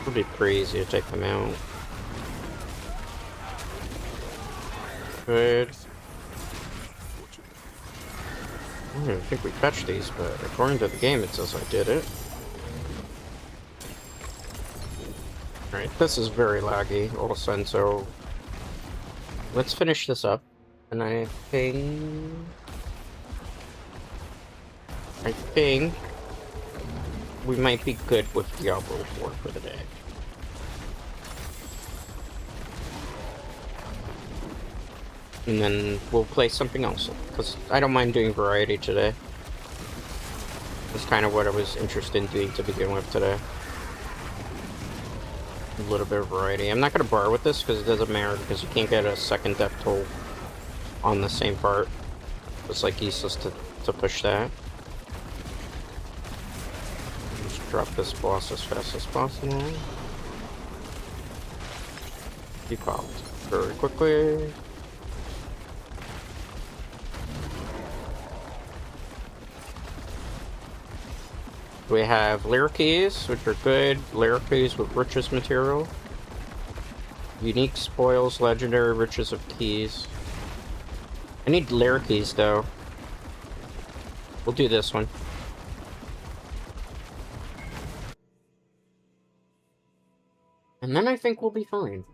It would be pretty easy to take them out. Good. I don't think we touched these, but according to the game, it says I did it. Alright, this is very laggy all of a sudden, so let's finish this up. And I think we might be good with Diablo IV for the day. And then we'll play something else, because I don't mind doing variety today. That's kind of what I was interested in doing to begin with today. A little bit of variety. I'm not going to bar with this, because it doesn't matter, because you can't get a second death toll on the same part. It's like useless to push that. Just drop this boss as fast as possible. He popped very quickly. We have lair keys, which are good. Lair keys with riches material. Unique spoils, legendary riches of keys. I need lair keys though. We'll do this one. And then I think we'll be fine.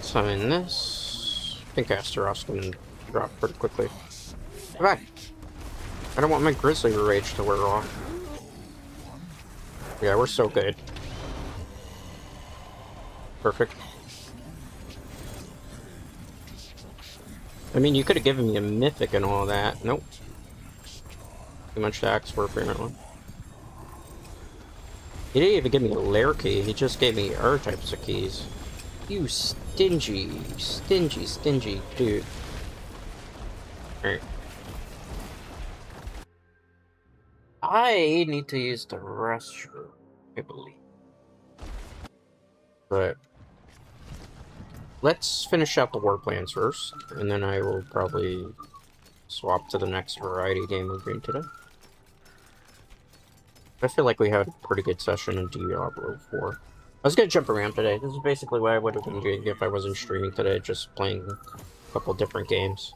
Summon this. I think Astaroth's gonna drop pretty quickly. Bye. I don't want my Grizzly Rage to wear off. Yeah, we're so good. Perfect. I mean, you could have given me a mythic and all that. Nope. Too much to ask for, apparently. He didn't even give me a lair key. He just gave me other types of keys. You stingy, stingy, stingy dude. Alright. I need to use the restroom, I believe. But let's finish out the war plans first, and then I will probably swap to the next variety game we're doing today. I feel like we had a pretty good session in Diablo 4. I was gonna jump around today. This is basically what I would have been doing if I wasn't streaming today, just playing a couple different games.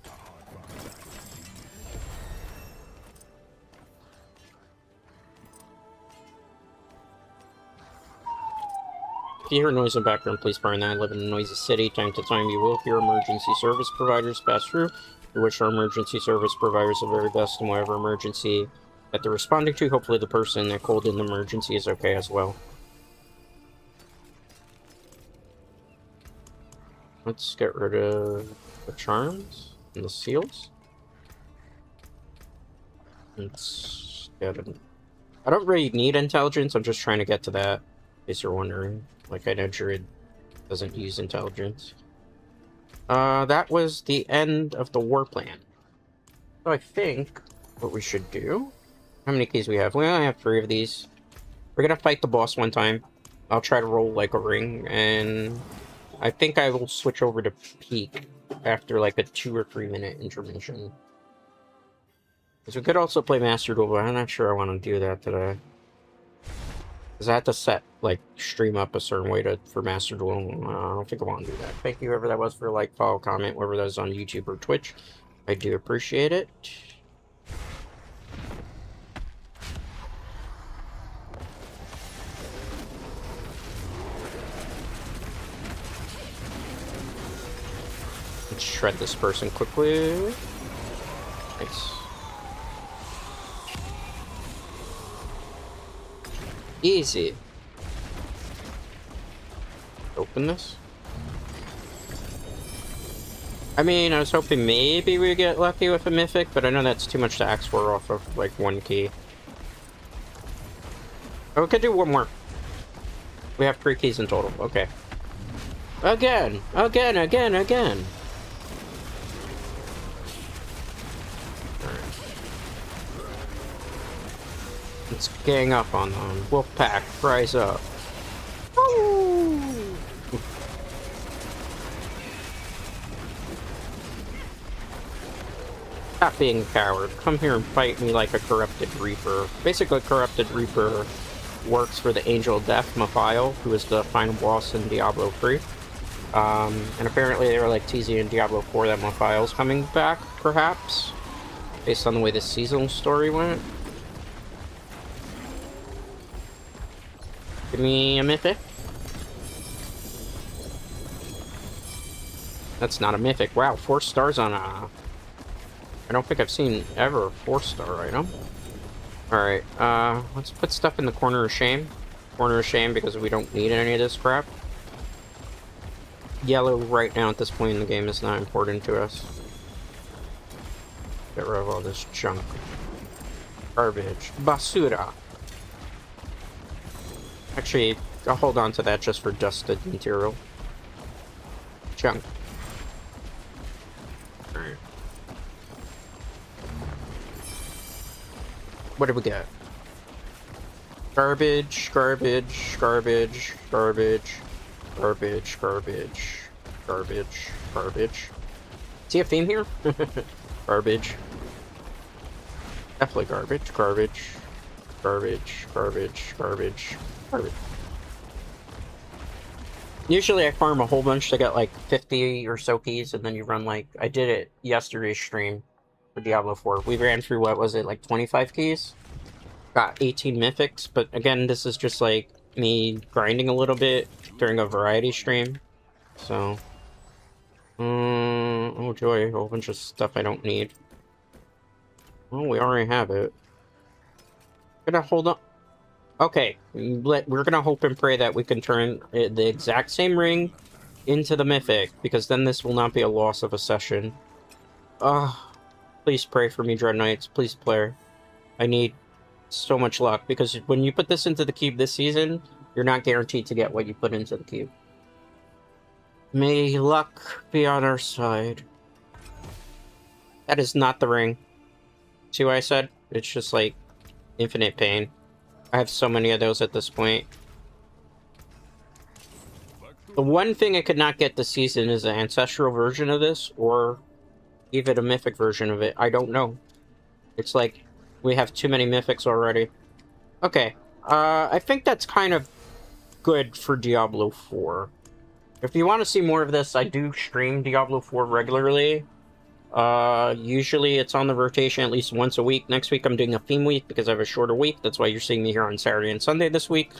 If you hear noise in the background, please pardon that. I live in a noisy city. Time to time you will hear emergency service providers pass through. We wish our emergency service providers the very best in whatever emergency that they're responding to. Hopefully the person that called in the emergency is okay as well. Let's get rid of the charms and the seals. Let's get it. I don't really need intelligence, I'm just trying to get to that, in case you're wondering. Like, I know Druid doesn't use intelligence. That was the end of the war plan. So I think what we should do... How many keys we have? We only have 3 of these. We're gonna fight the boss one time. I'll try to roll like a ring, and I think I will switch over to Peak after like a 2 or 3 minute intermission. Because we could also play Master Duel, but I'm not sure I want to do that today. Because I have to set, like, stream up a certain way for Master Duel. I don't think I want to do that. Thank you, whoever that was, for like, follow, comment, whoever that is on YouTube or Twitch. I do appreciate it. Let's shred this person quickly. Nice. Easy. Open this. I mean, I was hoping maybe we get lucky with a mythic, but I know that's too much to ask for off of, like, 1 key. Oh, we could do one more. We have 3 keys in total. Okay. Again! Again, again, again! Let's gang up on them. Wolfpack, rise up. Woo! Stop being a coward. Come here and fight me like a corrupted Reaper. Basically, Corrupted Reaper works for the Angel of Death, Mephiel, who is the final boss in Diablo 3. And apparently they were like teasing in Diablo 4 that Mephiel's coming back, perhaps, based on the way the seasonal story went. Give me a mythic. That's not a mythic. Wow, 4 stars on a... I don't think I've seen ever a 4-star item. Alright, let's put stuff in the corner of shame. Corner of shame because we don't need any of this crap. Yellow right now at this point in the game is not important to us. Get rid of all this junk. Garbage. Basura. Actually, I'll hold on to that just for dusted material. Junk. Alright. What did we get? Garbage, garbage, garbage, garbage, garbage, garbage, garbage, garbage. See a theme here? Garbage. Definitely garbage, garbage, garbage, garbage, garbage, garbage. Usually I farm a whole bunch to get like 50 or so keys, and then you run like... I did it yesterday's stream for Diablo 4. We ran through, what was it, like 25 keys? Got 18 mythics, but again, this is just like me grinding a little bit during a variety stream. So... oh joy, a whole bunch of stuff I don't need. Well, we already have it. Gonna hold on. Okay, we're gonna hope and pray that we can turn the exact same ring into the mythic, because then this will not be a loss of a session. Please pray for me, Dread Knights. Please, player. I need so much luck, because when you put this into the cube this season, you're not guaranteed to get what you put into the cube. May luck be on our side. That is not the ring. See what I said? It's just like infinite pain. I have so many of those at this point. The one thing I could not get this season is an ancestral version of this, or even a mythic version of it. I don't know. It's like we have too many mythics already. Okay. I think that's kind of good for Diablo 4. If you want to see more of this, I do stream Diablo 4 regularly. Usually it's on the rotation at least once a week. Next week I'm doing a theme week because I have a shorter week. That's why you're seeing me here on Saturday and Sunday this week.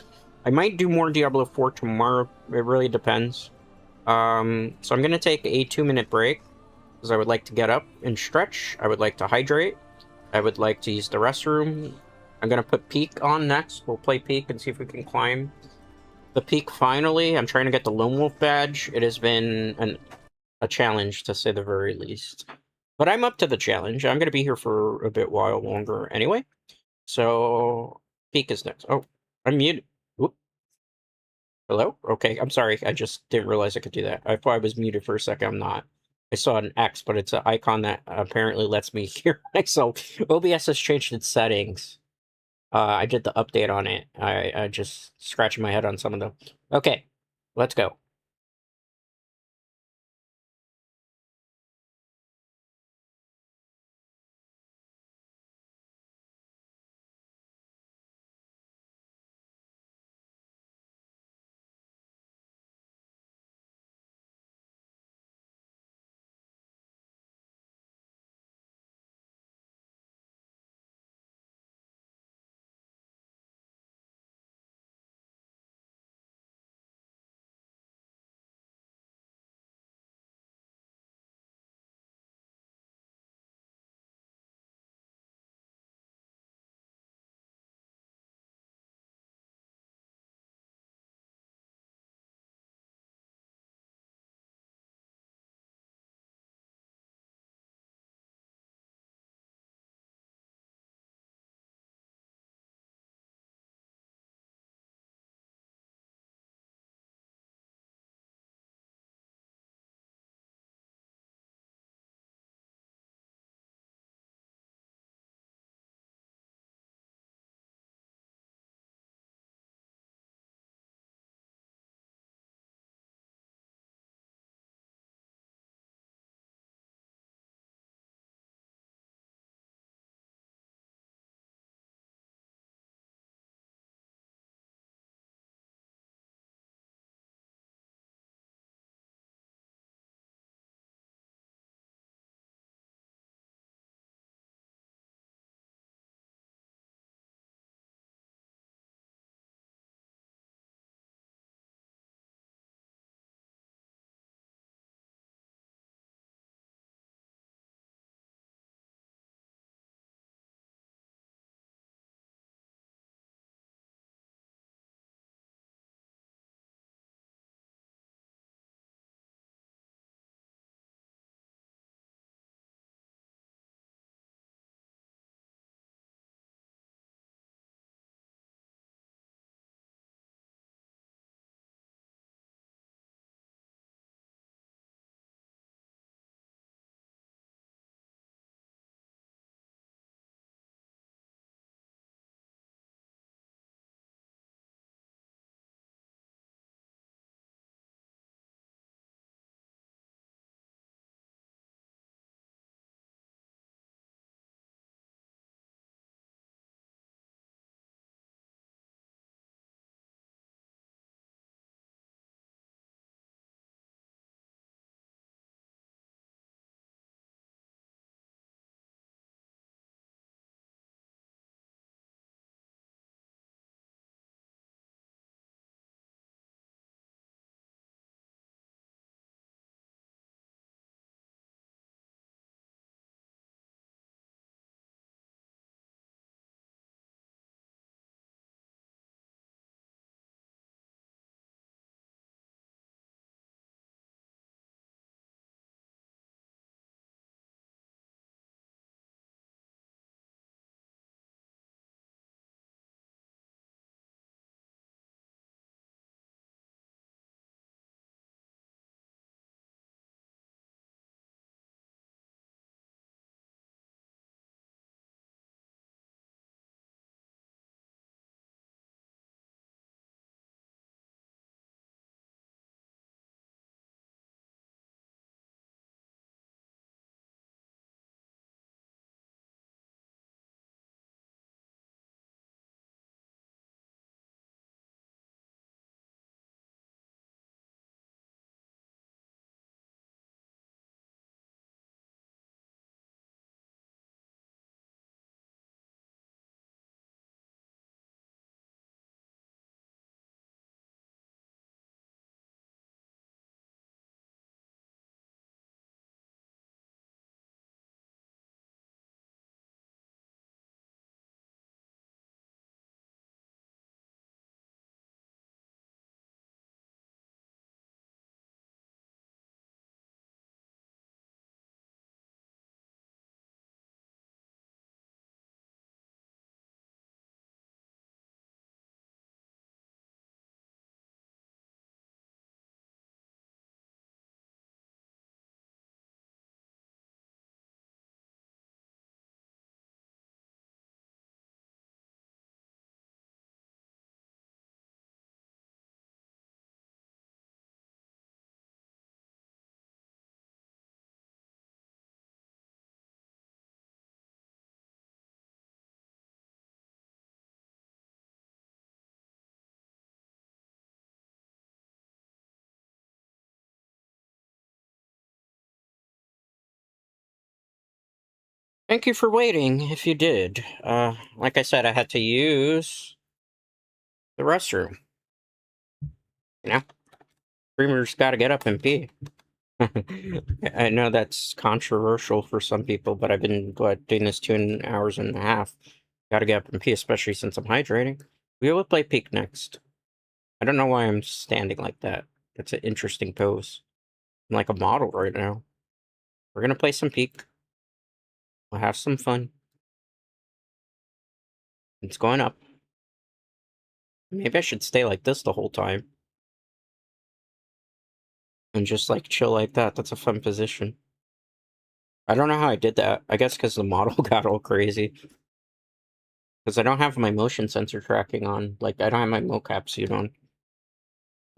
I might do more Diablo 4 tomorrow. It really depends. So I'm going to take a 2-minute break because I would like to get up and stretch. I would like to hydrate. I would like to use the restroom. I'm going to put Peak on next. We'll play Peak and see if we can climb the Peak finally. I'm trying to get the Lone Wolf badge. It has been a challenge, to say the very least. But I'm up to the challenge. I'm going to be here for a bit while longer anyway. So, Peak is next. Oh, I'm muted. Whoop. Hello? Okay, I'm sorry. I just didn't realize I could do that. I thought I was muted for a second. I'm not. I saw an X, but it's an icon that apparently lets me hear myself. OBS has changed its settings. I did the update on it. I just scratching my head on some of them. Okay, let's go. Thank you for waiting, if you did. Like I said, I had to use the restroom. You know? Streamers gotta get up and pee. I know that's controversial for some people, but I've been, doing this 2 hours and a half. Gotta get up and pee, especially since I'm hydrating. We will play Peak next. I don't know why I'm standing like that. That's an interesting pose. I'm like a model right now. We're gonna play some Peak. We'll have some fun. It's going up. Maybe I should stay like this the whole time. And just like chill like that. That's a fun position. I don't know how I did that. I guess because the model got all crazy. Because I don't have my motion sensor tracking on. Like, I don't have my mocap suit on.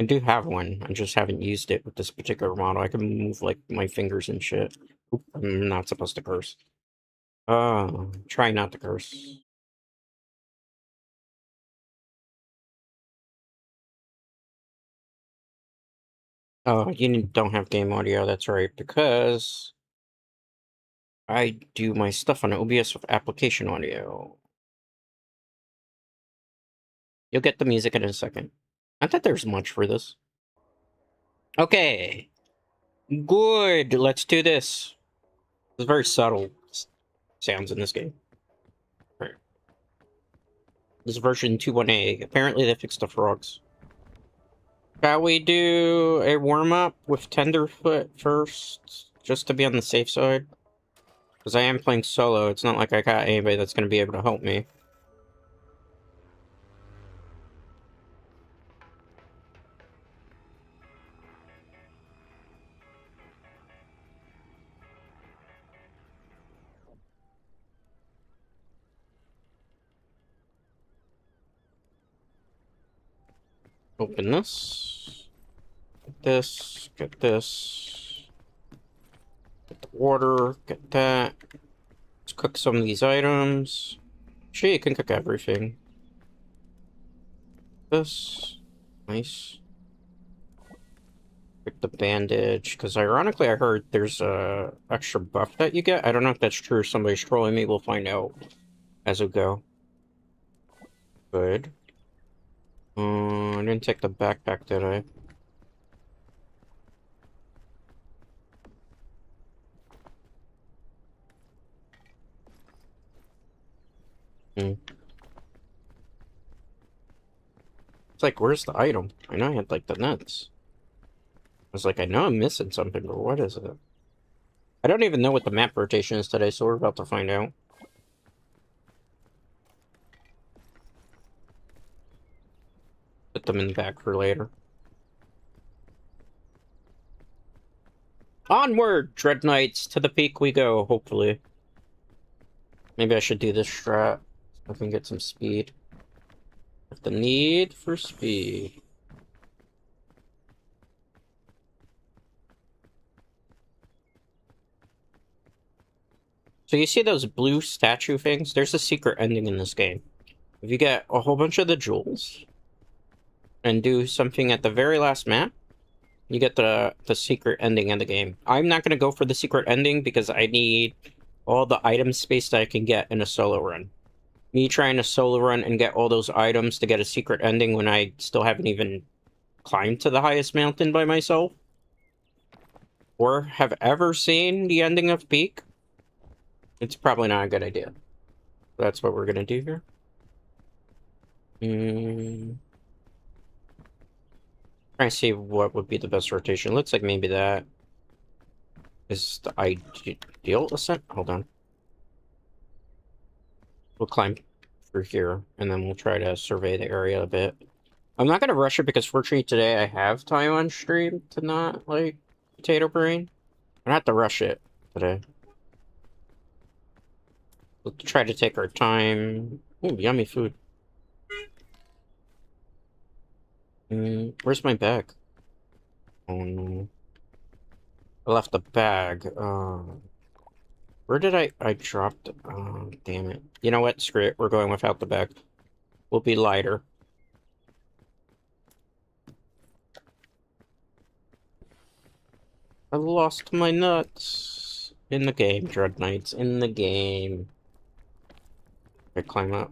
I do have one. I just haven't used it with this particular model. I can move, like, my fingers and shit. Oop, I'm not supposed to curse. Try not to curse. Oh, don't have game audio, that's right, because I do my stuff on OBS with application audio. You'll get the music in a second. Not that there's much for this. Okay. Good. Let's do this. There's very subtle sounds in this game. Right. This is version 2.1a. Apparently they fixed the frogs. Shall we do a warm-up with Tenderfoot first? Just to be on the safe side? Because I am playing solo. It's not like I got anybody that's going to be able to help me. Open this. Get this. Get this. Get the water. Get that. Let's cook some of these items. Sure, you can cook everything. This. Nice. Pick the bandage, because ironically I heard there's a extra buff that you get. I don't know if that's true. Somebody's trolling me. We'll find out as we go. Good. I didn't take the backpack, did I? It's like, where's the item? I know I had, like, the nuts. I was like, I know I'm missing something, but what is it? I don't even know what the map rotation is today, so we're about to find out. Put them in the back for later. Onward, Dread Knights! To the peak we go, hopefully. Maybe I should do this strat so I can get some speed. The need for speed. So you see those blue statue things? There's a secret ending in this game. If you get a whole bunch of the jewels and do something at the very last map, you get the secret ending in the game. I'm not going to go for the secret ending because I need all the item space that I can get in a solo run. Me trying to solo run and get all those items to get a secret ending when I still haven't even climbed to the highest mountain by myself, or have ever seen the ending of Peak, it's probably not a good idea. That's what we're gonna do here. Trying to see what would be the best rotation. Looks like maybe that is the ideal ascent. Hold on. We'll climb through here, and then we'll try to survey the area a bit. I'm not gonna rush it because fortunately today I have time on stream to not, like, potato brain. I don't have to rush it today. We'll try to take our time. Ooh, yummy food. Where's my bag? Oh no. I left the bag. Where did I dropped it? Oh, damn it. You know what? Screw it. We're going without the bag. We'll be lighter. I lost my nuts. In the game, Dread Knights. In the game. I climb up.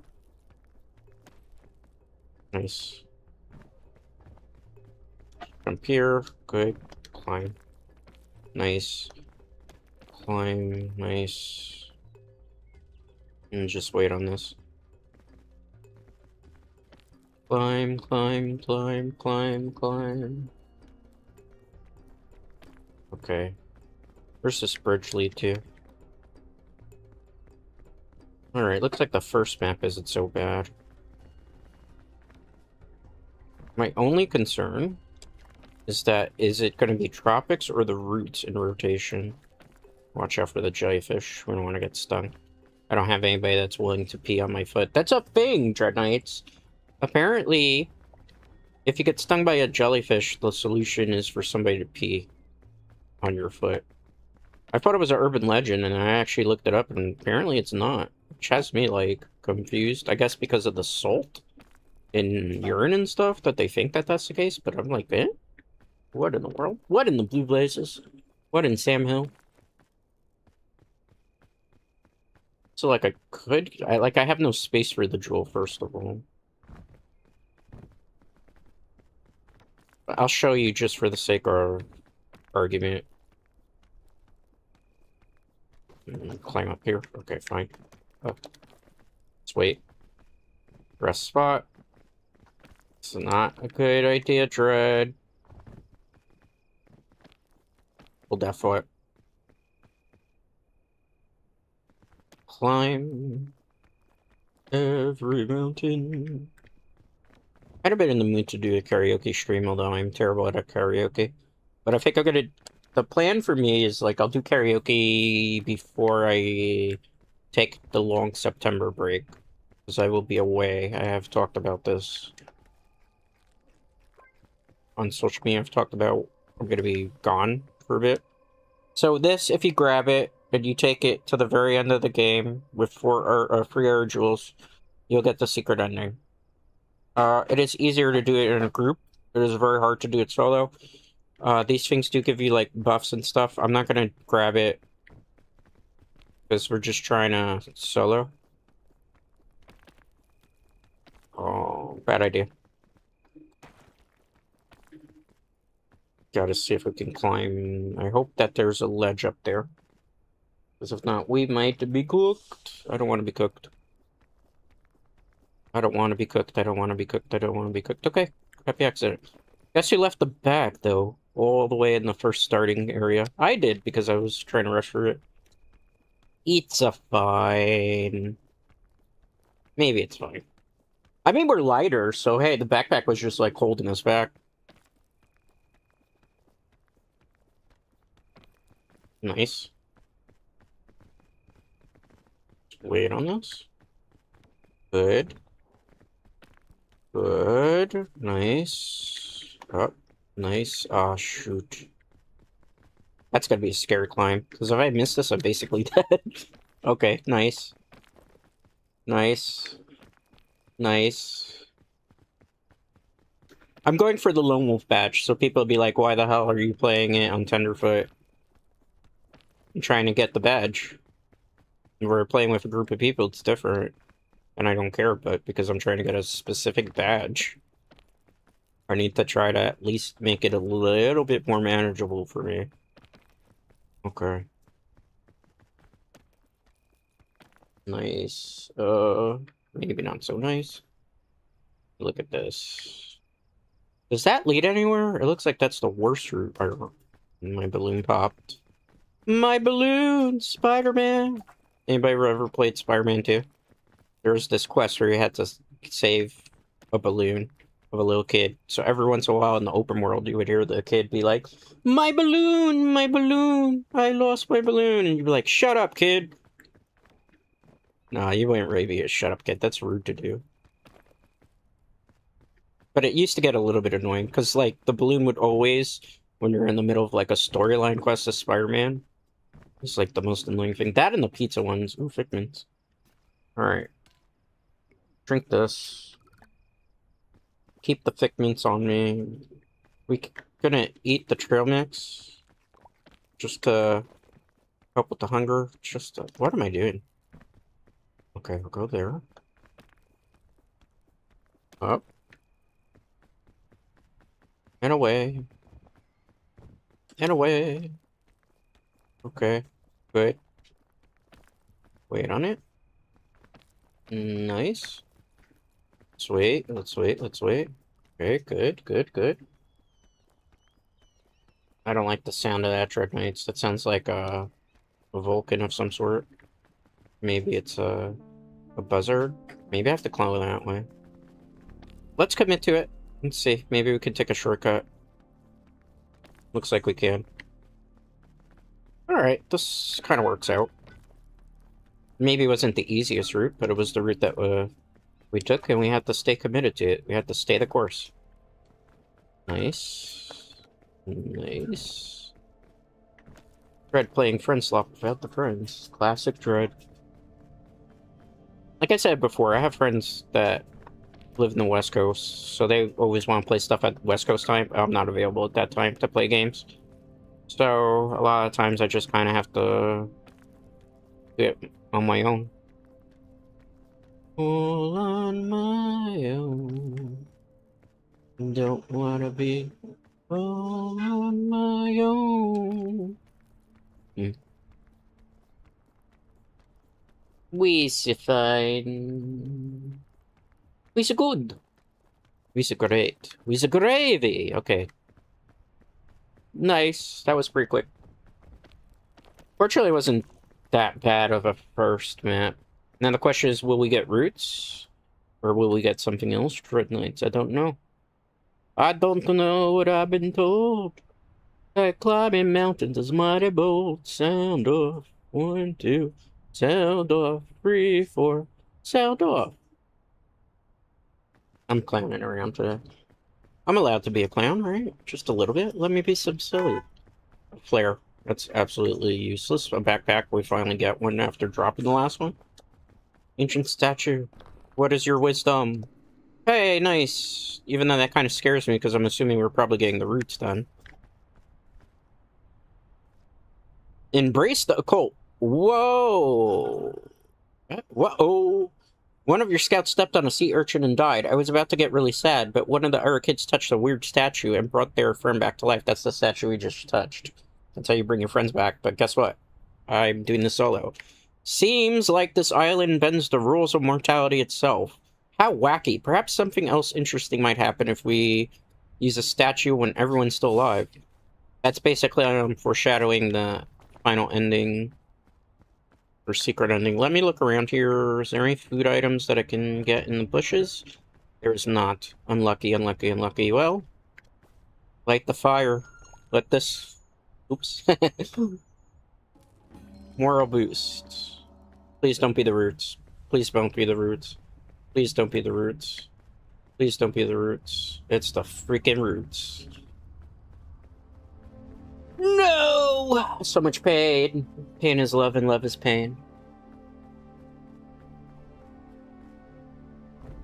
Nice. Jump here. Good. Climb. Nice. Climb. Nice. And just wait on this. Climb, climb, climb, climb, climb. Okay. Where's this bridge lead to? Alright, looks like the first map isn't so bad. My only concern is it going to be tropics or the roots in rotation? Watch out for the jellyfish. We don't want to get stung. I don't have anybody that's willing to pee on my foot. That's a thing, Dread Knights. Apparently, if you get stung by a jellyfish, the solution is for somebody to pee on your foot. I thought it was an urban legend, and I actually looked it up, and apparently it's not. Which has me, like, confused. I guess because of the salt in urine and stuff, that they think that that's the case, but I'm like, eh? What in the world? What in the blue blazes? What in Sam Hill? So, like, I have no space for the jewel, first of all. I'll show you just for the sake of argument. Climb up here. Okay, fine. Oh. Let's wait. Rest spot. It's not a good idea, Dread. Hold that foot. Climb every mountain. I'd have been in the mood to do a karaoke stream, although I'm terrible at a karaoke. But I think I'm gonna... The plan for me is, like, I'll do karaoke before I take the long September break. Because I will be away. I have talked about this on social media. I've talked about I'm gonna be gone for a bit. So this, if you grab it, and you take it to the very end of the game with 3 air jewels, you'll get the secret ending. It is easier to do it in a group. It is very hard to do it solo. These things do give you, like, buffs and stuff. I'm not gonna grab it because we're just trying to solo. Oh, bad idea. Gotta see if we can climb. I hope that there's a ledge up there. Because if not, we might be cooked. I don't want to be cooked. I don't want to be cooked. I don't want to be cooked. I don't want to be cooked. Okay. Happy accident. Guess you left the bag, though. All the way in the first starting area. I did, because I was trying to rush through it. It's a fine. Maybe it's fine. I mean, we're lighter, so hey, the backpack was just, like, holding us back. Nice. Wait on this. Good. Good. Nice. Oh, nice. Ah, shoot. That's gonna be a scary climb, because if I miss this, I'm basically dead. Okay, nice. Nice. Nice. I'm going for the Lone Wolf badge, so people will be like, why the hell are you playing it on Tenderfoot? I'm trying to get the badge. If we're playing with a group of people, it's different. And I don't care, but because I'm trying to get a specific badge, I need to try to at least make it a little bit more manageable for me. Okay. Nice. Maybe not so nice. Look at this. Does that lead anywhere? It looks like that's the worst route. My balloon popped. My balloon! Spider-Man! Anybody ever played Spider-Man 2? There's this quest where you had to save a balloon of a little kid. So every once in a while in the open world, you would hear the kid be like, my balloon! My balloon! I lost my balloon! And you'd be like, shut up, kid! Nah, you wouldn't really be a shut up, kid. That's rude to do. But it used to get a little bit annoying, because, like, the balloon would always, when you're in the middle of, like, a storyline quest as Spider-Man, it's, like, the most annoying thing. That and the pizza ones. Ooh, Figments. Alright. Drink this. Keep the Figments on me. We gonna eat the trail mix. Just to Help with the hunger. Just, what am I doing? Okay, we'll go there. Up. And away. And away. Okay. Good. Wait on it. Nice. Let's wait. Let's wait. Let's wait. Okay, good, good, good. I don't like the sound of that, Dreadmates. That sounds like a Vulcan of some sort. Maybe it's a buzzard. Maybe I have to clone it that way. Let's commit to it. Let's see. Maybe we can take a shortcut. Looks like we can. Alright, this kind of works out. Maybe it wasn't the easiest route, but it was the route that we took, and we had to stay committed to it. We had to stay the course. Nice. Nice. Dread playing friend swap without the friends. Classic Dread. Like I said before, I have friends that live in the West Coast, so they always want to play stuff at West Coast time. I'm not available at that time to play games. So, a lot of times I just kind of have to do it on my own. All on my own. Don't want to be all on my own. We's fine. We's good. We's great. We's gravy. Okay. Nice. That was pretty quick. Fortunately, it wasn't that bad of a first map. Now the question is, will we get roots? Or will we get something else? Dread Knights? I don't know. I don't know what I've been told. That climbing mountains is mighty bold. Sound off. 1, 2. Sound off. 3, 4. Sound off. I'm clowning around today. I'm allowed to be a clown, right? Just a little bit. Let me be some silly. Flare. That's absolutely useless. A backpack. We finally get one after dropping the last one. Ancient statue. What is your wisdom? Hey, nice. Even though that kind of scares me because I'm assuming we're probably getting the roots done. Embrace the occult. Whoa. Whoa. One of your scouts stepped on a sea urchin and died. I was about to get really sad, but one of the other kids touched a weird statue and brought their friend back to life. That's the statue we just touched. That's how you bring your friends back. But guess what? I'm doing this solo. Seems like this island bends the rules of mortality itself. How wacky. Perhaps something else interesting might happen if we use a statue when everyone's still alive. That's basically foreshadowing the final ending. Or secret ending. Let me look around here. Is there any food items that I can get in the bushes? There's not. Unlucky, unlucky, unlucky. Well, light the fire. Let this... Oops. Moral boost. Please don't be the roots. Please don't be the roots. Please don't be the roots. Please don't be the roots. It's the freaking roots. No! So much pain. Pain is love and love is pain.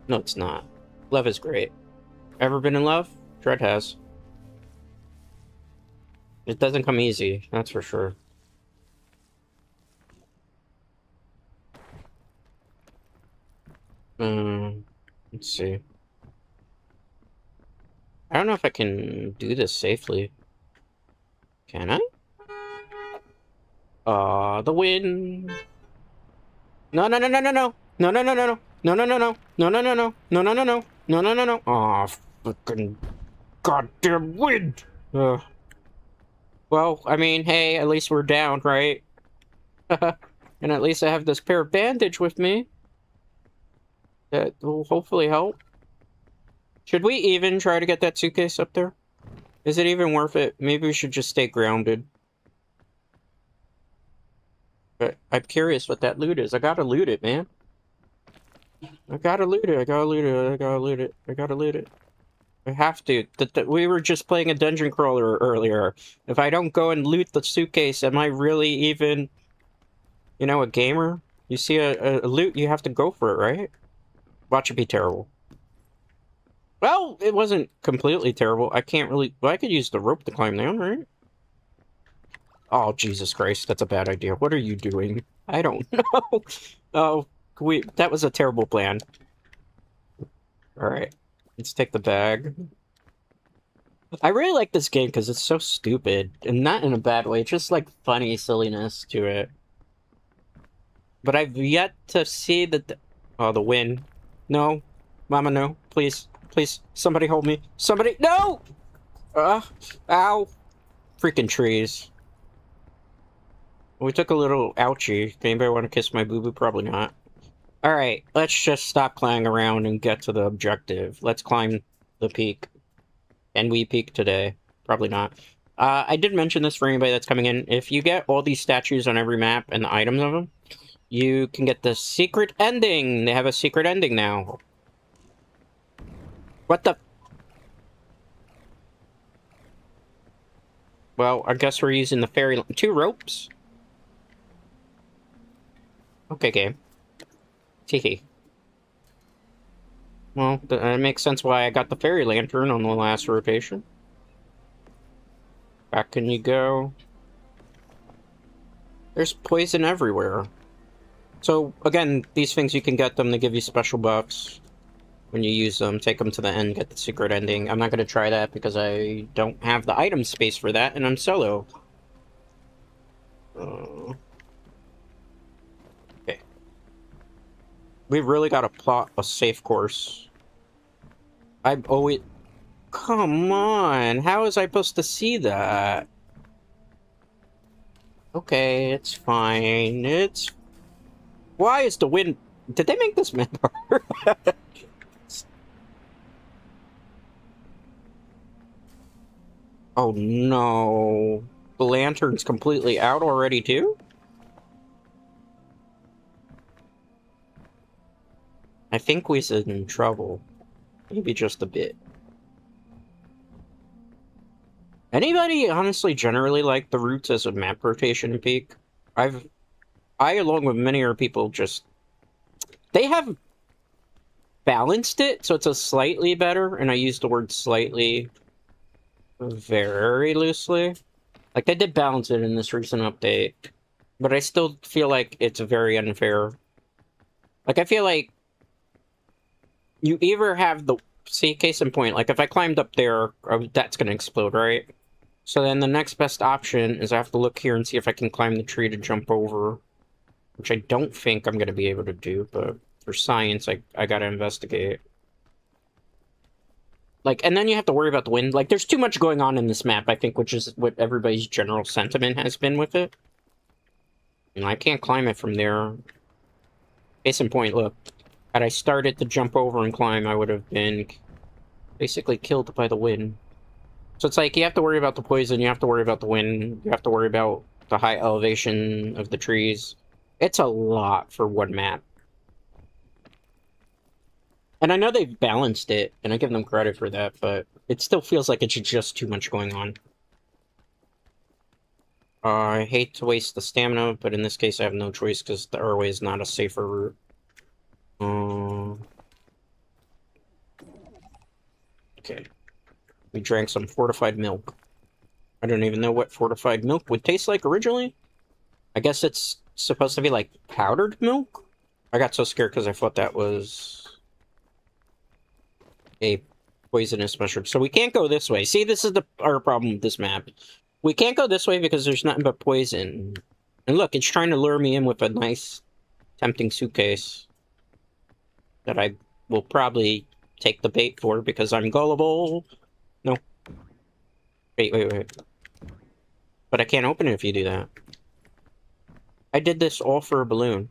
No, it's not. Love is great. Ever been in love? Dread has. It doesn't come easy, that's for sure. Let's see. I don't know if I can do this safely. Can I? The wind. No, no, no, no, no, no. No, no, no, no, no. No, no, no, no. No, no, no, no. No, no, no, no. No, no, no, no. Aw, fucking goddamn wind. Well, I mean, hey, at least we're down, right? And at least I have this pair of bandage with me. That will hopefully help. Should we even try to get that suitcase up there? Is it even worth it? Maybe we should just stay grounded. But I'm curious what that loot is. I gotta loot it, man. I gotta loot it. I gotta loot it. I gotta loot it. I gotta loot it. I have to. We were just playing a dungeon crawler earlier. If I don't go and loot the suitcase, am I really even, you know, a gamer? You see a loot, you have to go for it, right? Watch it be terrible. Well, it wasn't completely terrible. I can't really... Well, I could use the rope to climb down, right? Oh, Jesus Christ, that's a bad idea. What are you doing? I don't know. Oh, that was a terrible plan. Alright, let's take the bag. I really like this game because it's so stupid, and not in a bad way, just like funny silliness to it. But I've yet to see that oh, the wind. No. Mama, no. Please. Please. Somebody hold me. Somebody. No! Ow. Freaking trees. We took a little ouchie. Anybody want to kiss my boo-boo? Probably not. Alright, let's just stop clang around and get to the objective. Let's climb the peak. And we peak today. Probably not. I did mention this for anybody that's coming in. If you get all these statues on every map and the items of them, you can get the secret ending. They have a secret ending now. What the? Well, I guess we're using the fairy... 2 ropes? Okay, game. Teehee. Well, that makes sense why I got the fairy lantern on the last rotation. Back can you go? There's poison everywhere. So, again, these things you can get them, they give you special buffs. When you use them, take them to the end, get the secret ending. I'm not going to try that because I don't have the item space for that, and I'm solo. Okay. We've really got to plot a safe course. I've always... Come on! How was I supposed to see that? Okay, it's fine. It's... Why is the wind... Did they make this map hard? Oh no. The lantern's completely out already too? I think we're in trouble. Maybe just a bit. Anybody honestly generally like the routes as a map rotation peak? I, along with many other people, just... They have balanced it, so it's a slightly better, and I use the word slightly very loosely. Like, they did balance it in this recent update, but I still feel like it's very unfair. Like, I feel like you either have the... See, case in point, like, if I climbed up there, that's gonna explode, right? So then the next best option is I have to look here and see if I can climb the tree to jump over. Which I don't think I'm gonna be able to do, but for science, I gotta investigate. Like, and then you have to worry about the wind. Like, there's too much going on in this map, I think, which is what everybody's general sentiment has been with it. And I can't climb it from there. Case in point, look. Had I started to jump over and climb, I would have been basically killed by the wind. So it's like, you have to worry about the poison, you have to worry about the wind, you have to worry about the high elevation of the trees. It's a lot for one map. And I know they've balanced it, and I give them credit for that, but it still feels like it's just too much going on. I hate to waste the stamina, but in this case I have no choice because the Urway is not a safer route. Okay. We drank some fortified milk. I don't even know what fortified milk would taste like originally. I guess it's supposed to be like powdered milk? I got so scared because I thought that was a poisonous mushroom. So we can't go this way. See, this is our problem with this map. We can't go this way because there's nothing but poison. And look, it's trying to lure me in with a nice, tempting suitcase that I will probably take the bait for because I'm gullible. No. Wait. But I can't open it if you do that. I did this all for a balloon.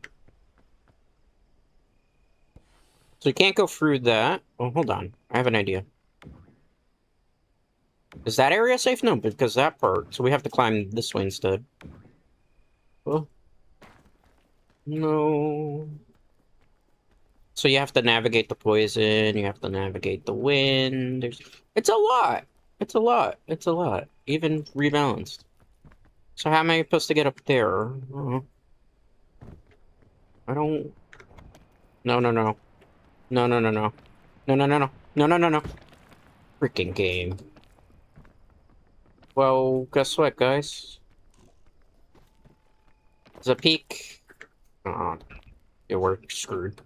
So you can't go through that. Oh, hold on. I have an idea. Is that area safe? No, because that part. So we have to climb this way instead. Oh. No. So you have to navigate the poison, you have to navigate the wind. It's a lot. It's a lot. It's a lot. Even rebalanced. So how am I supposed to get up there? I don't... No. No. Freaking game. Well, guess what, guys? There's a peak. Oh, we're screwed.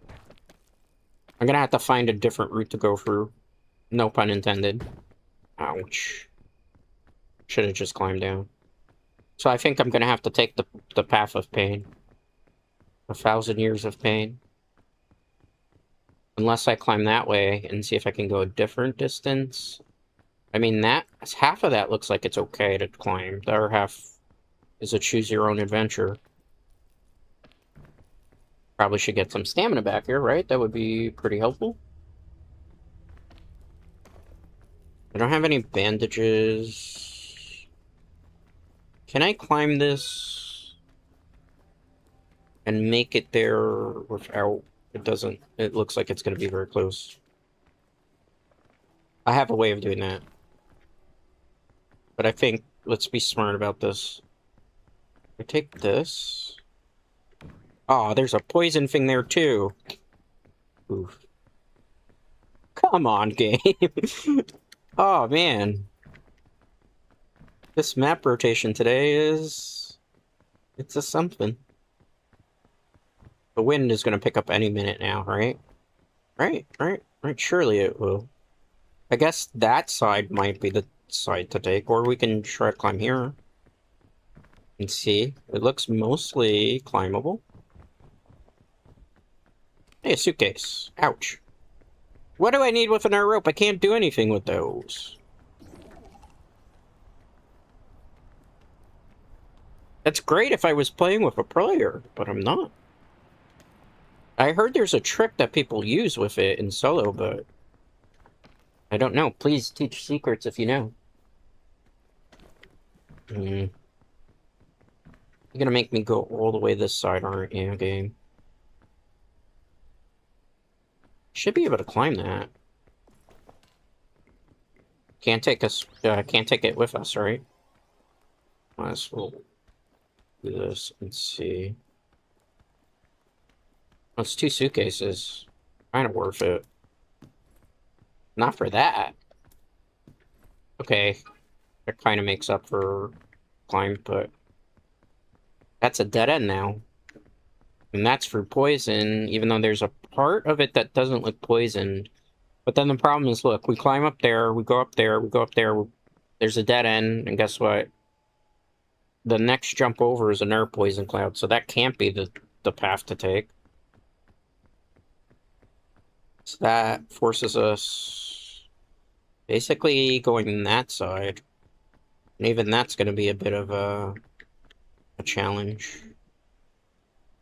I'm gonna have to find a different route to go through. No pun intended. Ouch. Should have just climbed down. So I think I'm gonna have to take the path of pain. 1,000 years of pain. Unless I climb that way and see if I can go a different distance. I mean, that half of that looks like it's okay to climb. The other half is a choose your own adventure. Probably should get some stamina back here, right? That would be pretty helpful. I don't have any bandages. Can I climb this and make it there without... It doesn't. It looks like it's going to be very close. I have a way of doing that. But I think, let's be smart about this. I take this. Oh, there's a poison thing there too. Oof. Come on, game. Oh, man. This map rotation today is... It's a something. The wind is going to pick up any minute now, right? Right. Surely it will. I guess that side might be the side to take, or we can try to climb here. And see. It looks mostly climbable. Hey, a suitcase. Ouch. What do I need with an air rope? I can't do anything with those. That's great if I was playing with a player, but I'm not. I heard there's a trick that people use with it in solo, but... I don't know. Please teach secrets if you know. You're gonna make me go all the way this side, aren't you, game? Should be able to climb that. Can't take it with us, right? Might as well do this and see. That's 2 suitcases. Kind of worth it. Not for that. Okay. That kind of makes up for climb, but... That's a dead end now. And that's for poison, even though there's a part of it that doesn't look poisoned. But then the problem is, look, we climb up there, we go up there, we go up there, there's a dead end, and guess what? The next jump over is a nerve poison cloud, so that can't be the path to take. So that forces us basically going that side. And even that's going to be a bit of a challenge.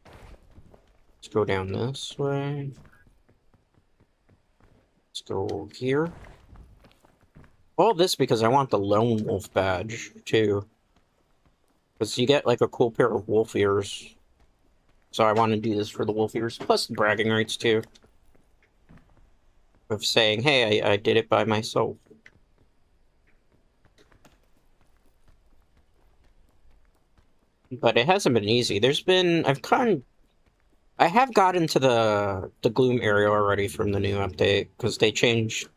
Let's go down this way. Let's go here. All this because I want the lone wolf badge, too. Because you get, like, a cool pair of wolf ears. So I want to do this for the wolf ears, plus the bragging rights, too. Of saying, hey, I did it by myself. But it hasn't been easy. There's been... I have gotten to the Gloom area already from the new update, because they changed,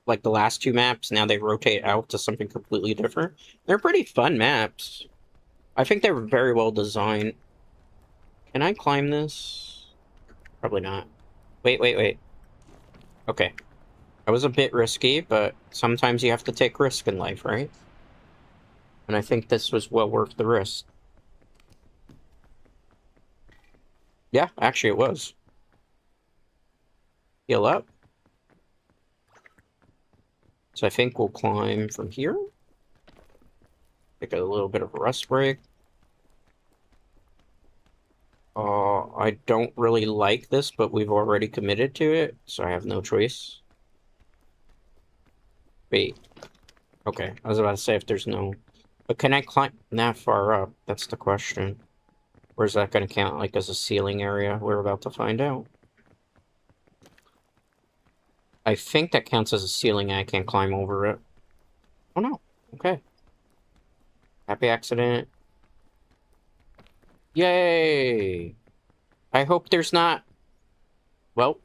like, the last 2 maps. Now they rotate out to something completely different. They're pretty fun maps. I think they're very well designed. Can I climb this? Probably not. Wait. Okay. That was a bit risky, but sometimes you have to take risk in life, right? And I think this was well worth the risk. Yeah, actually it was. Heal up. So I think we'll climb from here. Take a little bit of a rest break. I don't really like this, but we've already committed to it, so I have no choice. Wait. Okay, I was about to say if there's no... But can I climb that far up? That's the question. Or is that going to count, like, as a ceiling area? We're about to find out. I think that counts as a ceiling and I can't climb over it. Oh, no. Okay. Happy accident. Yay! I hope there's not... Well,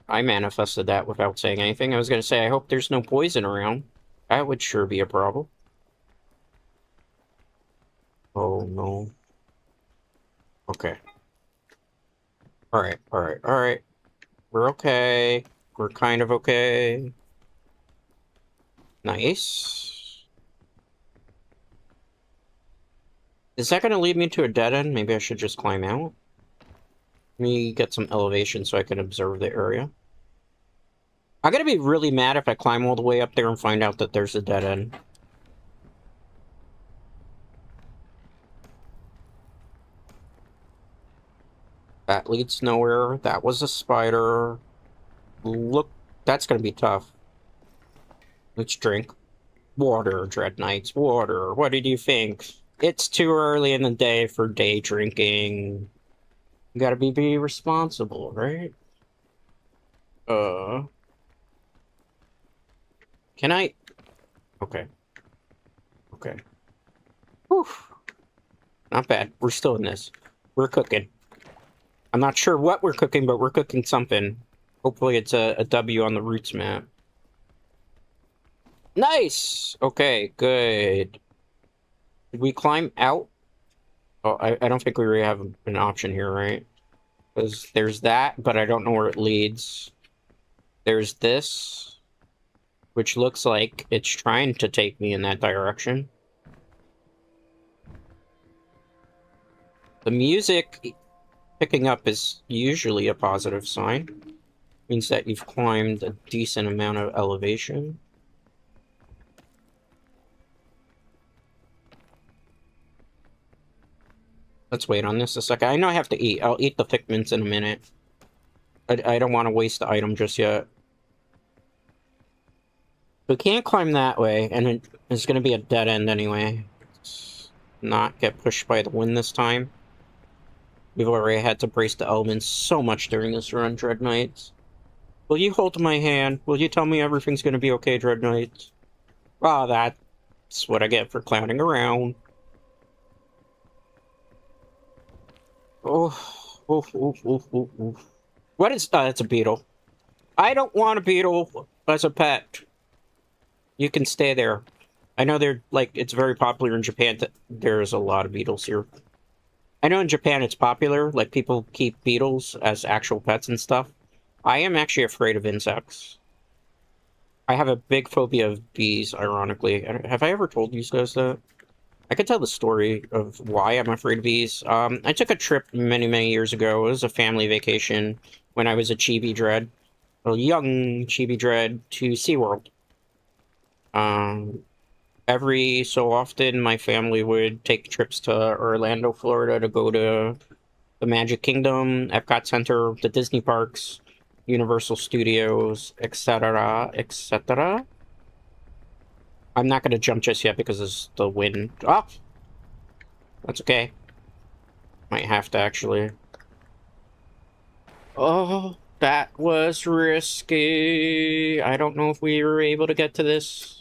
I manifested that without saying anything. I was going to say, I hope there's no poison around. That would sure be a problem. Oh, no. Okay. Alright, alright, alright. We're okay. We're kind of okay. Nice. Is that gonna lead me to a dead end? Maybe I should just climb out? Let me get some elevation so I can observe the area. I'm gonna be really mad if I climb all the way up there and find out that there's a dead end. That leads nowhere. That was a spider. Look, that's gonna be tough. Let's drink. Water, Dread Knights, water. What did you think? It's too early in the day for day drinking. You gotta be responsible, right? Can I? Okay. Okay. Whew. Not bad. We're still in this. We're cooking. I'm not sure what we're cooking, but we're cooking something. Hopefully it's a W on the roots map. Nice! Okay, good. Did we climb out? Oh, I don't think we really have an option here, right? Because there's that, but I don't know where it leads. There's this, which looks like it's trying to take me in that direction. The music picking up is usually a positive sign. Means that you've climbed a decent amount of elevation. Let's wait on this a second. I know I have to eat. I'll eat the figments in a minute. I don't want to waste the item just yet. We can't climb that way, and it's going to be a dead end anyway. Let's not get pushed by the wind this time. We've already had to brace the elements so much during this run, Dread Knights. Will you hold my hand? Will you tell me everything's going to be okay, Dread Knights? Ah, that's what I get for clowning around. Oh, oof, oof, oof, oof, oof. What is... it's a beetle. I don't want a beetle as a pet. You can stay there. I know they're, like, it's very popular in Japan. There's a lot of beetles here. I know in Japan it's popular. Like, people keep beetles as actual pets and stuff. I am actually afraid of insects. I have a big phobia of bees, ironically. Have I ever told you guys that? I could tell the story of why I'm afraid of bees. I took a trip many, many years ago. It was a family vacation when I was a chibi dread. A young chibi dread to SeaWorld. Every so often, my family would take trips to Orlando, Florida to go to the Magic Kingdom, Epcot Center, the Disney parks, Universal Studios, etc., etc. I'm not going to jump just yet because of the wind. Oh! That's okay. Might have to, actually. Oh, that was risky. I don't know if we were able to get to this.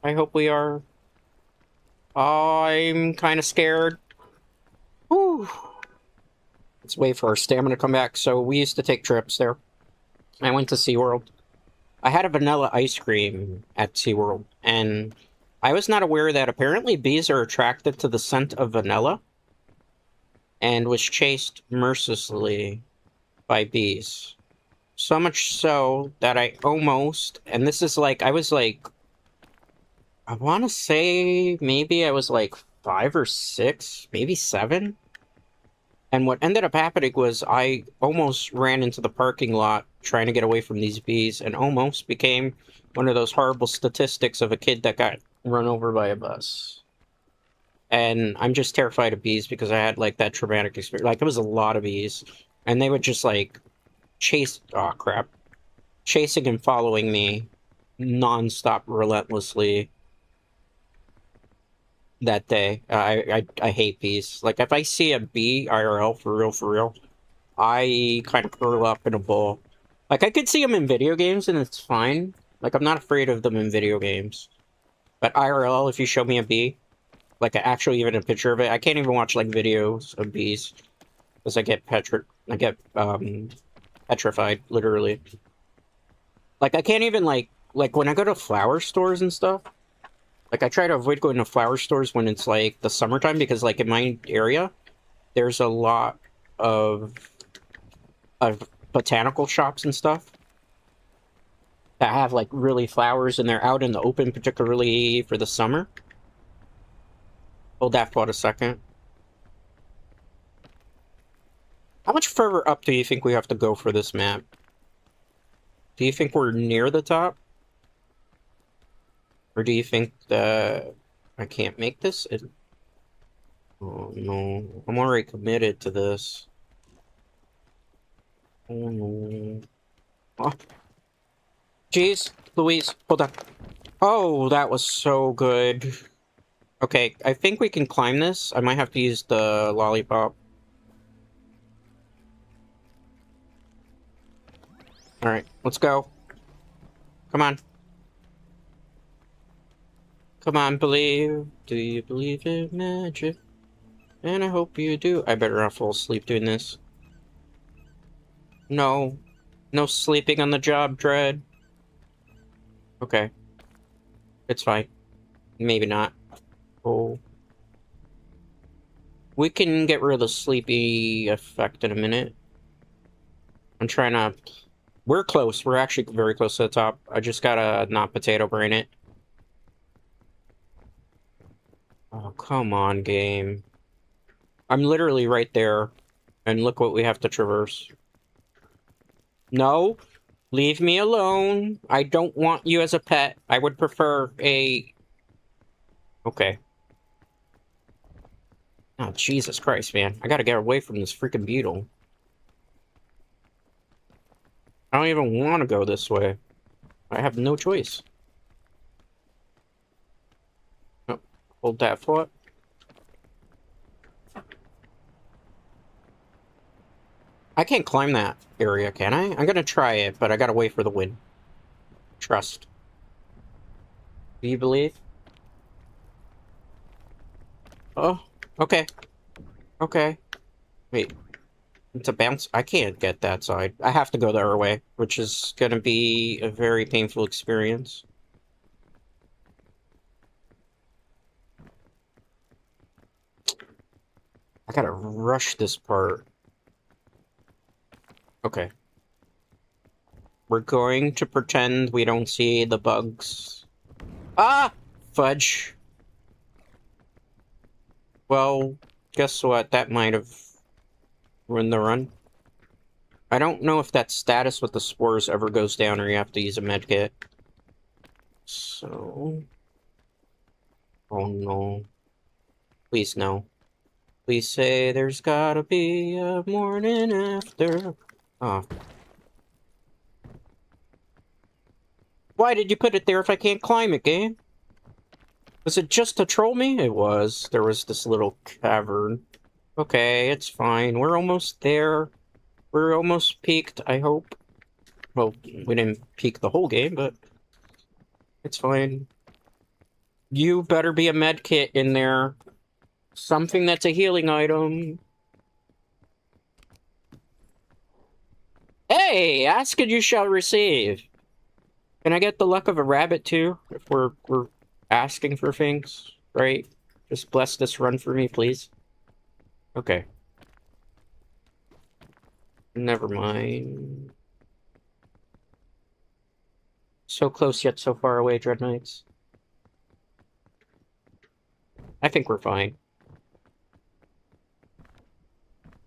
I hope we are. I'm kind of scared. Whew. Let's wait for our stamina to come back. So we used to take trips there. I went to SeaWorld. I had a vanilla ice cream at SeaWorld, and I was not aware that apparently bees are attracted to the scent of vanilla, and was chased mercilessly by bees. So much so that I almost, and this is like, I was like, I want to say maybe I was like 5 or 6, maybe 7. And what ended up happening was I almost ran into the parking lot trying to get away from these bees and almost became one of those horrible statistics of a kid that got run over by a bus. And I'm just terrified of bees because I had like that traumatic experience. Like, it was a lot of bees. And they would just like chase... Oh, crap. Chasing and following me non-stop relentlessly that day. I hate bees. Like, if I see a bee IRL, for real, I kind of curl up in a ball. Like, I could see them in video games and it's fine. Like, I'm not afraid of them in video games. But IRL, if you show me a bee, like, actually even a picture of it, I can't even watch, like, videos of bees. Because I get petrified, literally. Like, I can't even, like, when I go to flower stores and stuff, like, I try to avoid going to flower stores when it's, like, the summertime, because, like, in my area, there's a lot of botanical shops and stuff that have like really flowers and they're out in the open, particularly for the summer. Hold that thought a second. How much further up do you think we have to go for this map? Do you think we're near the top? Or do you think that I can't make this? Oh no, I'm already committed to this. Oh no. Oh. Jeez, Louise, hold on. Oh, that was so good. Okay, I think we can climb this. I might have to use the lollipop. Alright, let's go. Come on. Come on, believe. Do you believe in magic? And I hope you do. I better not fall asleep doing this. No. No sleeping on the job, Dread. Okay. It's fine. Maybe not. Oh. We can get rid of the sleepy effect in a minute. I'm trying to... We're close. We're actually very close to the top. I just gotta not potato brain it. Oh, come on, game. I'm literally right there. And look what we have to traverse. No. Leave me alone. I don't want you as a pet. I would prefer a... Okay. Oh, Jesus Christ, man. I gotta get away from this freaking beetle. I don't even want to go this way. I have no choice. Oh, hold that thought. I can't climb that area, can I? I'm gonna try it, but I gotta wait for the wind. Trust. Do you believe? Oh, okay. Okay. Wait. It's a bounce. I can't get that side. I have to go the other way, which is gonna be a very painful experience. I gotta rush this part. Okay. We're going to pretend we don't see the bugs. Ah! Fudge. Well, guess what? That might have ruined the run. I don't know if that status with the spores ever goes down or you have to use a medkit. So... Oh no. Please no. Please say there's gotta be a morning after. Oh. Why did you put it there if I can't climb it, game? Was it just to troll me? It was. There was this little cavern. Okay, it's fine. We're almost there. We're almost peaked, I hope. Well, we didn't peak the whole game, but... It's fine. You better be a med kit in there. Something that's a healing item. Hey! Ask and you shall receive. Can I get the luck of a rabbit, too? If we're asking for things, right? Just bless this run for me, please. Okay. Never mind. So close yet so far away, Dread Knights. I think we're fine.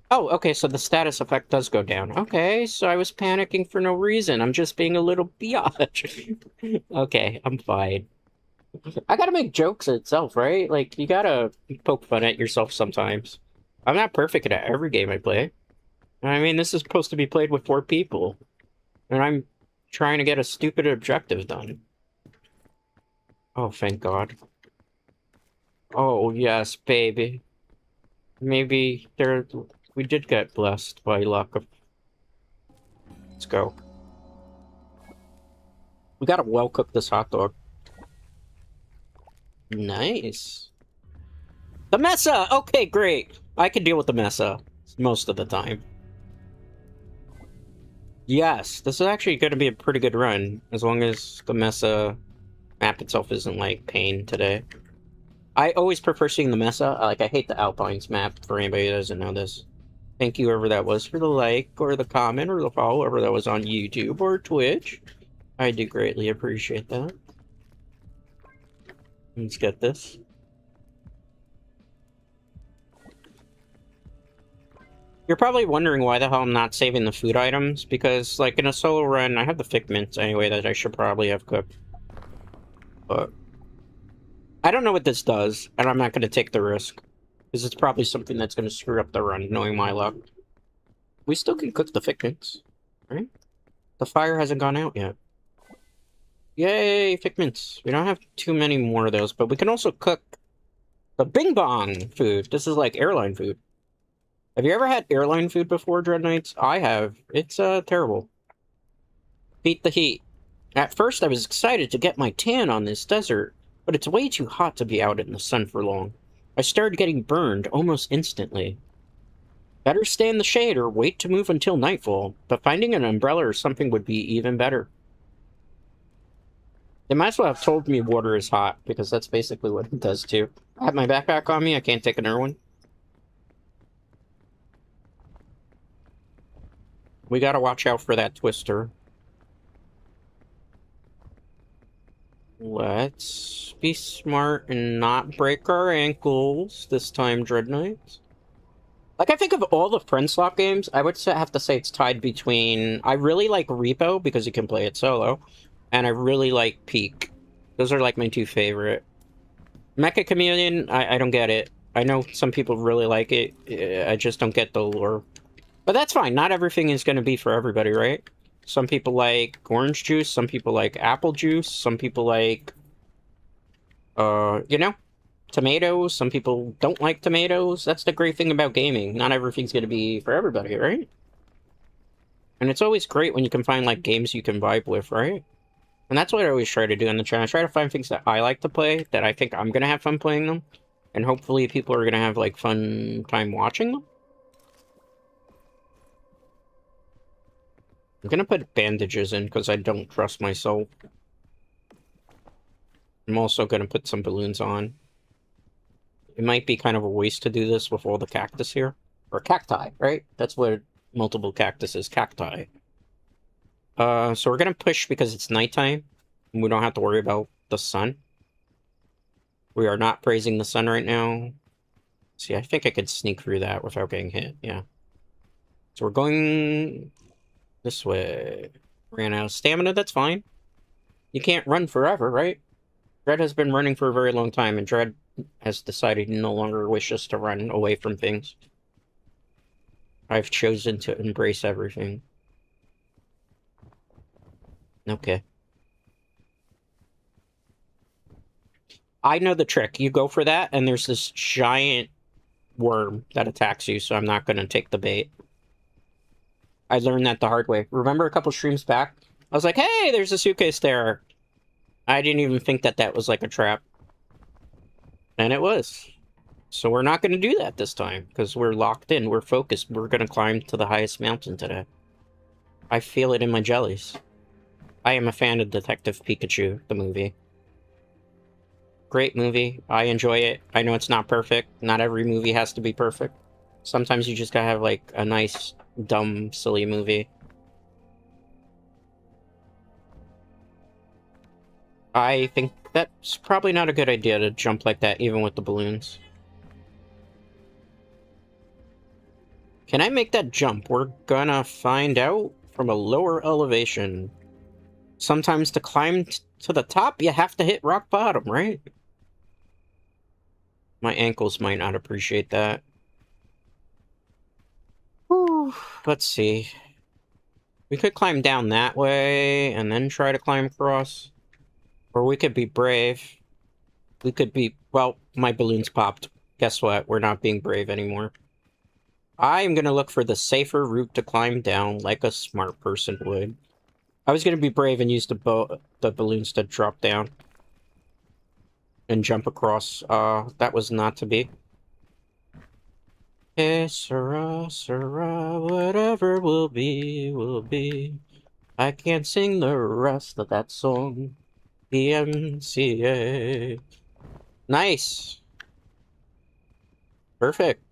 Oh, okay, so the status effect does go down. Okay, so I was panicking for no reason. I'm just being a little biatch. Okay, I'm fine. I gotta make jokes itself, right? Like, you gotta poke fun at yourself sometimes. I'm not perfect at every game I play. I mean, this is supposed to be played with 4 people. And I'm trying to get a stupid objective done. Oh, thank God. Oh, yes, baby. Maybe we did get blessed by luck. Let's go. We gotta well cook this hot dog. Nice. The Mesa! Okay, great. I can deal with the Mesa most of the time. Yes, this is actually going to be a pretty good run, as long as the Mesa map itself isn't, like, pain today. I always prefer seeing the Mesa. Like, I hate the Alpines map, for anybody that doesn't know this. Thank you, whoever that was, for the like, or the comment, or the follow, whoever that was on YouTube or Twitch. I do greatly appreciate that. Let's get this. You're probably wondering why the hell I'm not saving the food items, because, like, in a solo run, I have the figments anyway that I should probably have cooked. But I don't know what this does, and I'm not going to take the risk, because it's probably something that's going to screw up the run, knowing my luck. We still can cook the figments, right? The fire hasn't gone out yet. Yay, figments. We don't have too many more of those, but we can also cook the Bing Bong food. This is like airline food. Have you ever had airline food before, Dread Knights? I have. It's terrible. Beat the heat. At first, I was excited to get my tan on this desert, but it's way too hot to be out in the sun for long. I started getting burned almost instantly. Better stay in the shade or wait to move until nightfall, but finding an umbrella or something would be even better. They might as well have told me water is hot, because that's basically what it does too. I have my backpack on me, I can't take another one. We gotta watch out for that twister. Let's be smart and not break our ankles this time, Dread Knights. Like, I think of all the friend swap games, I would have to say it's tied between... I really like Repo, because you can play it solo, and I really like Peak. Those are, like, my two favorite. Meccha Chameleon, I don't get it. I know some people really like it, I just don't get the lure. But that's fine, not everything is going to be for everybody, right? Some people like orange juice, some people like apple juice, some people like, you know, tomatoes, some people don't like tomatoes. That's the great thing about gaming. Not everything's going to be for everybody, right? And it's always great when you can find, like, games you can vibe with, right? And that's what I always try to do in the channel. I try to find things that I like to play, that I think I'm going to have fun playing them. And hopefully people are going to have, like, fun time watching them. I'm gonna put bandages in because I don't trust myself. I'm also gonna put some balloons on. It might be kind of a waste to do this with all the cactus here. Or cacti, right? That's what multiple cactus is, cacti. So we're gonna push because it's nighttime. And we don't have to worry about the sun. We are not praising the sun right now. See, I think I could sneak through that without getting hit, yeah. So we're going... this way. Ran out of stamina, that's fine. You can't run forever, right? Dread has been running for a very long time, and Dread has decided he no longer wishes to run away from things. I've chosen to embrace everything. Okay. I know the trick. You go for that, and there's this giant worm that attacks you, so I'm not going to take the bait. I learned that the hard way. Remember a couple streams back? I was like, hey, there's a suitcase there. I didn't even think that that was like a trap. And it was. So we're not going to do that this time, because we're locked in. We're focused. We're going to climb to the highest mountain today. I feel it in my jellies. I am a fan of Detective Pikachu, the movie. Great movie. I enjoy it. I know it's not perfect. Not every movie has to be perfect. Sometimes you just gotta have, like, a nice, dumb, silly movie. I think that's probably not a good idea to jump like that, even with the balloons. Can I make that jump? We're gonna find out from a lower elevation. Sometimes to climb to the top, you have to hit rock bottom, right? My ankles might not appreciate that. Whew, let's see. We could climb down that way, and then try to climb across. Or we could be brave. We could be... well, my balloons popped. Guess what? We're not being brave anymore. I'm gonna look for the safer route to climb down, like a smart person would. I was gonna be brave and use the balloons to drop down. And jump across. That was not to be. Eh, Sarah, Sarah, whatever will be, will be. I can't sing the rest of that song. PMCA. Nice. Perfect.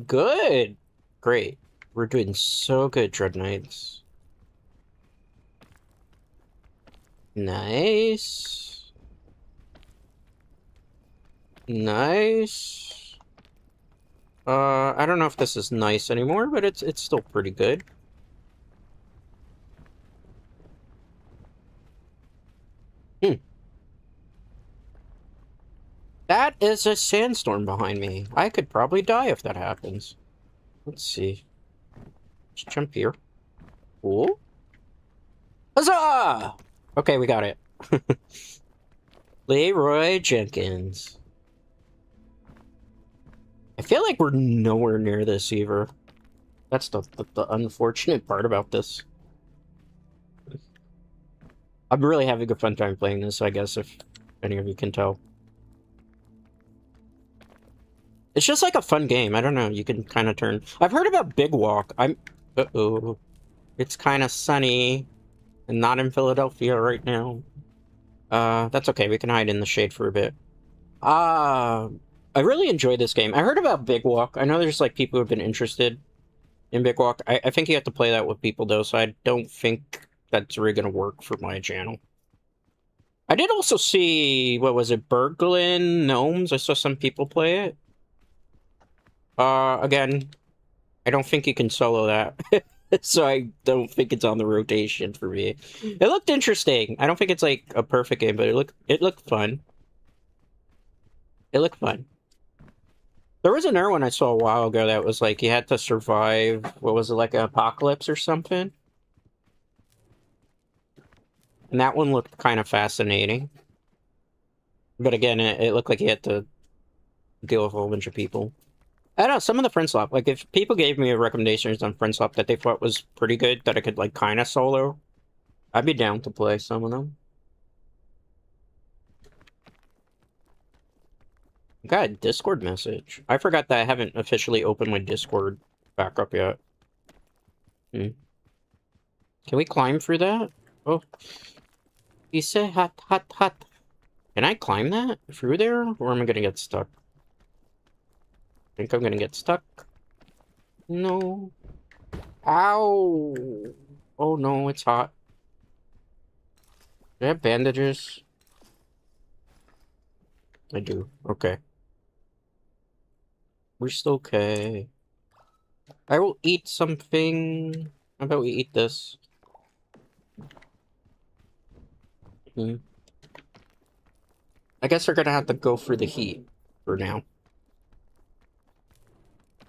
Good. Great. We're doing so good, Dread Knights. Nice. Nice. I don't know if this is nice anymore, but it's still pretty good. Hmm. That is a sandstorm behind me. I could probably die if that happens. Let's see. Let's jump here. Cool. Huzzah! Okay, we got it. Leroy Jenkins. I feel like we're nowhere near this either. That's the unfortunate part about this. I'm really having a fun time playing this, I guess, if any of you can tell. It's just like a fun game. I don't know. You can kind of turn... I've heard about Big Walk. Uh-oh. It's kind of sunny and not in Philadelphia right now. That's okay. We can hide in the shade for a bit. I really enjoy this game. I heard about Big Walk. I know there's like people who have been interested in Big Walk. I think you have to play that with people though, so I don't think that's really gonna work for my channel. I did also see, what was it, Berglin Gnomes? I saw some people play it. Again, I don't think you can solo that. So I don't think it's on the rotation for me. It looked interesting. I don't think it's like a perfect game, but it looked fun. It looked fun. There was another one I saw a while ago that was like you had to survive, what was it, like an apocalypse or something? And that one looked kind of fascinating. But again, it looked like you had to deal with a whole bunch of people. I don't know, some of the friend swap, like if people gave me recommendations on friend swap that they thought was pretty good, that I could like kind of solo, I'd be down to play some of them. I got a Discord message. I forgot that I haven't officially opened my Discord back up yet. Can we climb through that? Oh. You say hot, hot, hot. Can I climb that through there? Or am I gonna get stuck? I think I'm gonna get stuck. No. Ow! Oh no, it's hot. Do I have bandages? I do. Okay. We're still okay. I will eat something. How about we eat this? I guess we're gonna have to go through the heat for now.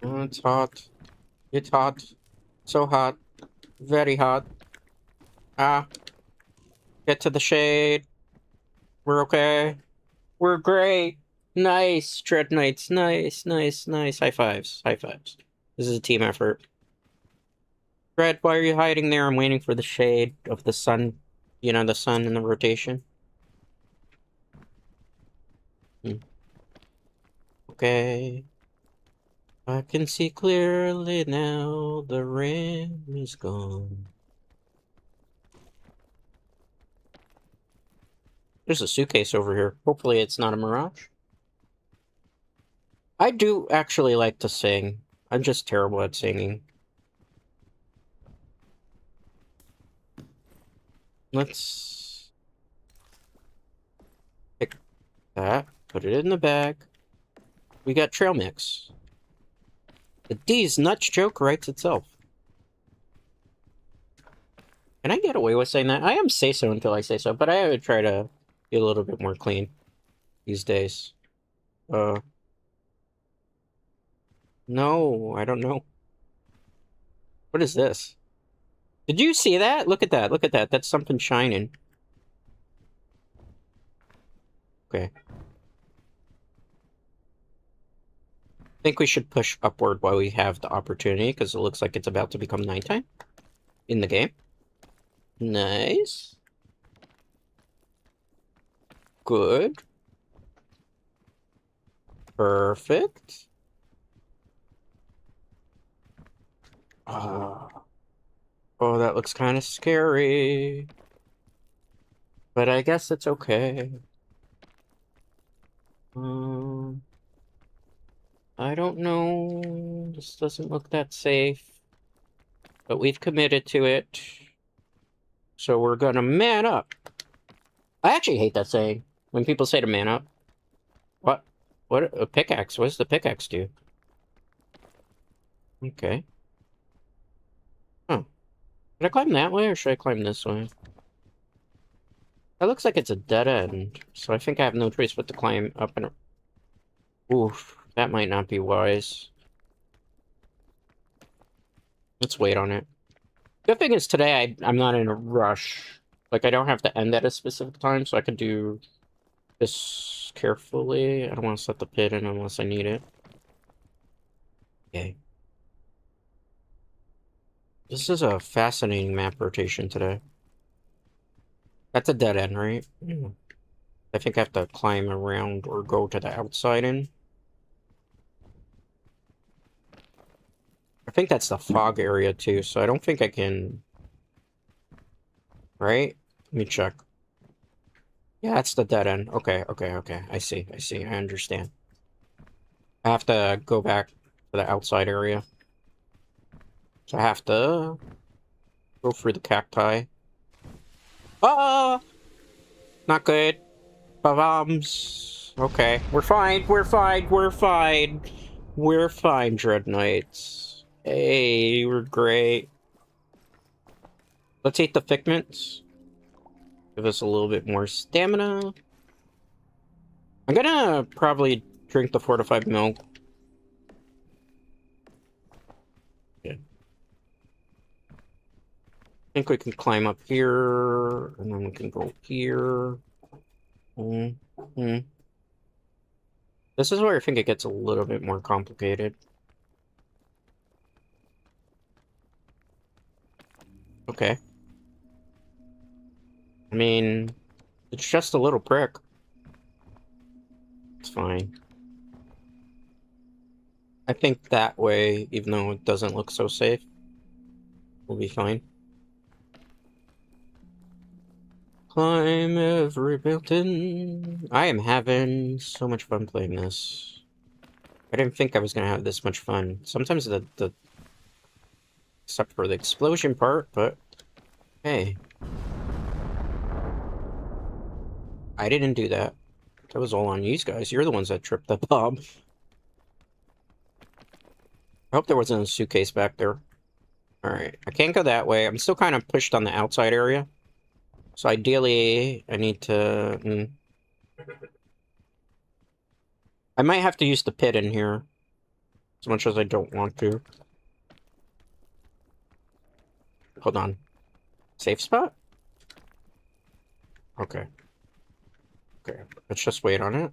Oh, it's hot. It's hot. So hot. Very hot. Ah. Get to the shade. We're okay. We're great. Nice, Dread Knights. Nice, nice, nice. High fives. High fives. This is a team effort. Dread, why are you hiding there? I'm waiting for the shade of the sun. You know, the sun in the rotation. Okay. I can see clearly now. The rain is gone. There's a suitcase over here. Hopefully it's not a mirage. I do actually like to sing. I'm just terrible at singing. Let's pick that, put it in the bag. We got trail mix. The D's nuts joke writes itself. Can I get away with saying that? I am say so until I say so, but I would try to be a little bit more clean these days. No, I don't know. What is this? Did you see that? Look at that. Look at that. That's something shining. Okay. I think we should push upward while we have the opportunity, because it looks like it's about to become nighttime in the game. Nice. Good. Perfect. Oh, that looks kind of scary. But I guess it's okay. I don't know. This doesn't look that safe. But we've committed to it. So we're gonna man up. I actually hate that saying. When people say to man up. What? What? A pickaxe? What does the pickaxe do? Okay. Oh. Should I climb that way or should I climb this way? That looks like it's a dead end. So I think I have no choice but to climb up and... Oof. That might not be wise. Let's wait on it. Good thing is today I'm not in a rush. Like, I don't have to end at a specific time, so I can do this carefully. I don't want to set the pit in unless I need it. Okay. This is a fascinating map rotation today. That's a dead end, right? Yeah. I think I have to climb around or go to the outside end. I think that's the fog area too, so I don't think I can... Right? Let me check. Yeah, that's the dead end. Okay. I see, I understand. I have to go back to the outside area. So I have to go through the cacti. Ah! Not good. Bombs. Okay. We're fine, we're fine. We're fine, Dread Knights. Hey, we're great. Let's eat the figments. Give us a little bit more stamina. I'm gonna probably drink the fortified milk. Yeah. I think we can climb up here, and then we can go here. This is where I think it gets a little bit more complicated. Okay. I mean, it's just a little prick. It's fine. I think that way, even though it doesn't look so safe, we'll be fine. Climb every mountain. I am having so much fun playing this. I didn't think I was gonna have this much fun. Sometimes the except for the explosion part, but hey. I didn't do that. That was all on you guys. You're the ones that tripped the bomb. I hope there wasn't a suitcase back there. Alright, I can't go that way. I'm still kind of pushed on the outside area. So ideally, I need to... I might have to use the pit in here. As much as I don't want to. Hold on. Safe spot? Okay. Okay, let's just wait on it.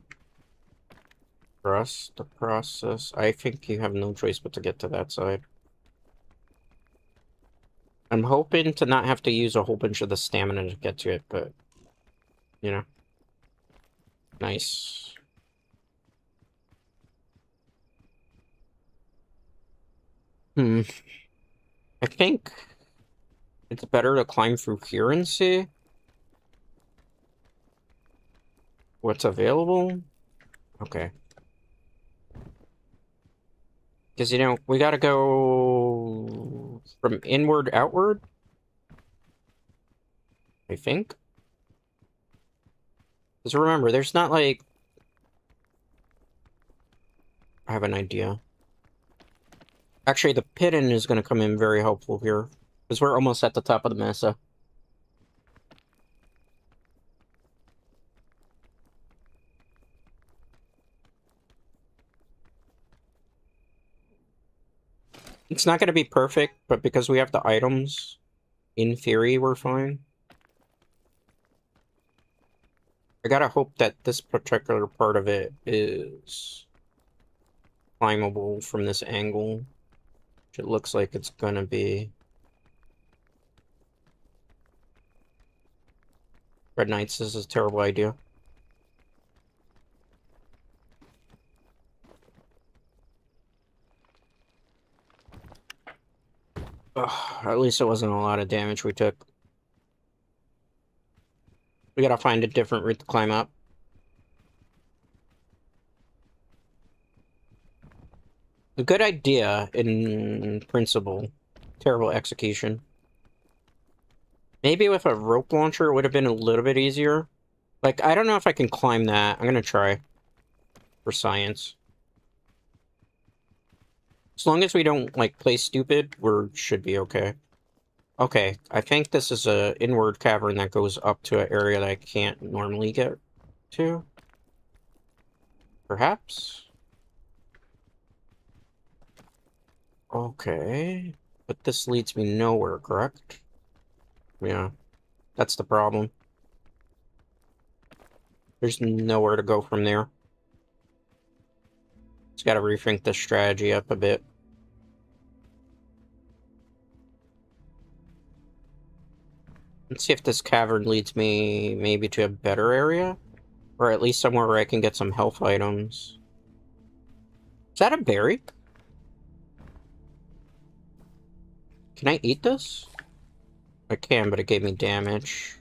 Trust the process. I think you have no choice but to get to that side. I'm hoping to not have to use a whole bunch of the stamina to get to it, but... You know. Nice. I think... it's better to climb through here and see what's available. Okay. Because, you know, we gotta go from inward outward, I think. Because remember, there's not like... I have an idea. Actually, the pit-in is gonna come in very helpful here. Because we're almost at the top of the mesa. It's not going to be perfect, but because we have the items, in theory, we're fine. I gotta hope that this particular part of it is climbable from this angle, which it looks like it's gonna be. Red Knights, this is a terrible idea. Ugh, at least it wasn't a lot of damage we took. We gotta find a different route to climb up. A good idea in principle. Terrible execution. Maybe with a rope launcher it would have been a little bit easier. Like, I don't know if I can climb that. I'm gonna try. For science. As long as we don't, like, play stupid, we should be okay. Okay, I think this is a inward cavern that goes up to an area that I can't normally get to. Perhaps? Okay. But this leads me nowhere, correct? Yeah. That's the problem. There's nowhere to go from there. Just gotta rethink the strategy up a bit. Let's see if this cavern leads me maybe to a better area. Or at least somewhere where I can get some health items. Is that a berry? Can I eat this? I can, but it gave me damage.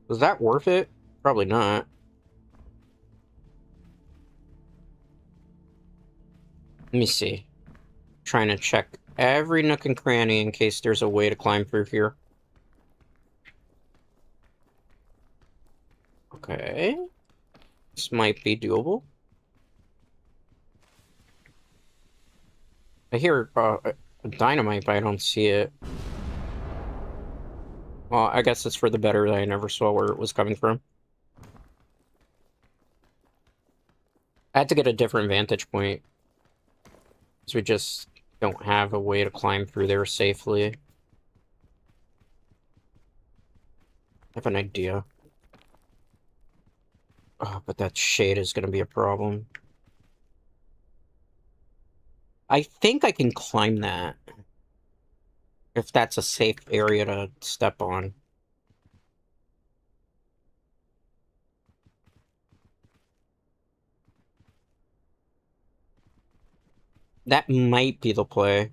Was that worth it? Probably not. Let me see. Trying to check every nook and cranny in case there's a way to climb through here. Okay. This might be doable. I hear dynamite, but I don't see it. Well, I guess it's for the better that I never saw where it was coming from. I had to get a different vantage point. Because we just don't have a way to climb through there safely. I have an idea. Oh, but that shade is going to be a problem. I think I can climb that. If that's a safe area to step on. That might be the play.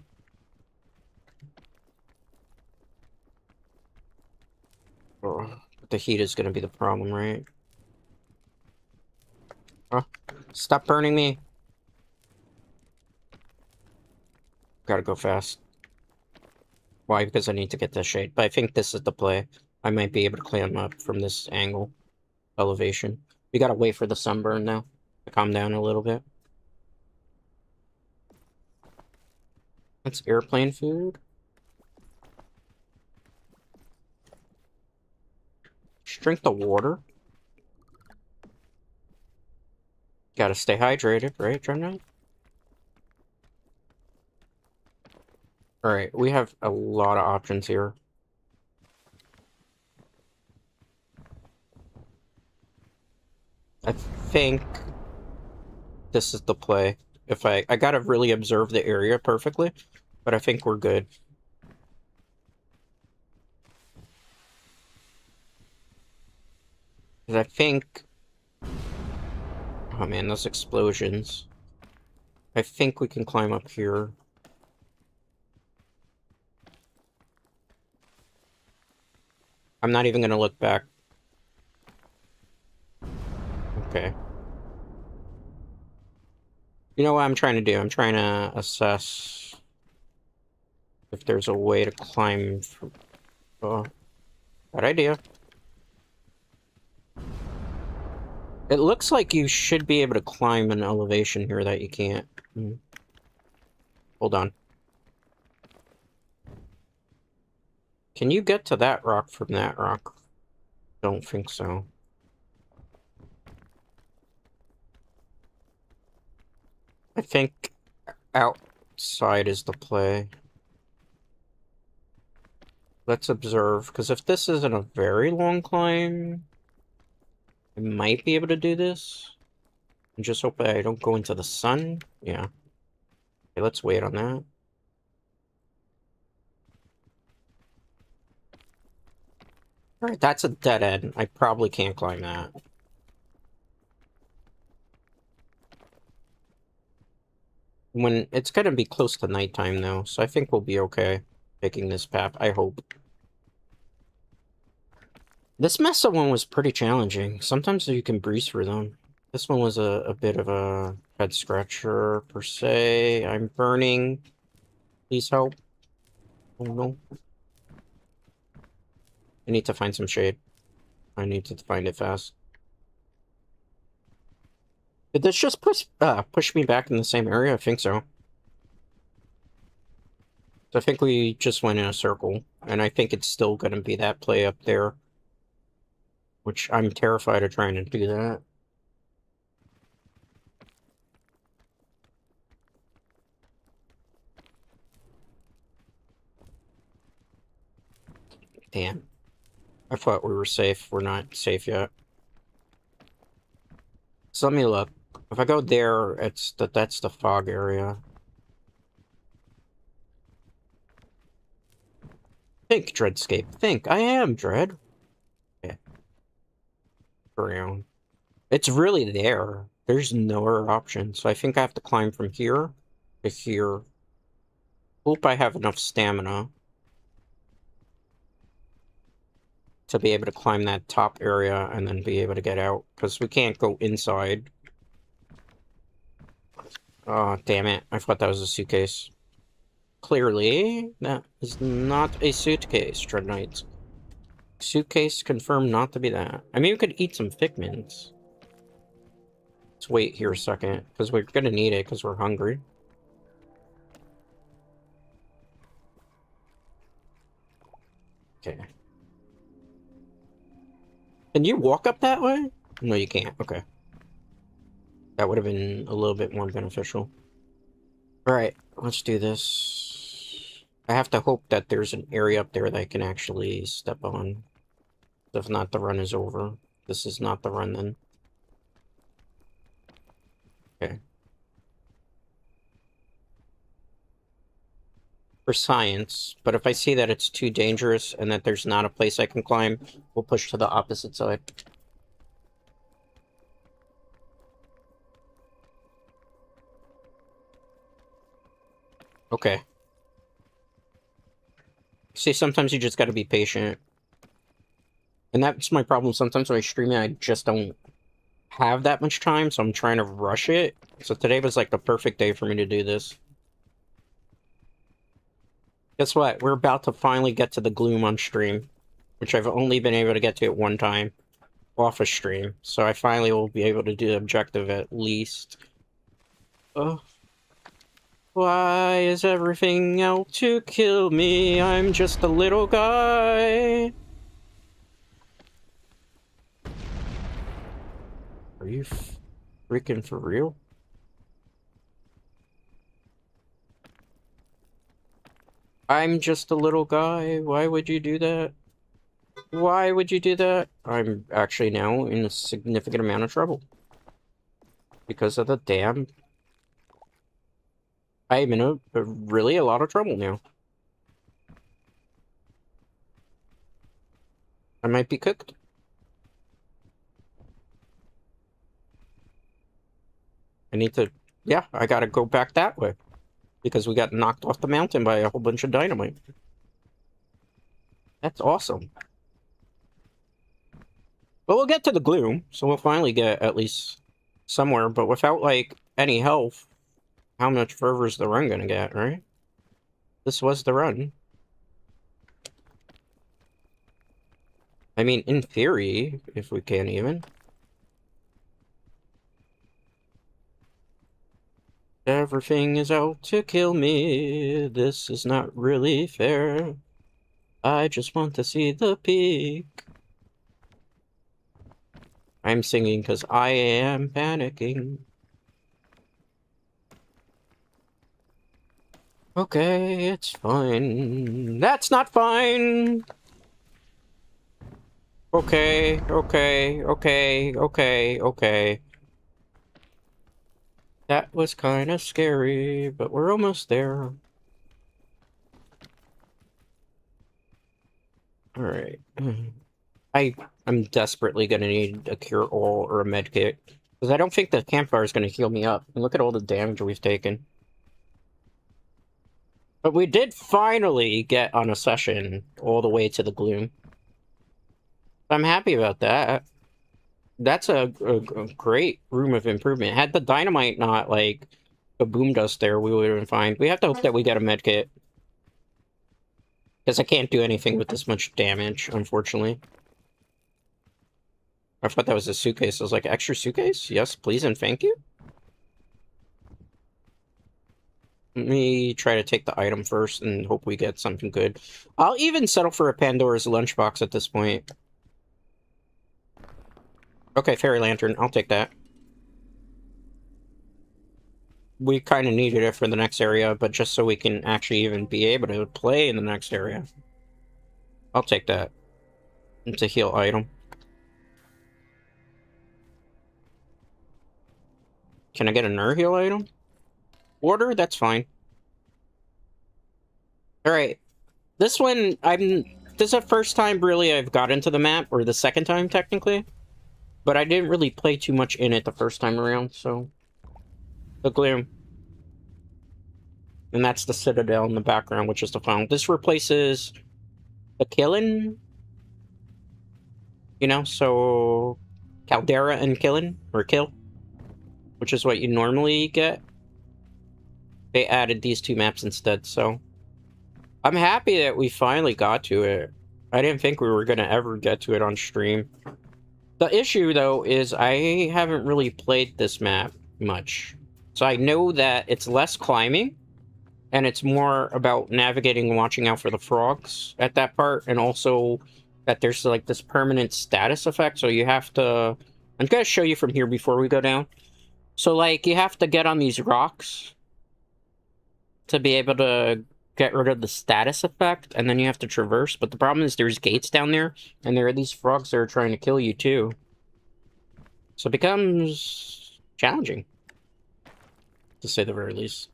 Oh, but the heat is going to be the problem, right? Oh, stop burning me. Gotta go fast. Why? Because I need to get the shade. But I think this is the play. I might be able to climb up from this angle. Elevation. We gotta wait for the sunburn now. To calm down a little bit. That's airplane food. Just drink the water. Gotta stay hydrated, right, Gemini? Alright, we have a lot of options here. I think this is the play. If I gotta really observe the area perfectly, but I think we're good. Because I think... Oh man, those explosions. I think we can climb up here. I'm not even gonna look back. Okay. You know what I'm trying to do? I'm trying to assess if there's a way to climb. Oh, bad idea. It looks like you should be able to climb an elevation here that you can't. Hold on. Can you get to that rock from that rock? Don't think so. I think outside is the play. Let's observe, because if this isn't a very long climb, I might be able to do this. And just hope I don't go into the sun. Yeah. Okay, let's wait on that. Alright, that's a dead end. I probably can't climb that. When it's gonna be close to nighttime though, so I think we'll be okay taking this path, I hope. This Mesa one was pretty challenging. Sometimes you can breeze through them. This one was a bit of a Head scratcher, per se. I'm burning. Please help. Oh no. I need to find some shade. I need to find it fast. Did this just push me back in the same area? I think so. So I think we just went in a circle, and I think it's still going to be that play up there, which I'm terrified of trying to do that. Damn. I thought we were safe. We're not safe yet. So let me look. If I go there, that's the fog area. Think, Dreadscape. Think. I am Dread. Yeah. Around. It's really there. There's no other option. So I think I have to climb from here to here. Hope I have enough stamina to be able to climb that top area and then be able to get out. Because we can't go inside. Oh, damn it. I thought that was a suitcase. Clearly, that is not a suitcase, Dread Knights. Suitcase confirmed not to be that. I mean, we could eat some figments. Let's wait here a second, because we're gonna need it, because we're hungry. Okay. Can you walk up that way? No, you can't. Okay. That would have been a little bit more beneficial. Alright, let's do this. I have to hope that there's an area up there that I can actually step on. If not, the run is over. This is not the run then. Okay. For science, but if I see that it's too dangerous and that there's not a place I can climb, we'll push to the opposite side. Okay. See, sometimes you just gotta be patient. And that's my problem sometimes when I stream it, I just don't have that much time, so I'm trying to rush it. So today was like the perfect day for me to do this. Guess what? We're about to finally get to the gloom on stream, which I've only been able to get to it one time off a stream. So I finally will be able to do the objective at least. Oh. Why is everything out to kill me? I'm just a little guy. Are you freaking for real? I'm just a little guy. Why would you do that? Why would you do that? I'm actually now in a significant amount of trouble. Because of the damn... I'm in a really a lot of trouble now. I might be cooked. I need to... Yeah, I gotta go back that way. Because we got knocked off the mountain by a whole bunch of dynamite. That's awesome. But we'll get to the gloom, so we'll finally get at least somewhere. But without, like, any health, how much further is the run gonna get, right? This was the run. I mean, in theory, if we can even. Everything is out to kill me. This is not really fair. I just want to see the peak. I'm singing because I am panicking. Okay, it's fine. That's not fine! Okay, okay, okay, okay, okay. That was kind of scary, but we're almost there. Alright. I'm desperately gonna need a cure-all or a med kit. Because I don't think the campfire is gonna heal me up. And look at all the damage we've taken. But we did finally get on a session all the way to the gloom. I'm happy about that. That's a great room of improvement. Had the dynamite not, like, boomed us there, we would have been fine. We have to hope that we get a medkit. Because I can't do anything with this much damage, unfortunately. I thought that was a suitcase. I was like, extra suitcase? Yes, please and thank you? Let me try to take the item first and hope we get something good. I'll even settle for a Pandora's lunchbox at this point. Okay, fairy lantern. I'll take that. We kind of needed it for the next area, but just so we can actually even be able to play in the next area. I'll take that. It's a heal item. Can I get a Ner heal item? Order? That's fine. Alright. This one, this is the first time, really, I've got into the map, or the second time, technically. But I didn't really play too much in it the first time around, so... The Gloom. And that's the Citadel in the background, which is the final. This replaces the Killen. You know, so... Caldera and Killen, or Kill. Which is what you normally get. They added these two maps instead, so... I'm happy that we finally got to it. I didn't think we were going to ever get to it on stream. The issue, though, is I haven't really played this map much. So I know that it's less climbing, and it's more about navigating and watching out for the frogs at that part, and also that there's, like, this permanent status effect, so you have to... I'm going to show you from here before we go down. So, like, you have to get on these rocks to be able to get rid of the status effect, and then you have to traverse. But the problem is there's gates down there, and there are these frogs that are trying to kill you, too. So it becomes challenging, to say the very least.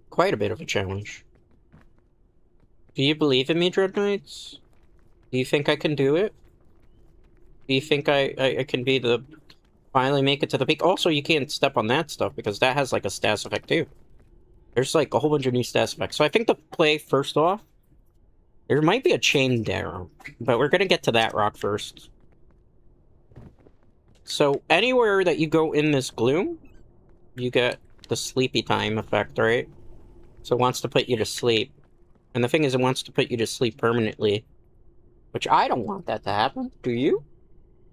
Quite a bit of a challenge. Do you believe in me, Dread Knights? Do you think I can do it? Do you think I can be the... Finally make it to the peak? Also, you can't step on that stuff, because that has, like, a status effect, too. There's, like, a whole bunch of new status effects. So I think to play first off, there might be a chain there, but we're gonna get to that rock first. So anywhere that you go in this gloom, you get the sleepy time effect, right? So it wants to put you to sleep. And the thing is, it wants to put you to sleep permanently. Which I don't want that to happen. Do you?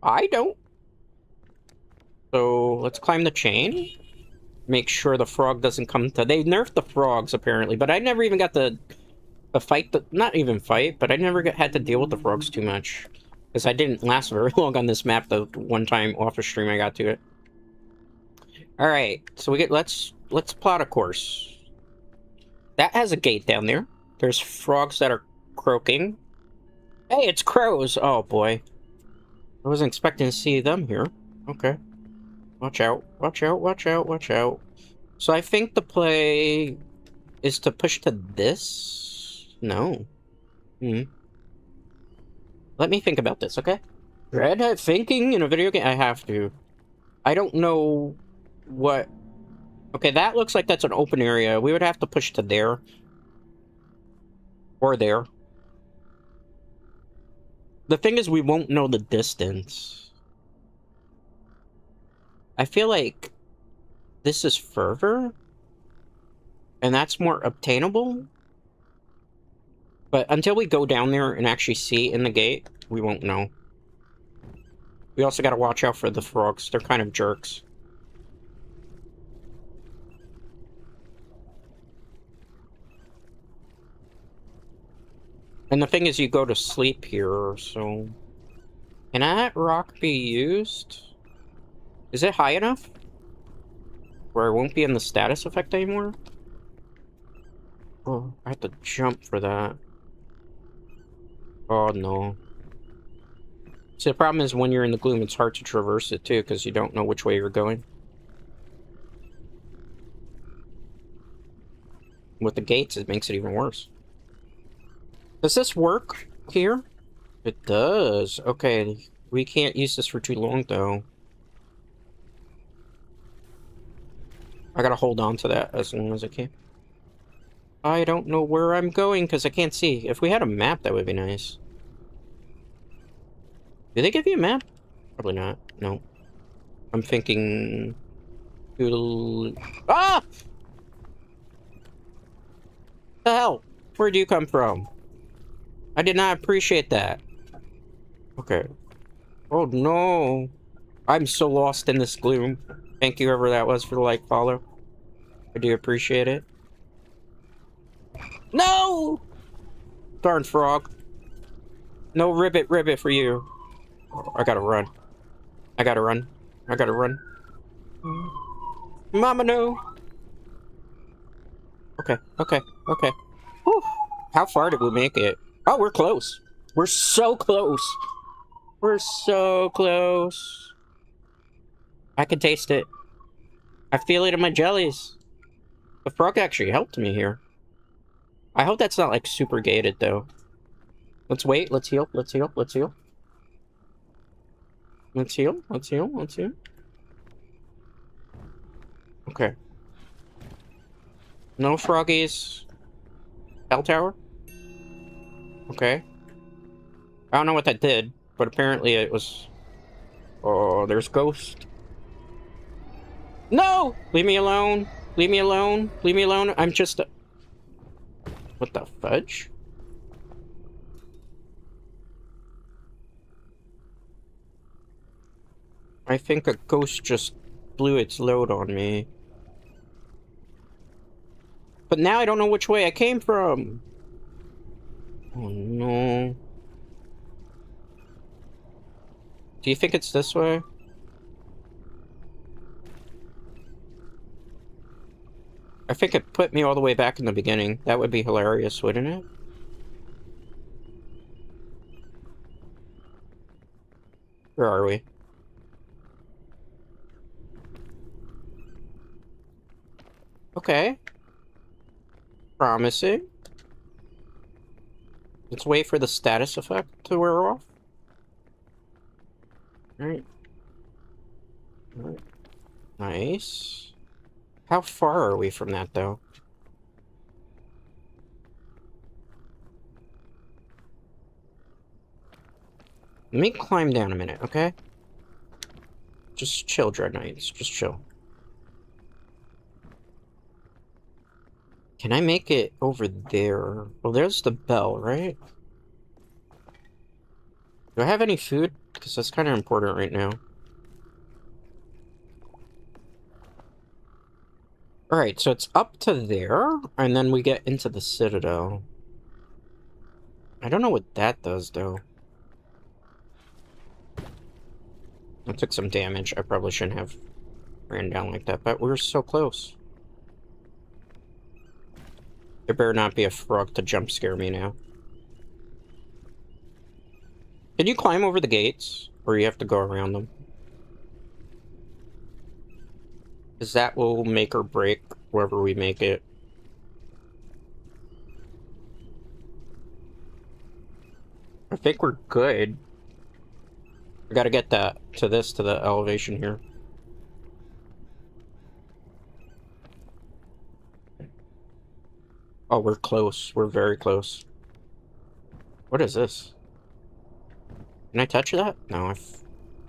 I don't. So let's climb the chain. Make sure the frog doesn't come to... They nerfed the frogs, apparently, but I never even got to fight the... Not even fight, but I never had to deal with the frogs too much. Because I didn't last very long on this map the one time off of stream I got to it. Alright, so we get... Let's plot a course. That has a gate down there. There's frogs that are croaking. Hey, it's crows! Oh, boy. I wasn't expecting to see them here. Okay. Watch out, watch out, watch out, watch out. So I think the play is to push to this? No. Let me think about this, okay? Red thinking in a video game? I have to. I don't know what... Okay, that looks like that's an open area. We would have to push to there. Or there. The thing is, we won't know the distance. I feel like this is further, and that's more obtainable. But until we go down there and actually see in the gate, we won't know. We also gotta watch out for the frogs. They're kind of jerks. And the thing is, you go to sleep here, so... Can that rock be used? Is it high enough? Where it won't be in the status effect anymore? Oh, I have to jump for that. Oh, no. See, the problem is when you're in the gloom, it's hard to traverse it, too, because you don't know which way you're going. With the gates, it makes it even worse. Does this work here? It does. Okay, we can't use this for too long, though. I gotta hold on to that as long as I can. I don't know where I'm going because I can't see. If we had a map, that would be nice. Do they give you a map? Probably not. No. I'm thinking... Ah! The hell? Where'd you come from? I did not appreciate that. Okay. Oh no. I'm so lost in this gloom. Thank you, whoever that was, for the like follow. I do appreciate it. No! Darn frog. No ribbit for you. Oh, I gotta run. I gotta run. I gotta run. Mama, no. Okay, okay, okay. Whew. How far did we make it? Oh, we're close. We're so close. We're so close. I can taste it. I feel it in my jellies. The frog actually helped me here. I hope that's not, like, super gated, though. Let's wait. Let's heal. Let's heal. Let's heal. Let's heal. Let's heal. Let's heal. Okay. No froggies. Bell tower? Okay. I don't know what that did, but apparently it was... Oh, there's ghost. No! Leave me alone. Leave me alone. Leave me alone. I'm just a... What the fudge? I think a ghost just blew its load on me. But now I don't know which way I came from. Oh no. Do you think it's this way? I think it put me all the way back in the beginning. That would be hilarious, wouldn't it? Where are we? Okay. Promising. Let's wait for the status effect to wear off. Alright. Alright. Nice. How far are we from that, though? Let me climb down a minute, okay? Just chill, Dread Knights. Just chill. Can I make it over there? Well, there's the bell, right? Do I have any food? Because that's kind of important right now. Alright, so it's up to there, and then we get into the Citadel. I don't know what that does, though. I took some damage. I probably shouldn't have ran down like that, but we were so close. There better not be a frog to jump scare me now. Can you climb over the gates? Or you have to go around them? Because that will make or break wherever we make it. I think we're good. We gotta get that to the elevation here. Oh, we're close. We're very close. What is this? Can I touch that? No,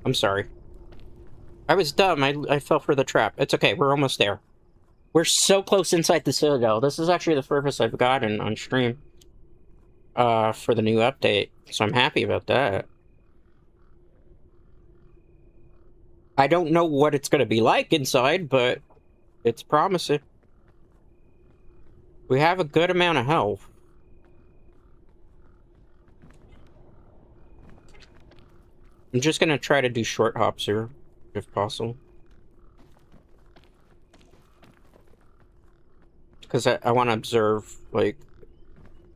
I'm sorry. I was dumb. I fell for the trap. It's okay. We're almost there. We're so close inside the Citadel. This is actually the furthest I've gotten on stream. For the new update. So I'm happy about that. I don't know what it's going to be like inside, but it's promising. We have a good amount of health. I'm just going to try to do short hops here, if possible. Because I want to observe, like...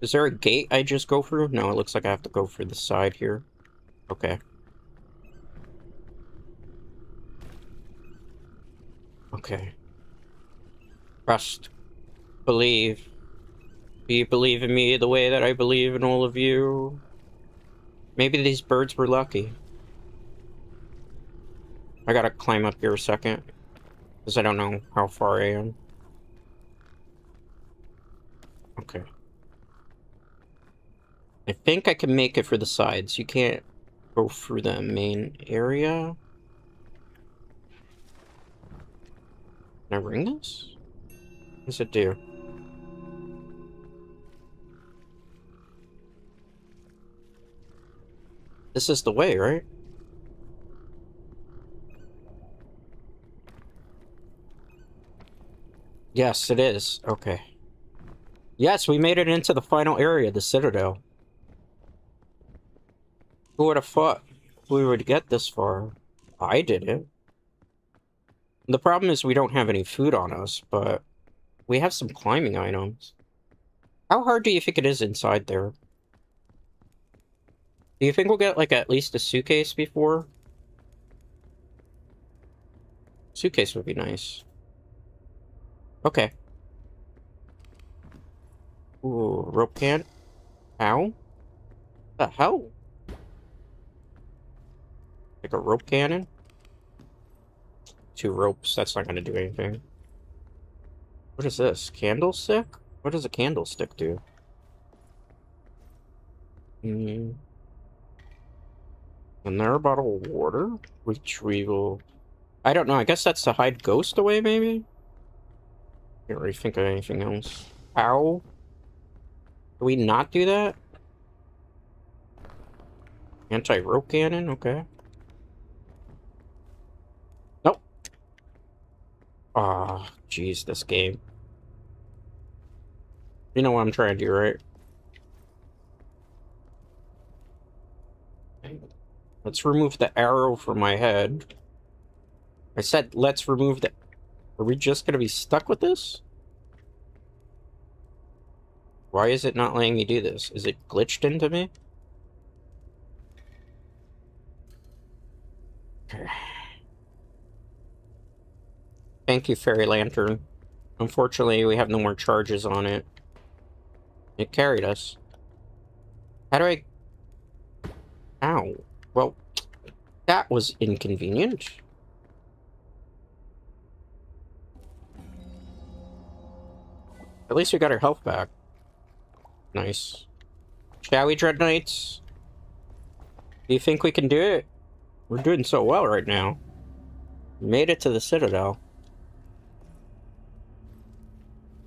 Is there a gate I just go through? No, it looks like I have to go through the side here. Okay. Okay. Trust. Believe. Do you believe in me the way that I believe in all of you? Maybe these birds were lucky. I gotta climb up here a second. Because I don't know how far I am. Okay. I think I can make it for the sides. You can't go through the main area. Can I ring this? What does it do? This is the way, right? Yes, it is. Okay. Yes, we made it into the final area, the Citadel. Who would have thought we would get this far? I didn't. The problem is we don't have any food on us, but we have some climbing items. How hard do you think it is inside there? Do you think we'll get, like, at least a suitcase before? Suitcase would be nice. Okay. Ooh, rope can. Ow. The hell? Like a rope cannon? 2 ropes, that's not gonna do anything. What is this? Candlestick? What does a candlestick do? Another bottle of water? Retrieval. I don't know, I guess that's to hide ghost away, maybe? Can't really think of anything else. Ow. Do we not do that? Anti-rope cannon? Okay. Nope. Ah, jeez, this game. You know what I'm trying to do, right? Let's remove the arrow from my head. I said, let's remove the... Are we just gonna be stuck with this? Why is it not letting me do this? Is it glitched into me? Thank you, Fairy Lantern. Unfortunately, we have no more charges on it. It carried us. How do I... Ow. Well, that was inconvenient. At least we got our health back. Nice. Shall we, Dread Knights? Do you think we can do it? We're doing so well right now. Made it to the Citadel.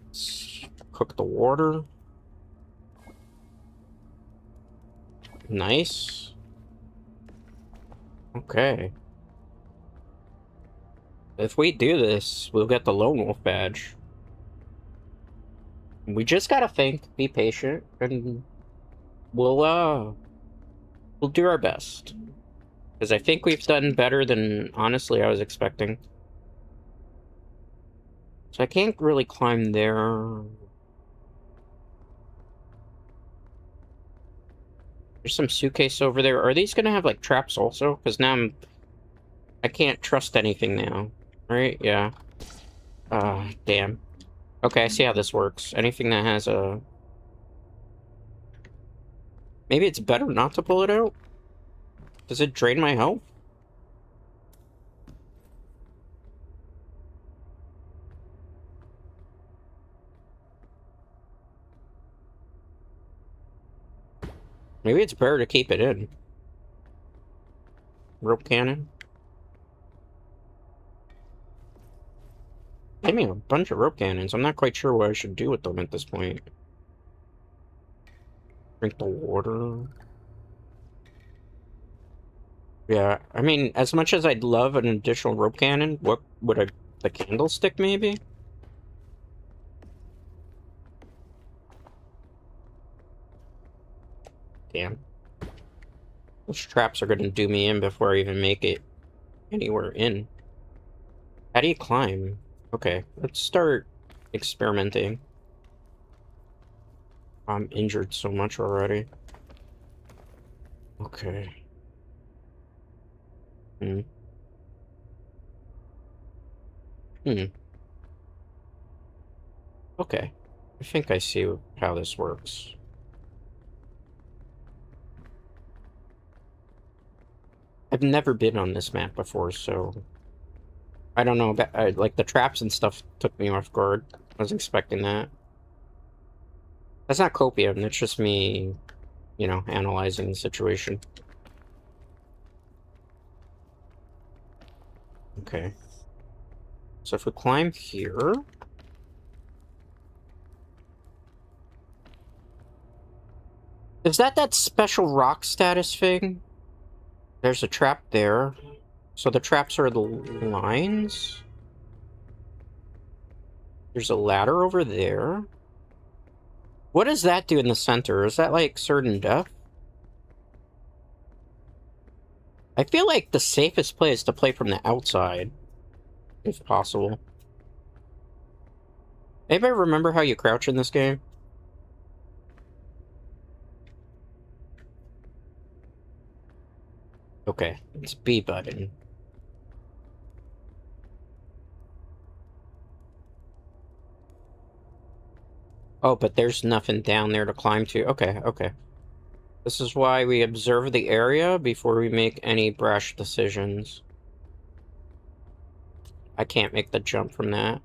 Let's cook the water. Nice. Okay. If we do this, we'll get the Lone Wolf badge. We just gotta think, be patient, and we'll do our best. Because I think we've done better than, honestly, I was expecting. So I can't really climb there. There's some suitcase over there. Are these gonna have, like, traps also? Because now I can't trust anything now. Right? Yeah. Damn. Okay, I see how this works. Anything that has a... Maybe it's better not to pull it out? Does it drain my health? Maybe it's better to keep it in. Rope cannon. Give me a bunch of rope cannons. I'm not quite sure what I should do with them at this point. Drink the water. Yeah, I mean, as much as I'd love an additional rope cannon, what would the candlestick maybe? Damn. Those traps are gonna do me in before I even make it anywhere in. How do you climb? Okay, let's start experimenting. I'm injured so much already. Okay. Hmm. Okay. I think I see how this works. I've never been on this map before, so... I don't know, like, the traps and stuff took me off guard. I was expecting that. That's not copium, it's just me, you know, analyzing the situation. Okay. So if we climb here... Is that special rock status thing? There's a trap there. So the traps are the lines? There's a ladder over there. What does that do in the center? Is that like certain death? I feel like the safest play is to play from the outside, if possible. Anybody remember how you crouch in this game? Okay, it's B button. Oh, but there's nothing down there to climb to. Okay, okay. This is why we observe the area before we make any brash decisions. I can't make the jump from that.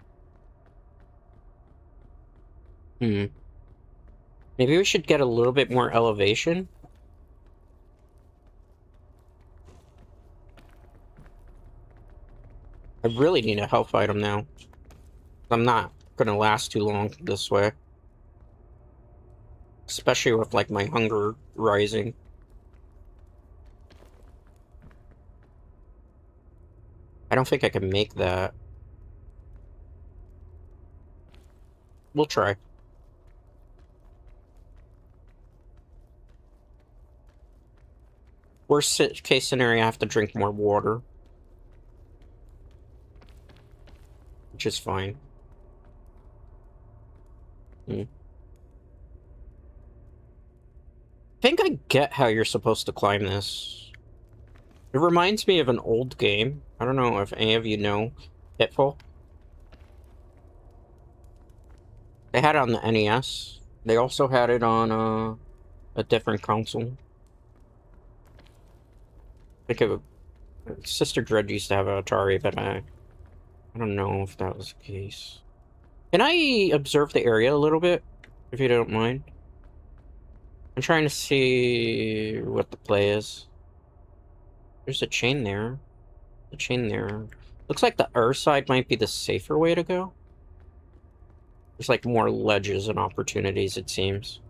Maybe we should get a little bit more elevation. I really need a health item now. I'm not gonna last too long this way. Especially with, like, my hunger rising. I don't think I can make that. We'll try. Worst case scenario, I have to drink more water. Which is fine. I think I get how you're supposed to climb this. It reminds me of an old game. I don't know if any of you know Pitfall. They had it on the NES. They also had it on a different console. I think Sister Dread used to have an Atari, but I don't know if that was the case. Can I observe the area a little bit, if you don't mind? I'm trying to see what the play is. There's a chain there. The chain there. Looks like the R side might be the safer way to go. There's like more ledges and opportunities, it seems.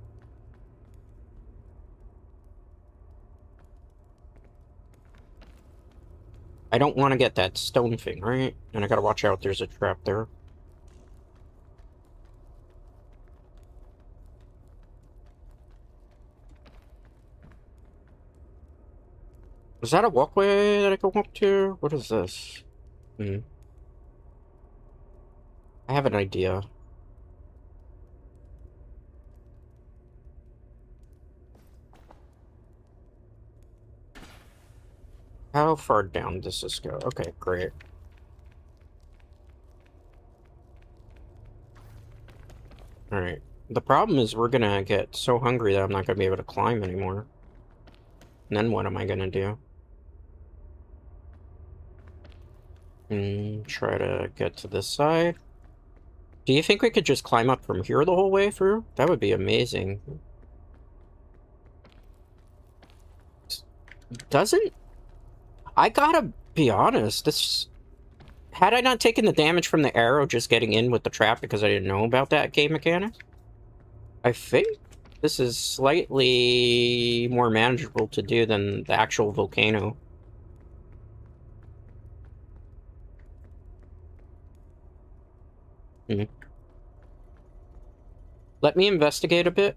I don't want to get that stone thing, right? And I gotta watch out, there's a trap there. Is that a walkway that I go up to? What is this? I have an idea. How far down does this go? Okay, great. Alright. The problem is we're gonna get so hungry that I'm not gonna be able to climb anymore. And then what am I gonna do? Try to get to this side. Do you think we could just climb up from here the whole way through? That would be amazing. Doesn't... I gotta be honest, this... Had I not taken the damage from the arrow just getting in with the trap because I didn't know about that game mechanic, I think this is slightly more manageable to do than the actual volcano. Let me investigate a bit.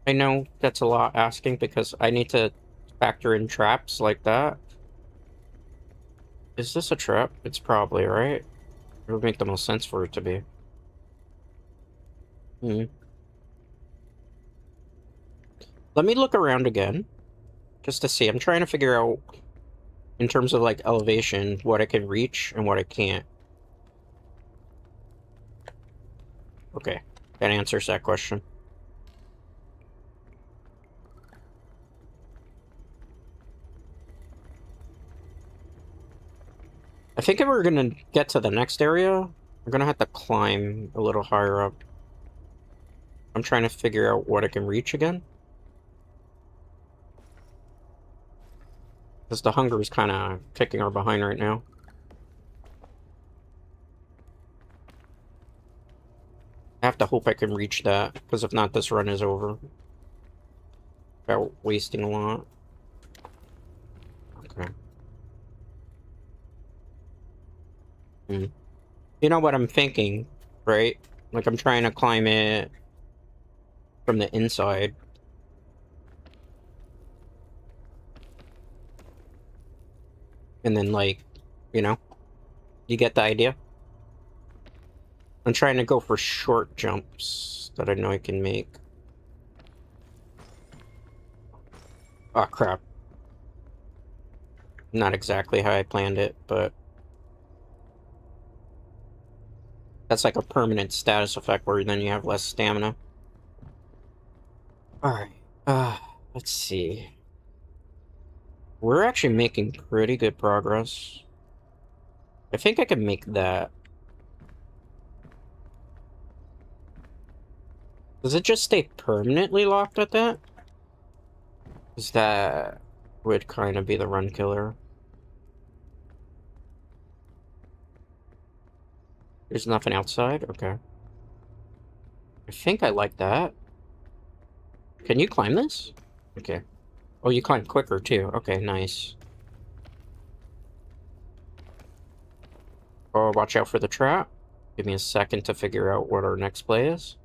I know that's a lot asking because I need to factor in traps like that. Is this a trap? It's probably, right? It would make the most sense for it to be. Let me look around again. Just to see. I'm trying to figure out, in terms of, like, elevation, what I can reach and what I can't. Okay. That answers that question. I think if we're gonna get to the next area, we're gonna have to climb a little higher up. I'm trying to figure out what I can reach again. Because the hunger is kind of kicking our behind right now. I have to hope I can reach that, because if not, this run is over. About wasting a lot. Okay. You know what I'm thinking, right? Like, I'm trying to climb it from the inside. And then, like, you know? You get the idea? I'm trying to go for short jumps that I know I can make. Oh, crap. Not exactly how I planned it, but... That's like a permanent status effect where then you have less stamina. Alright. Let's see. We're actually making pretty good progress. I think I can make that. Does it just stay permanently locked at that? Because that would kind of be the run killer. There's nothing outside? Okay. I think I like that. Can you climb this? Okay. Oh, you climb quicker too. Okay, nice. Oh, watch out for the trap. Give me a second to figure out what our next play is.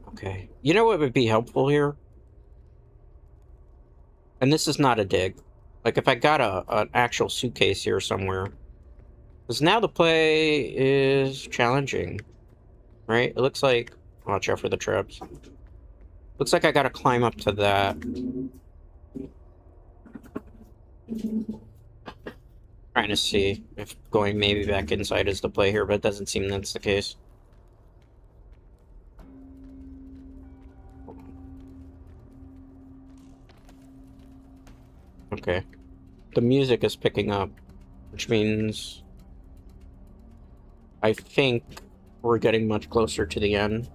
Okay. You know what would be helpful here? And this is not a dig. Like, if I got an actual suitcase here somewhere. Because now the play is challenging. Right? It looks like... Watch out for the traps. Looks like I gotta climb up to that. Trying to see if going maybe back inside is the play here, but it doesn't seem that's the case. Okay. The music is picking up, which means I think we're getting much closer to the end.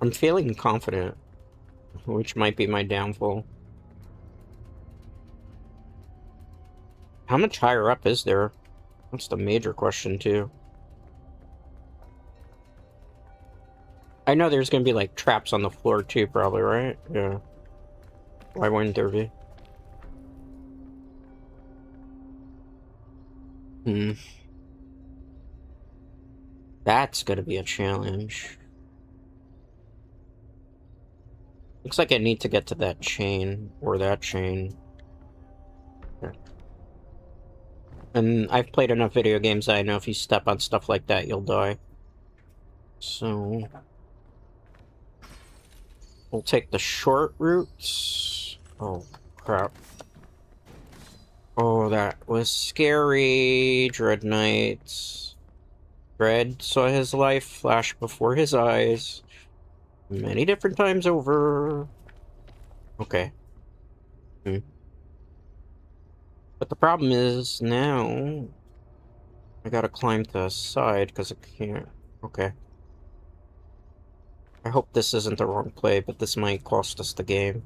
I'm feeling confident, which might be my downfall. How much higher up is there? That's the major question, too. I know there's gonna be, like, traps on the floor, too, probably, right? Yeah. Why wouldn't there be? That's gonna be a challenge. Looks like I need to get to that chain, or that chain. And I've played enough video games that I know if you step on stuff like that, you'll die. So... we'll take the short routes. Oh, crap. Oh, that was scary. Dread Knights. Dread saw his life flash before his eyes. Many different times over. Okay. But the problem is, now... I gotta climb to the side, because I can't... Okay. I hope this isn't the wrong play, but this might cost us the game.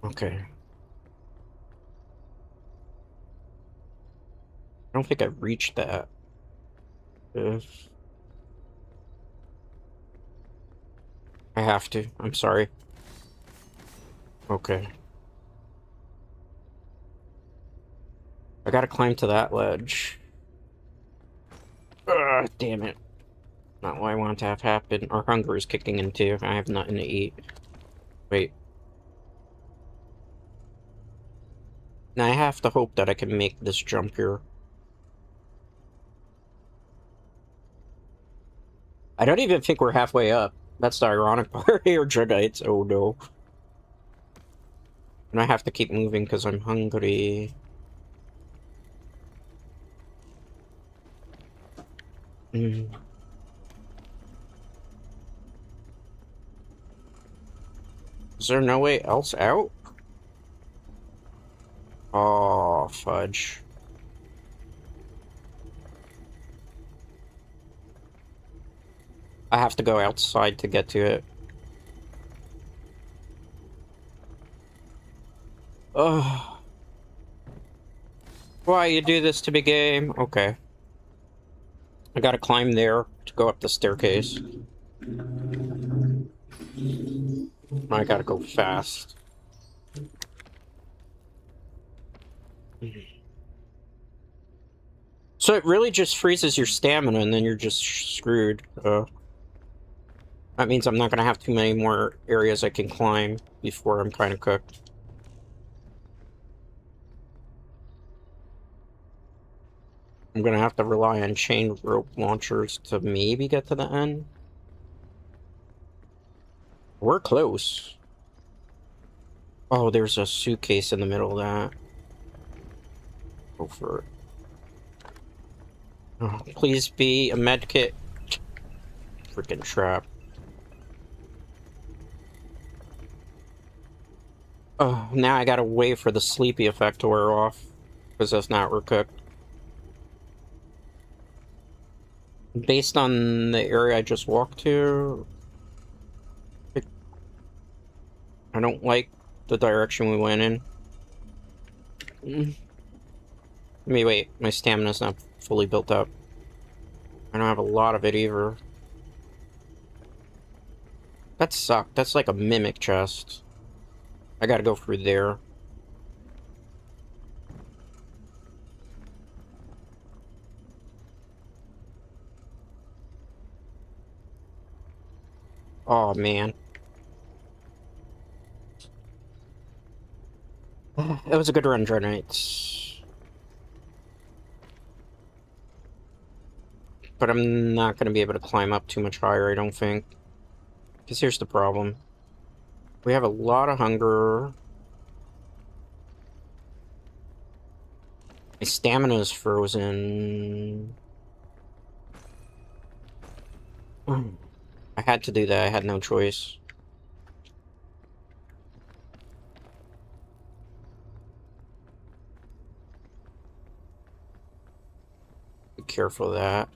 Okay. I don't think I reached that. If... I have to. I'm sorry. Okay. I gotta climb to that ledge. Ugh, damn it. Not what I want to have happen. Our hunger is kicking in too. I have nothing to eat. Wait. Now I have to hope that I can make this jump here. I don't even think we're halfway up. That's the ironic part here, Dreadites. Oh no. And I have to keep moving because I'm hungry. Is there no way else out? Oh, fudge. I have to go outside to get to it. Oh. Why you do this to me, game? Okay. I gotta climb there to go up the staircase. I gotta go fast. So it really just freezes your stamina and then you're just screwed. That means I'm not gonna have too many more areas I can climb before I'm kind of cooked. I'm gonna have to rely on chain rope launchers to maybe get to the end. We're close. Oh, there's a suitcase in the middle of that. Go for it. Oh, please be a med kit. Freaking trap. Oh, now I gotta wait for the sleepy effect to wear off. Because that's not recooked. Based on the area I just walked to, I don't like the direction we went in. Let me wait. My stamina's not fully built up. I don't have a lot of it either. That sucked. That's like a mimic chest. I gotta go through there. Oh, man. It was a good run, Dreadnights. But I'm not going to be able to climb up too much higher, I don't think. Because here's the problem. We have a lot of hunger. My stamina is frozen. I had to do that. I had no choice. Be careful of that.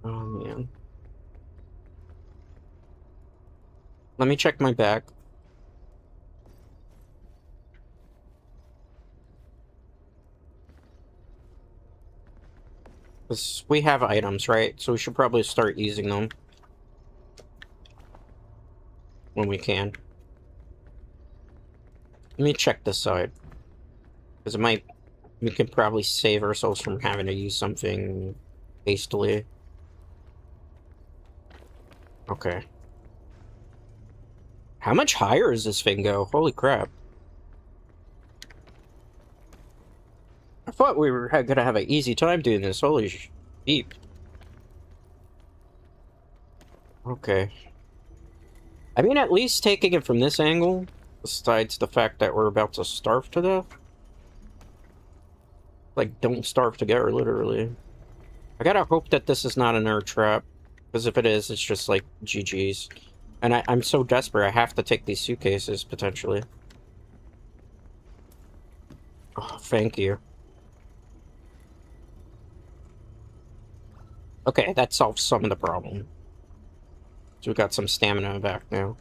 Oh, man. Let me check my back. Because we have items, right? So we should probably start using them. When we can. Let me check this side. Because it might... We could probably save ourselves from having to use something hastily. Okay. How much higher does this thing go? Holy crap. I thought we were gonna have an easy time doing this. Holy sheep. Okay. I mean, at least taking it from this angle, besides the fact that we're about to starve to death. Like, don't starve together, literally. I gotta hope that this is not an air trap. Because if it is, it's just like GG's. And I'm so desperate, I have to take these suitcases, potentially. Oh, thank you. Okay, that solves some of the problem. So we got some stamina back now.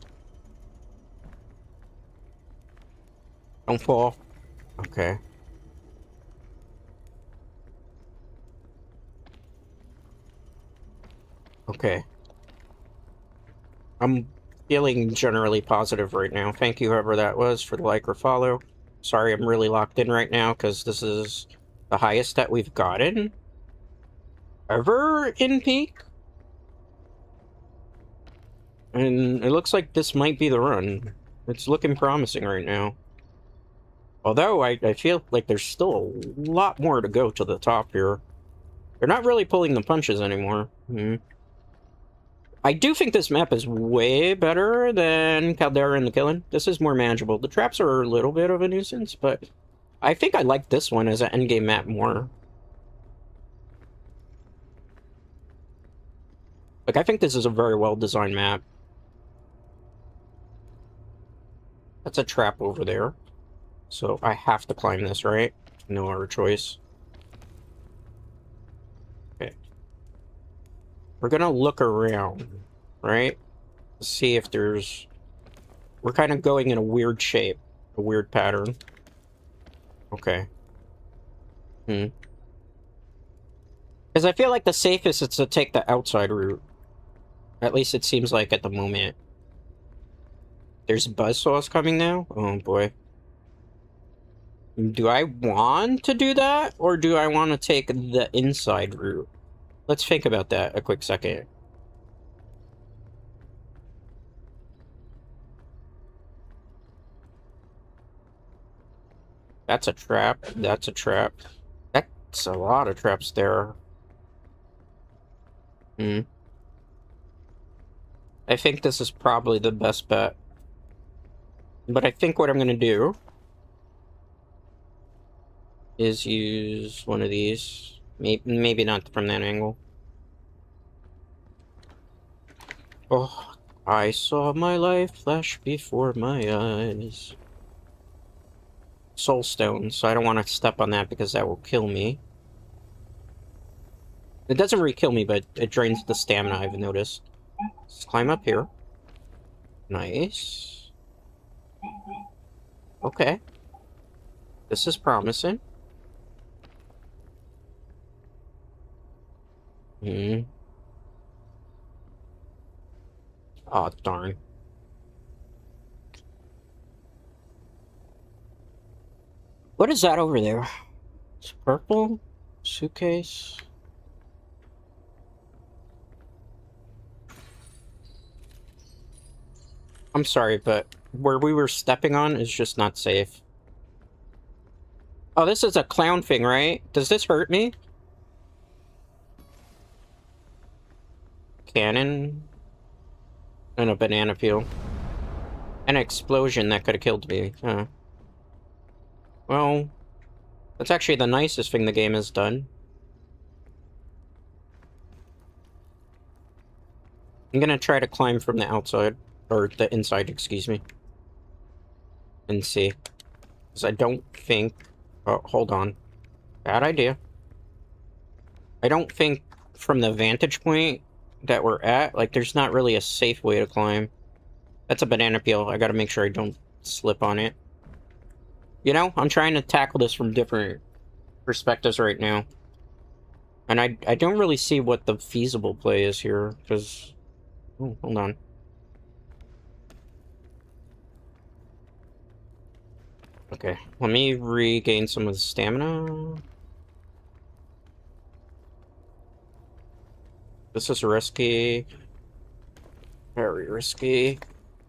Don't fall. Okay. Okay. I'm feeling generally positive right now. Thank you, whoever that was, for the like or follow. Sorry, I'm really locked in right now, because this is the highest that we've gotten ever in peak. And it looks like this might be the run. It's looking promising right now. Although, I feel like there's still a lot more to go to the top here. They're not really pulling the punches anymore. I do think this map is way better than Caldera and the Killing. This is more manageable. The traps are a little bit of a nuisance, but I think I like this one as an endgame map more. Like, I think this is a very well-designed map. That's a trap over there. So I have to climb this, right? No other choice. Okay. we're gonna look around, right? See if there's... We're kind of going in a weird shape, a weird pattern. Okay. Because I feel like the safest is to take the outside route. At least it seems like at the moment. There's buzzsaws coming now? Oh boy. Do I want to do that? Or do I want to take the inside route? Let's think about that a quick second. That's a trap. That's a trap. That's a lot of traps there. I think this is probably the best bet. But I think what I'm going to do is use one of these. Maybe not from that angle. Oh, I saw my life flash before my eyes. Soul stone, so I don't want to step on that because that will kill me. It doesn't really kill me, but it drains the stamina, I've noticed. Let's climb up here. Nice. Okay. This is promising. Oh, darn. What is that over there? It's purple? Suitcase? I'm sorry, but where we were stepping on is just not safe. Oh, this is a clown thing, right? Does this hurt me? Cannon? And a banana peel. An explosion that could have killed me. Huh. Well, that's actually the nicest thing the game has done. I'm gonna try to climb from the outside. Or the inside, excuse me. And see. Because I don't think... Oh, hold on. Bad idea. I don't think from the vantage point that we're at, like, there's not really a safe way to climb. That's a banana peel. I gotta make sure I don't slip on it. You know, I'm trying to tackle this from different perspectives right now. And I don't really see what the feasible play is here, because... Oh, hold on. Okay, let me regain some of the stamina. This is risky. Very risky.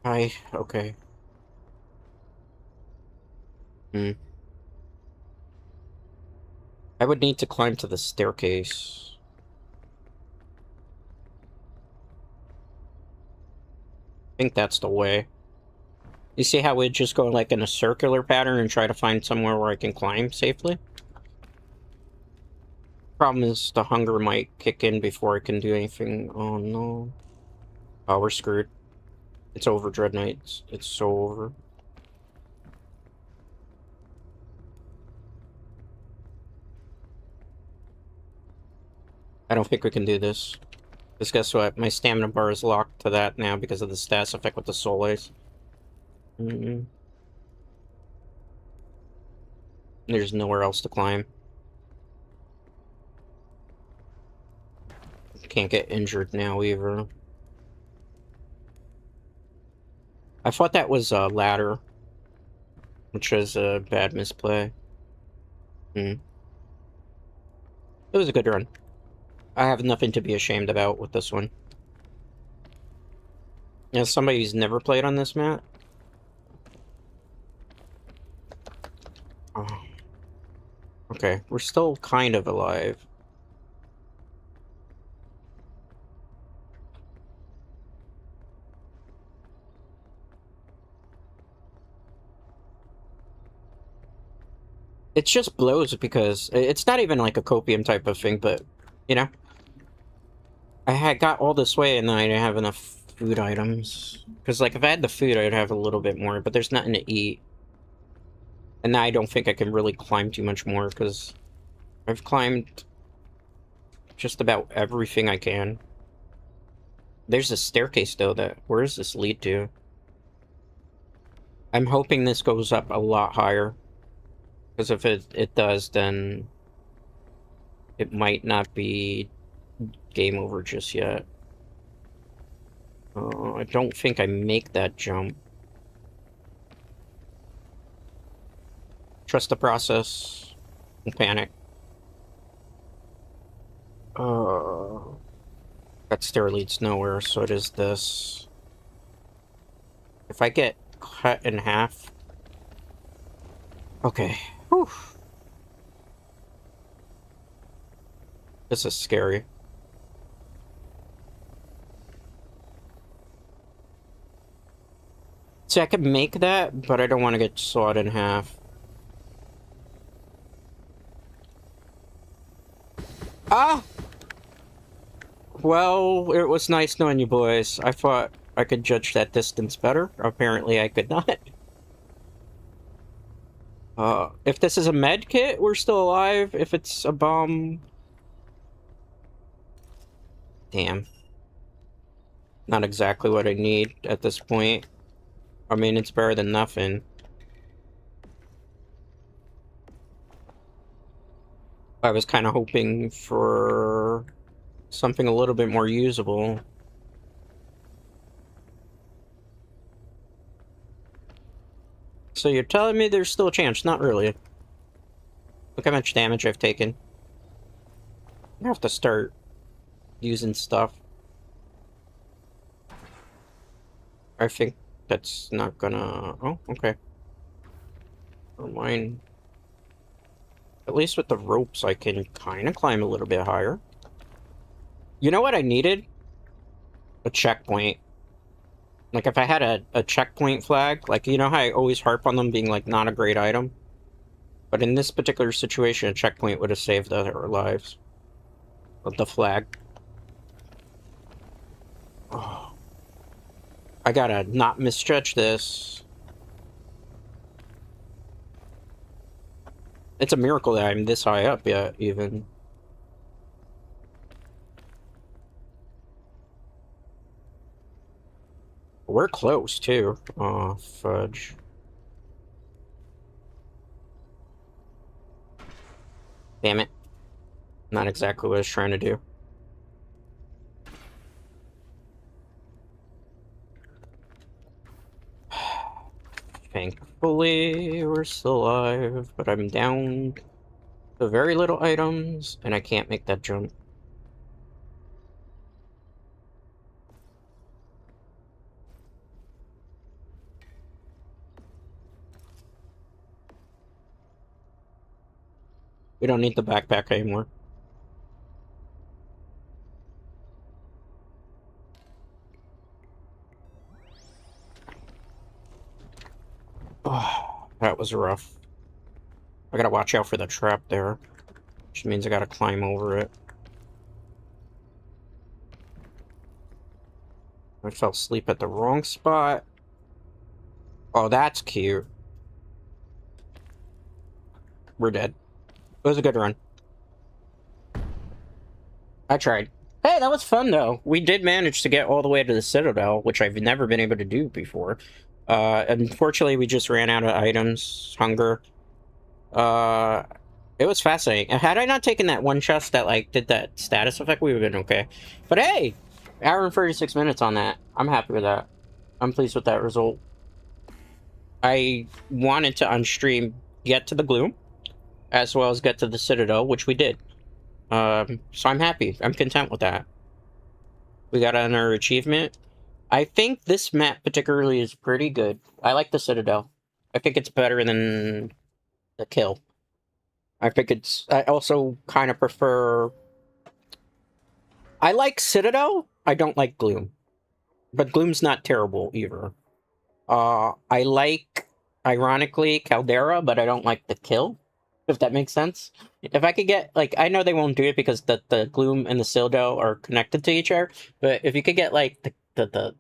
Okay. I would need to climb to the staircase. I think that's the way. You see how we'd just go like in a circular pattern and try to find somewhere where I can climb safely? Problem is the hunger might kick in before I can do anything. Oh no. Oh, we're screwed. It's over, Dread Knights. It's so over. I don't think we can do this. Because guess what? My stamina bar is locked to that now because of the status effect with the soul ace. There's nowhere else to climb. Can't get injured now either. I thought that was a ladder, which is a bad misplay. It was a good run. I have nothing to be ashamed about with this one. As somebody who's never played on this map. Oh. Okay, we're still kind of alive. It just blows because it's not even like a copium type of thing, but, you know. I had got all this way and then I didn't have enough food items. Because, like, if I had the food, I'd have a little bit more, but there's nothing to eat. And now I don't think I can really climb too much more, because I've climbed just about everything I can. There's a staircase, though, that... Where does this lead to? I'm hoping this goes up a lot higher. Because if it does, then... It might not be game over just yet. I don't think I make that jump. Trust the process. Don't panic. That stair leads nowhere, so it is this. If I get cut in half... Okay. Whew. This is scary. See, I could make that, but I don't want to get sawed in half. Ah! Well, it was nice knowing you boys. I thought I could judge that distance better. Apparently I could not. If this is a med kit, we're still alive. If it's a bomb... Damn. Not exactly what I need at this point. I mean, it's better than nothing. I was kind of hoping for something a little bit more usable. So you're telling me there's still a chance? Not really. Look how much damage I've taken. I have to start using stuff. I think that's not gonna... Oh, okay. Never mind. At least with the ropes, I can kind of climb a little bit higher. You know what I needed? A checkpoint. Like, if I had a checkpoint flag, like, you know how I always harp on them being, like, not a great item? But in this particular situation, a checkpoint would have saved our lives. Of the flag. Oh. I gotta not misstretch this. It's a miracle that I'm this high up yet, even. We're close, too. Oh, fudge. Damn it. Not exactly what I was trying to do. Thankfully, we're still alive, but I'm down to very little items, and I can't make that jump. We don't need the backpack anymore. Oh, that was rough. I gotta watch out for the trap there, which means I gotta climb over it. I fell asleep at the wrong spot. Oh, that's cute. We're dead. It was a good run. I tried. Hey, that was fun, though. We did manage to get all the way to the Citadel, which I've never been able to do before. Unfortunately, we just ran out of items, hunger. It was fascinating. Had I not taken that one chest that, like, did that status effect, we would have been okay. But hey! Hour and 36 minutes on that. I'm happy with that. I'm pleased with that result. I wanted to, on stream, get to the Gloom, as well as get to the Citadel, which we did. So I'm happy. I'm content with that. We got another achievement. I think this map particularly is pretty good. I like the Citadel. I think it's better than the Kill. I think it's... I also kind of prefer... I like Citadel. I don't like Gloom. But Gloom's not terrible, either. I like, ironically, Caldera, but I don't like the Kill. If that makes sense. If I could get, like, I know they won't do it because the Gloom and the Citadel are connected to each other, but if you could get, like, the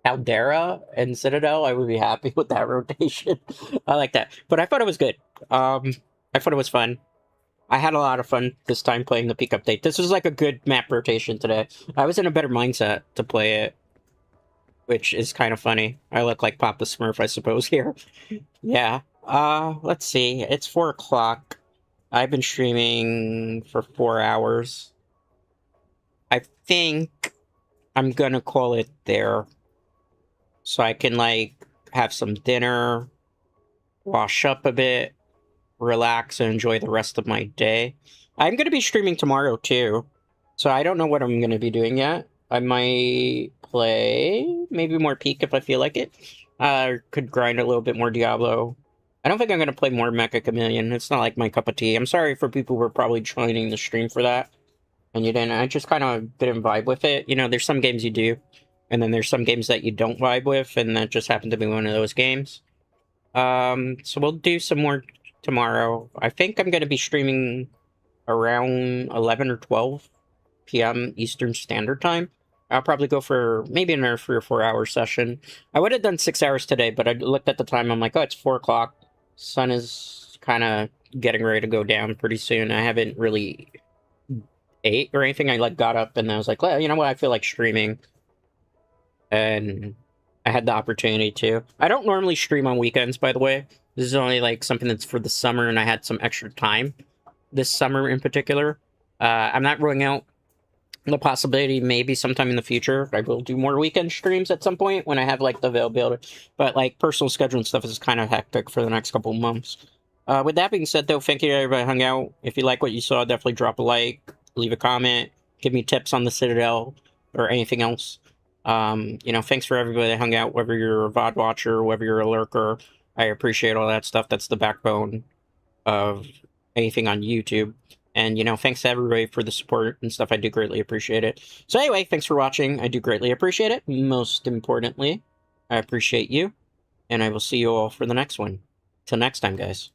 Caldera and Citadel, I would be happy with that rotation. I like that. But I thought it was good. I thought it was fun. I had a lot of fun this time playing the peak update. This was like a good map rotation today. I was in a better mindset to play it, which is kind of funny. I look like Papa Smurf, I suppose, here. Yeah. Let's see. It's 4 o'clock. I've been streaming for 4 hours. I think I'm gonna call it there. So I can, like, have some dinner, wash up a bit, relax, and enjoy the rest of my day. I'm gonna be streaming tomorrow, too. So I don't know what I'm gonna be doing yet. I might play maybe more Peak if I feel like it. Could grind a little bit more Diablo. I don't think I'm gonna play more Meccha Chameleon. It's not like my cup of tea. I'm sorry for people who were probably joining the stream for that. And you didn't. I just kind of didn't vibe with it. You know, there's some games you do, and then there's some games that you don't vibe with, and that just happened to be one of those games. So we'll do some more tomorrow. I think I'm gonna be streaming around 11 or 12 p.m. Eastern Standard Time. I'll probably go for maybe another 3 or 4 hour session. I would have done 6 hours today, but I looked at the time. I'm like, oh, it's 4 o'clock. Sun is kind of getting ready to go down pretty soon. I haven't really ate or anything. I like got up and I was like, well, you know what? I feel like streaming, and I had the opportunity to. I don't normally stream on weekends, by the way. This is only like something that's for the summer, and I had some extra time this summer in particular. I'm not ruling out the possibility maybe sometime in the future I will do more weekend streams at some point when I have like the availability, but like personal schedule and stuff is kind of hectic for the next couple of months. With that being said, though, thank you to everybody who hung out. If you like what you saw, definitely drop a like, leave a comment, give me tips on the Citadel or anything else. You know, thanks for everybody that hung out, whether you're a VOD watcher, whether you're a lurker. I appreciate all that stuff. That's the backbone of anything on YouTube. And, you know, thanks to everybody for the support and stuff. I do greatly appreciate it. So anyway, thanks for watching. I do greatly appreciate it. Most importantly, I appreciate you. And I will see you all for the next one. Till next time, guys.